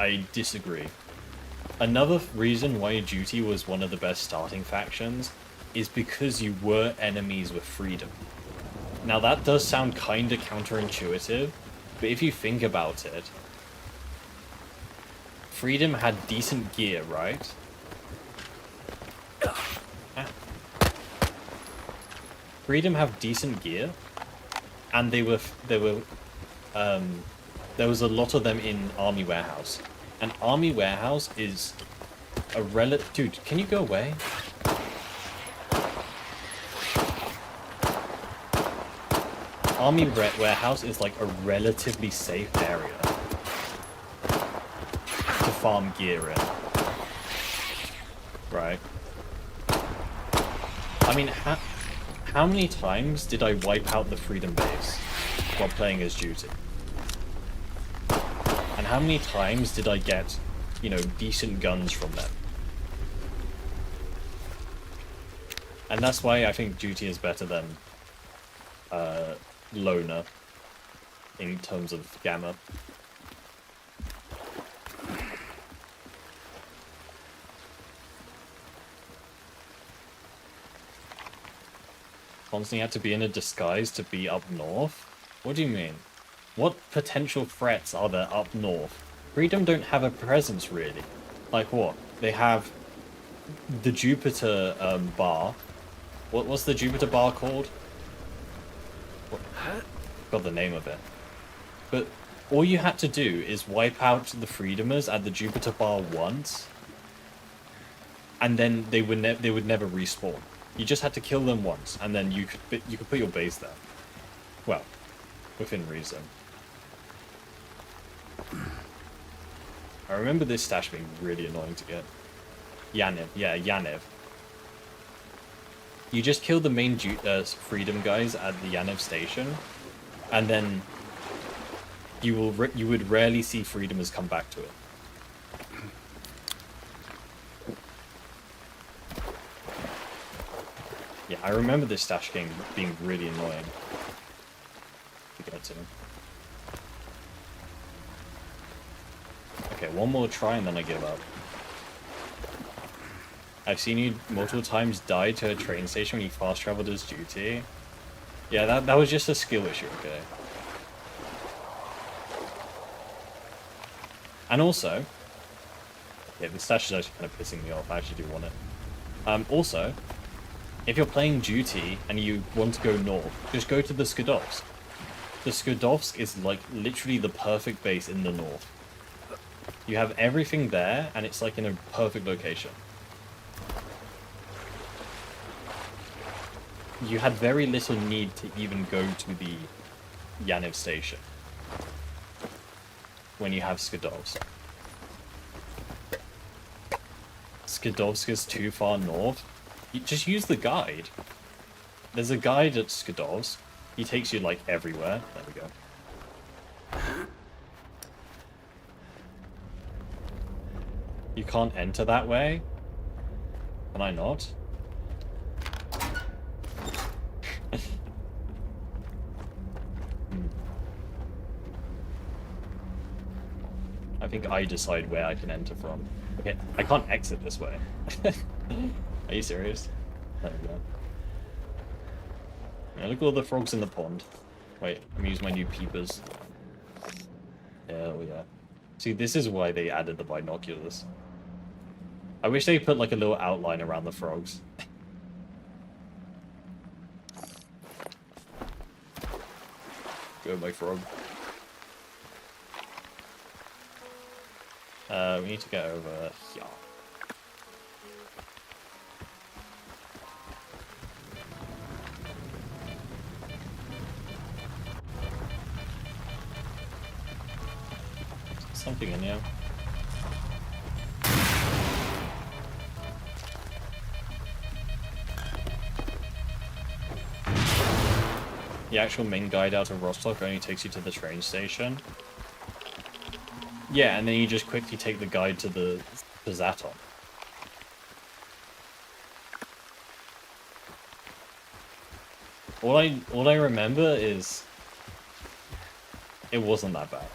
I disagree. Another reason why duty was one of the best starting factions is because you were enemies with freedom. Now that does sound kinda counterintuitive, but if you think about it, freedom had decent gear, right? Freedom have decent gear, and there was a lot of them in Army Warehouse. And Army Warehouse is a Dude, can you go away? Army Warehouse is like a relatively safe area to farm gear in. Right? I mean, how many times did I wipe out the Freedom base while playing as duty? And how many times did I get, you know, decent guns from them? And that's why I think duty is better than Loner in terms of Gamma. Constantly had to be in a disguise to be up north? What do you mean? What potential threats are there up north? Freedom don't have a presence, really. Like what? They have the Jupiter bar. What's the Jupiter bar called? Got the name of it. But all you had to do is wipe out the Freedomers at the Jupiter bar once, and then they would never respawn. You just had to kill them once, and then you could put your base there. Well, within reason. I remember this stash being really annoying to get. Yanev, yeah, Yanev. You just kill the main Freedom guys at the Yanev station, and then you would rarely see Freedomers come back to it. Yeah, I remember this stash game being really annoying to get to. Okay, one more try and then I give up. I've seen you multiple times die to a train station when you fast traveled as duty. Yeah, that was just a skill issue, okay? And also, yeah, this stash is actually kind of pissing me off. I actually do want it. Also, if you're playing duty and you want to go north, just go to the Skadovsk. The Skadovsk is like literally the perfect base in the north. You have everything there, and it's like in a perfect location. You had very little need to even go to the Yanev station when you have Skadovsk. Skadovsk is too far north. You just use the guide. There's a guide at Skadovsk. He takes you like everywhere. There we go. You can't enter that way? Can I not? I think I decide where I can enter from. Okay, I can't exit this way. Are you serious? There we go. Yeah, look at all the frogs in the pond. Wait, let me use my new peepers. Hell yeah. See, this is why they added the binoculars. I wish they put like a little outline around the frogs. Go, my frog. We need to get over here. Something in here. The actual main guide out of Rostock only takes you to the train station. Yeah, and then you just quickly take the guide to Zaton. All I remember is it wasn't that bad.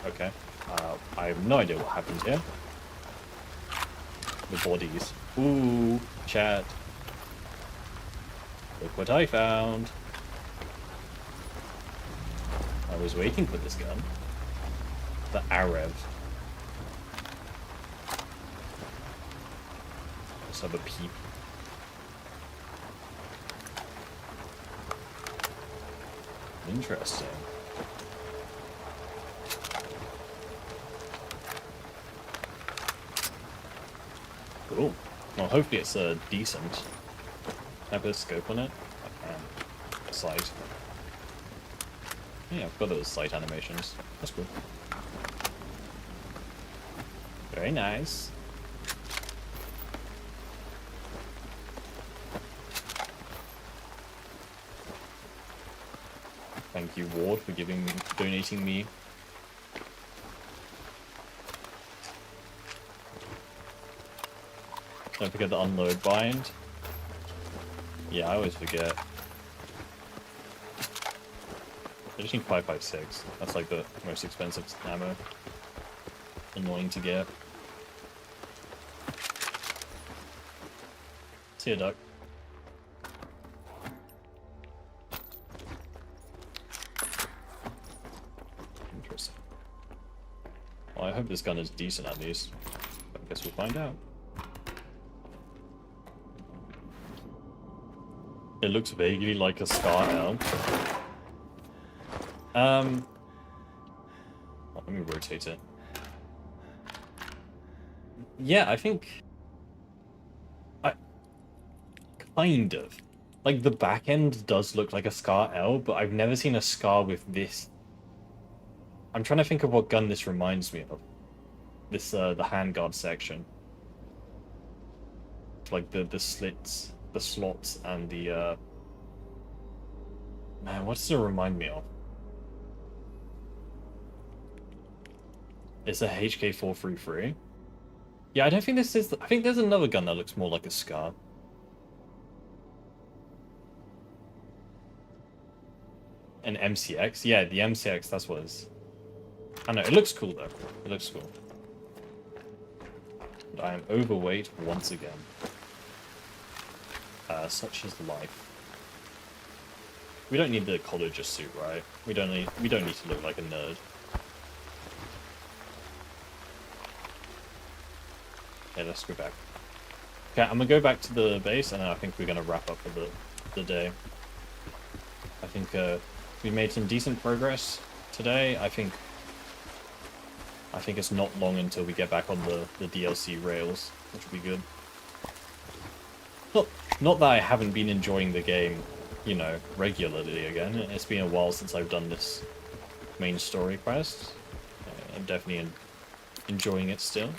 Okay. I have no idea what happened here. The bodies. Ooh, chat. Look what I found. I was waiting for this gun. The Arab. Let's have a peep. Interesting. Cool. Well, hopefully it's decent. Have a scope on it? I can. Sight. Yeah, I've got those sight animations. That's cool. Very nice. Thank you, Ward, for donating me. Don't forget the unload bind. Yeah, I always forget. I just need 5.56. That's like the most expensive ammo. annoying to get. See ya, duck. Interesting. Well, I hope this gun is decent at least. I guess we'll find out. It looks vaguely like a STAR-L. Well, let me rotate it. Yeah, I think... Kind of. Like, the back end does look like a SCAR-L, but I've never seen a SCAR with this. I'm trying to think of what gun this reminds me of. This, the handguard section. Like, the slits, the slots, and the, Man, what does it remind me of? It's a HK433. Yeah, I don't think this is... I think there's another gun that looks more like a SCAR. An MCX? Yeah, the MCX, that's what it is. I know, it looks cool though. It looks cool. But I am overweight once again. Such is life. We don't need the collager suit, right? We don't need to look like a nerd. Yeah, let's go back. Okay, I'm gonna go back to the base, and then I think we're gonna wrap up for the day. I think we made some decent progress today. I think it's not long until we get back on the DLC rails, which will be good. Not that I haven't been enjoying the game, you know, regularly again. It's been a while since I've done this main story quest. I'm definitely enjoying it still.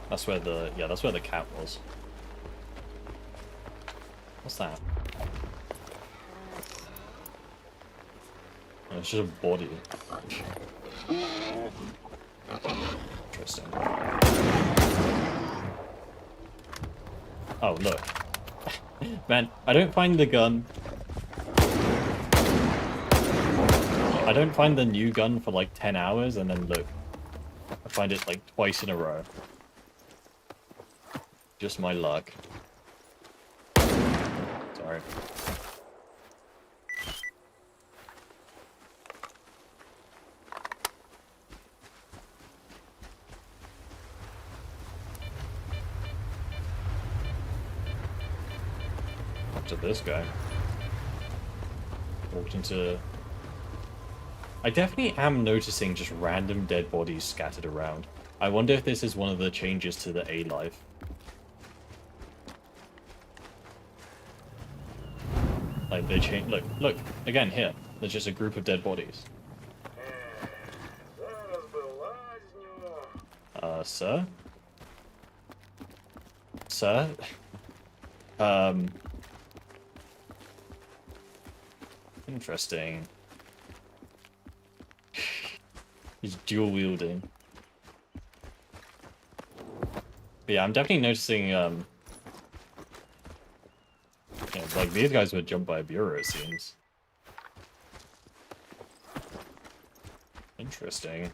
That's where the cat was. What's that? Oh, it's just a body. Interesting. Oh, look. Man, I don't find the gun. I don't find the new gun for like 10 hours, and then look. I find it like twice in a row. Just my luck. Sorry. Up to this guy. Walked into... I definitely am noticing just random dead bodies scattered around. I wonder if this is one of the changes to the A-Life. Like, they change... Look, again, here. There's just a group of dead bodies. Sir? Sir? Interesting. He's dual wielding. But yeah, I'm definitely noticing, yeah, like, these guys were jumped by a bureau, it seems. Interesting.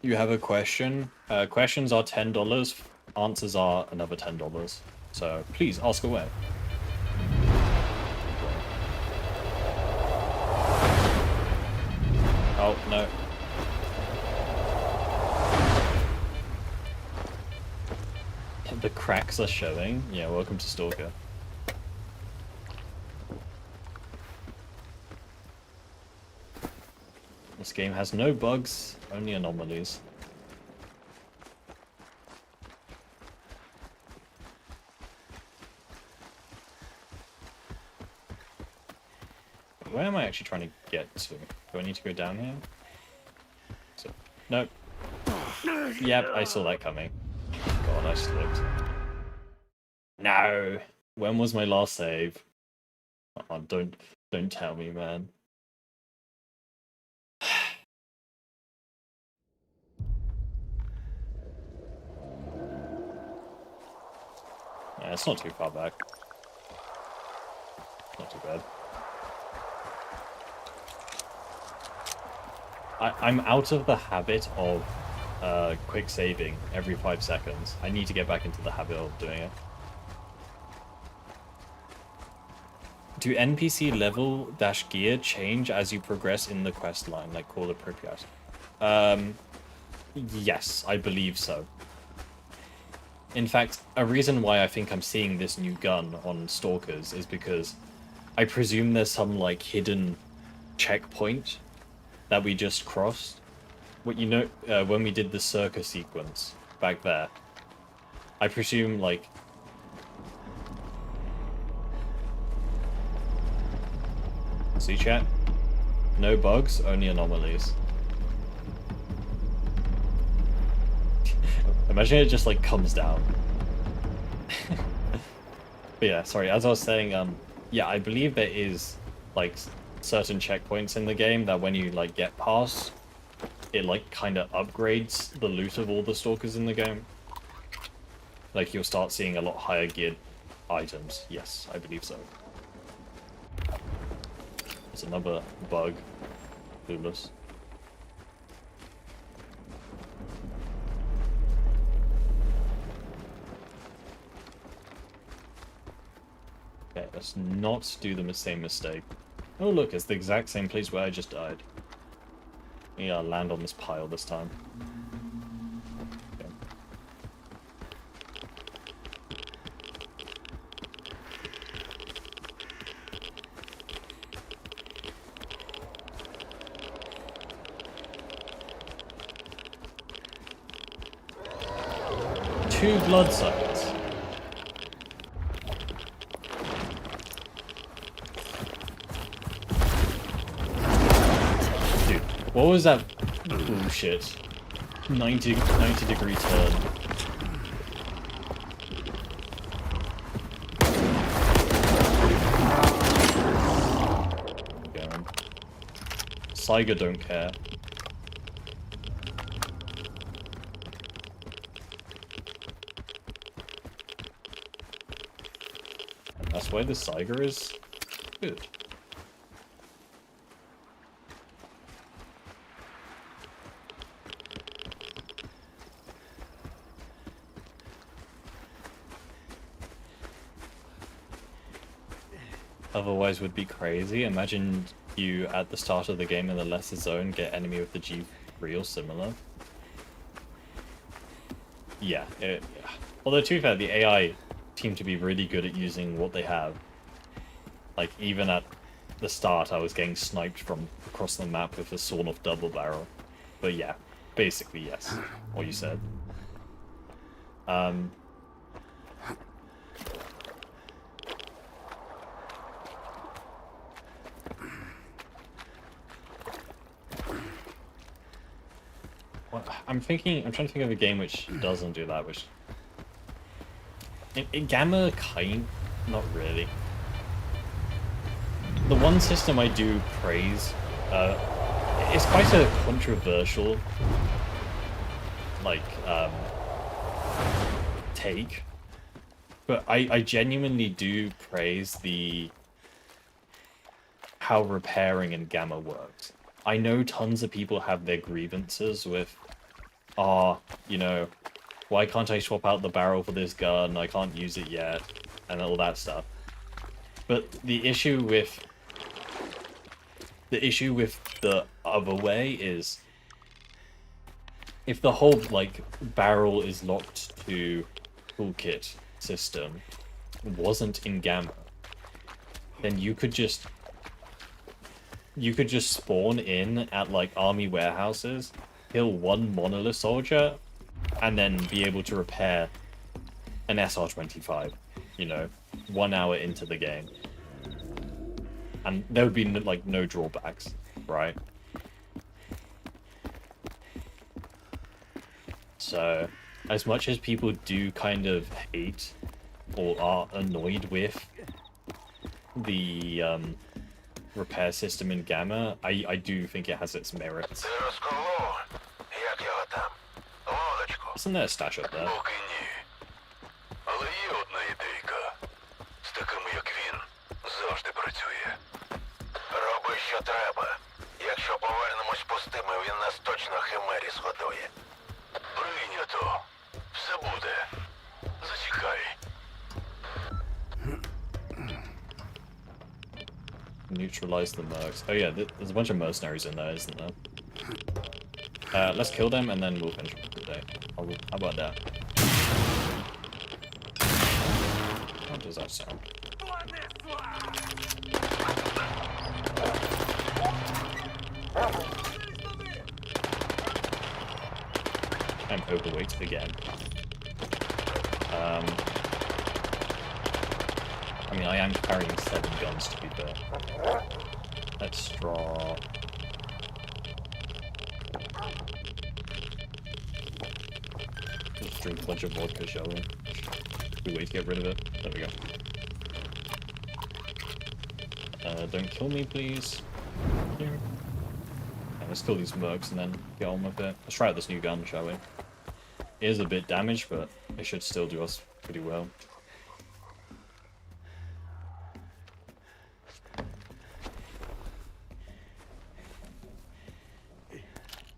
You have a question? Questions are $10, answers are another $10. So, please, ask away. Oh, no. The cracks are showing. Yeah, welcome to Stalker. This game has no bugs, only anomalies. Where am I actually trying to get to? Do I need to go down here? So, nope. Yep, I saw that coming. God, I slipped. No! When was my last save? Oh, don't Don't tell me, man. Yeah, it's not too far back. Not too bad. I'm out of the habit of quick saving every 5 seconds. I need to get back into the habit of doing it. Do NPC level - gear change as you progress in the quest line, like Call of Pripyat? Yes, I believe so. In fact, a reason why I think I'm seeing this new gun on Stalkers is because I presume there's some, like, hidden checkpoint that we just crossed. What, you know, when we did the circus sequence back there, I presume, like... See, chat? No bugs, only anomalies. Imagine it just, like, comes down. But yeah, sorry, as I was saying, yeah, I believe there is, like, certain checkpoints in the game that when you, like, get past, it, like, kind of upgrades the loot of all the stalkers in the game. Like, you'll start seeing a lot higher geared items. Yes, I believe so. There's another bug. Clueless. Okay, let's not do the same mistake. Oh look, it's the exact same place where I just died. Yeah, I'll land on this pile this time. Okay. Two blood sites. Dude, what was that bullshit? 90 degree turn. Going. S.T.A.L.K.E.R don't care. That's why the S.T.A.L.K.E.R is good. Otherwise would be crazy. Imagine you at the start of the game in the lesser zone get enemy with the G3 or similar. Yeah, yeah. Although to be fair, the AI seem to be really good at using what they have. Like, even at the start, I was getting sniped from across the map with a sawn-off double barrel. But yeah, basically yes, what you said. I'm trying to think of a game which doesn't do that, which... In Gamma, not really. The one system I do praise, it's quite a controversial, like, take, but I genuinely do praise how repairing in Gamma works. I know tons of people have their grievances with, you know, why can't I swap out the barrel for this gun? I can't use it yet, and all that stuff. But the issue with the other way is, if the whole, like, barrel is locked to toolkit system wasn't in Gamma, then you could just spawn in at, like, army warehouses, kill one monolith soldier, and then be able to repair an SR-25, you know, 1 hour into the game. And there would be, like, no drawbacks, right? So, as much as people do kind of hate or are annoyed with the repair system in Gamma, I do think it has its merits. Ти розколов, як його там? Лодочку. Isn't there a stash up there? Поки ні. Але є одна ідейка. З такими, як він, завжди працює. Роби, що треба. Якщо повернемось пустими, він нас точно химері згодує. Прийнято. Все буде. Зачекай. Neutralize the mercs. Oh yeah, there's a bunch of mercenaries in there, isn't there? Let's kill them and then we'll finish up for the day. How about that? How does that sound? I'm overweight again. I mean, I am carrying 7 guns to be fair. Let's draw. Let's drink a bunch of vodka, shall we? We wait to get rid of it. There we go. Don't kill me, please. Here. Yeah, let's kill these mercs and then get on with it. Let's try out this new gun, shall we? It is a bit damaged, but it should still do us pretty well.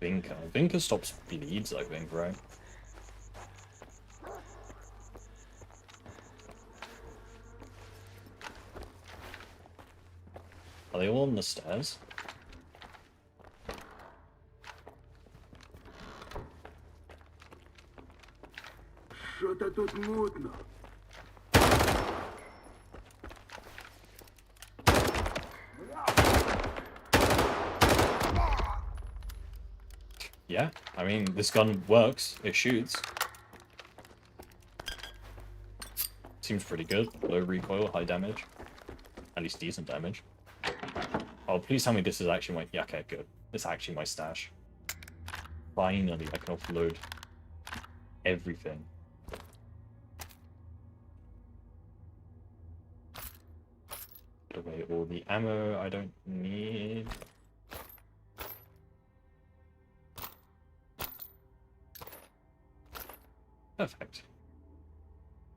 Vinka. Vinka stops bleeds, I think, right? Are they all on the stairs? Що-то тут мутно. Yeah, I mean, this gun works. It shoots. Seems pretty good. Low recoil, high damage. At least decent damage. Oh, please tell me this is actually my... Yeah, okay, good. This is actually my stash. Finally, I can offload everything. Put away all the ammo I don't need. Perfect.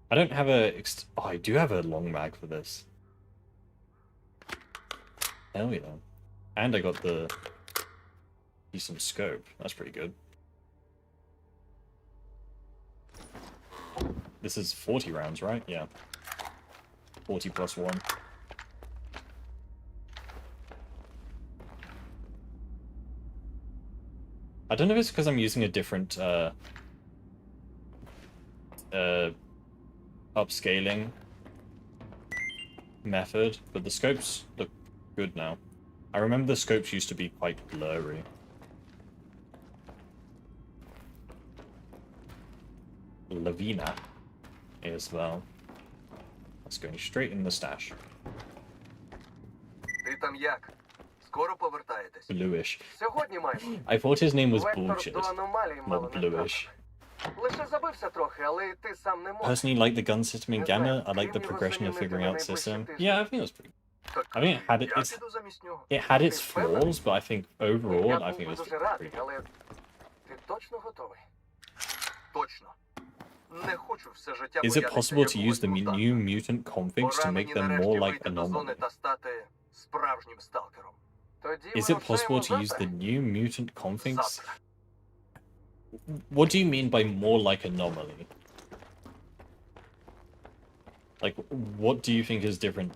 I don't have a... Oh, I do have a long mag for this. Hell yeah. And I got the decent scope. That's pretty good. This is 40 rounds, right? Yeah. 40 plus 1. I don't know if it's because I'm using a different upscaling method, but the scopes look good now. I remember the scopes used to be quite blurry. Lavina as well. That's going straight in the stash. Ти там як? Скоро повертаєтесь? Bluish. Сьогодні майже. I thought his name was Вектор bullshit, до аномалії мало not не bluish. Лише забився трохи, але й ти сам не можеш. Personally, like the gun system in Gamma. I like the progression of figuring out system. Yeah, I think it was pretty. I think it had it had its flaws, but I think overall, I think it was дуже радий, pretty good. але ти точно готовий? Точно. Не хочу все життя Is it possible to use the new mutant configs to make them more like Anomaly? та стати справжнім сталкером. Тоді Is it possible to use the new mutant configs? What do you mean by more like Anomaly? Like, what do you think is different?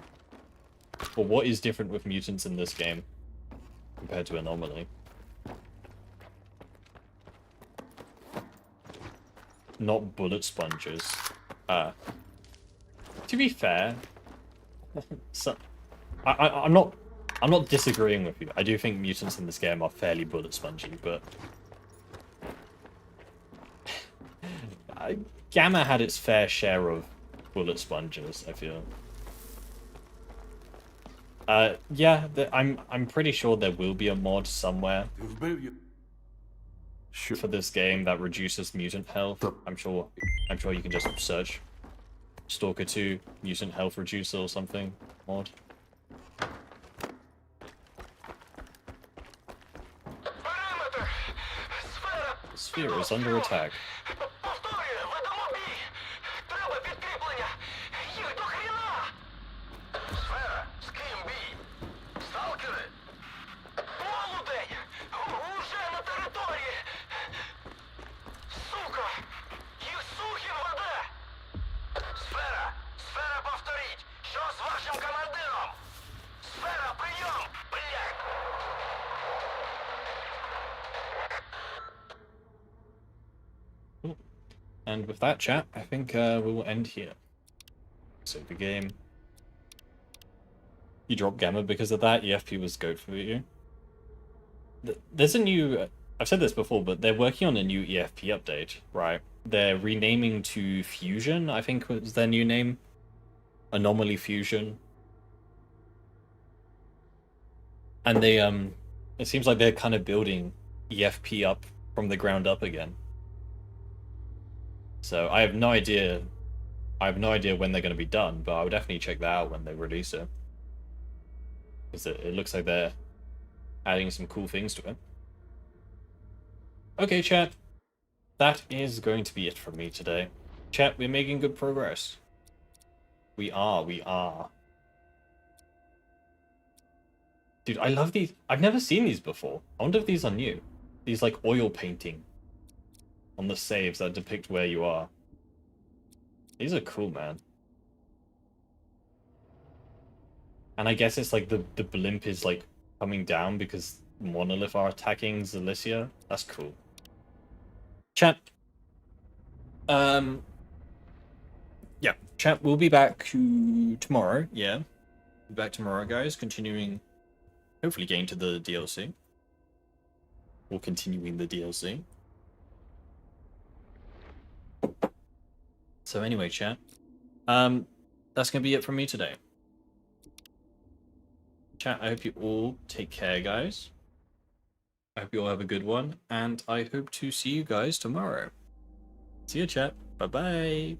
Or what is different with mutants in this game compared to Anomaly? Not bullet sponges. To be fair, so I'm not disagreeing with you. I do think mutants in this game are fairly bullet spongy, but Gamma had its fair share of bullet sponges, I feel. Yeah, I'm pretty sure there will be a mod somewhere for this game that reduces mutant health. I'm sure you can just search STALKER 2 mutant health reducer or something mod. sphere is under attack. Повторюю, ведемо бій! Треба підкріплення! Їх до хріна! Сфера, з ким бій? Сталкери? Полудень! Уже на території! Сука! Їх Сухін веде! Сфера! Сфера, повторіть! Що з вашим командиром? Сфера, прийом! Блядь! And with that, chat, I think we will end here. So the game. You dropped Gamma because of that. EFP was goat for you. There's a new. I've said this before, but they're working on a new EFP update, right? They're renaming to Fusion, I think was their new name. Anomaly Fusion. And they it seems like they're kind of building EFP up from the ground up again. So I have no idea when they're going to be done, but I would definitely check that out when they release it. Because it looks like they're adding some cool things to it. Okay, chat. That is going to be it from me today. Chat, we're making good progress. We are. Dude, I love these. I've never seen these before. I wonder if these are new. These, like, oil painting on the saves that depict where you are. These are cool, man. And I guess it's like the blimp is like coming down because Monolith are attacking Zalicia. That's cool. Chat. Yeah, chat, we'll be back tomorrow. Yeah. Be back tomorrow, guys. Continuing, hopefully getting to the DLC. Or continuing the DLC. So anyway, chat. That's gonna be it from me today. Chat, I hope you all take care, guys. I hope you all have a good one, and I hope to see you guys tomorrow. See you, chat. Bye-bye.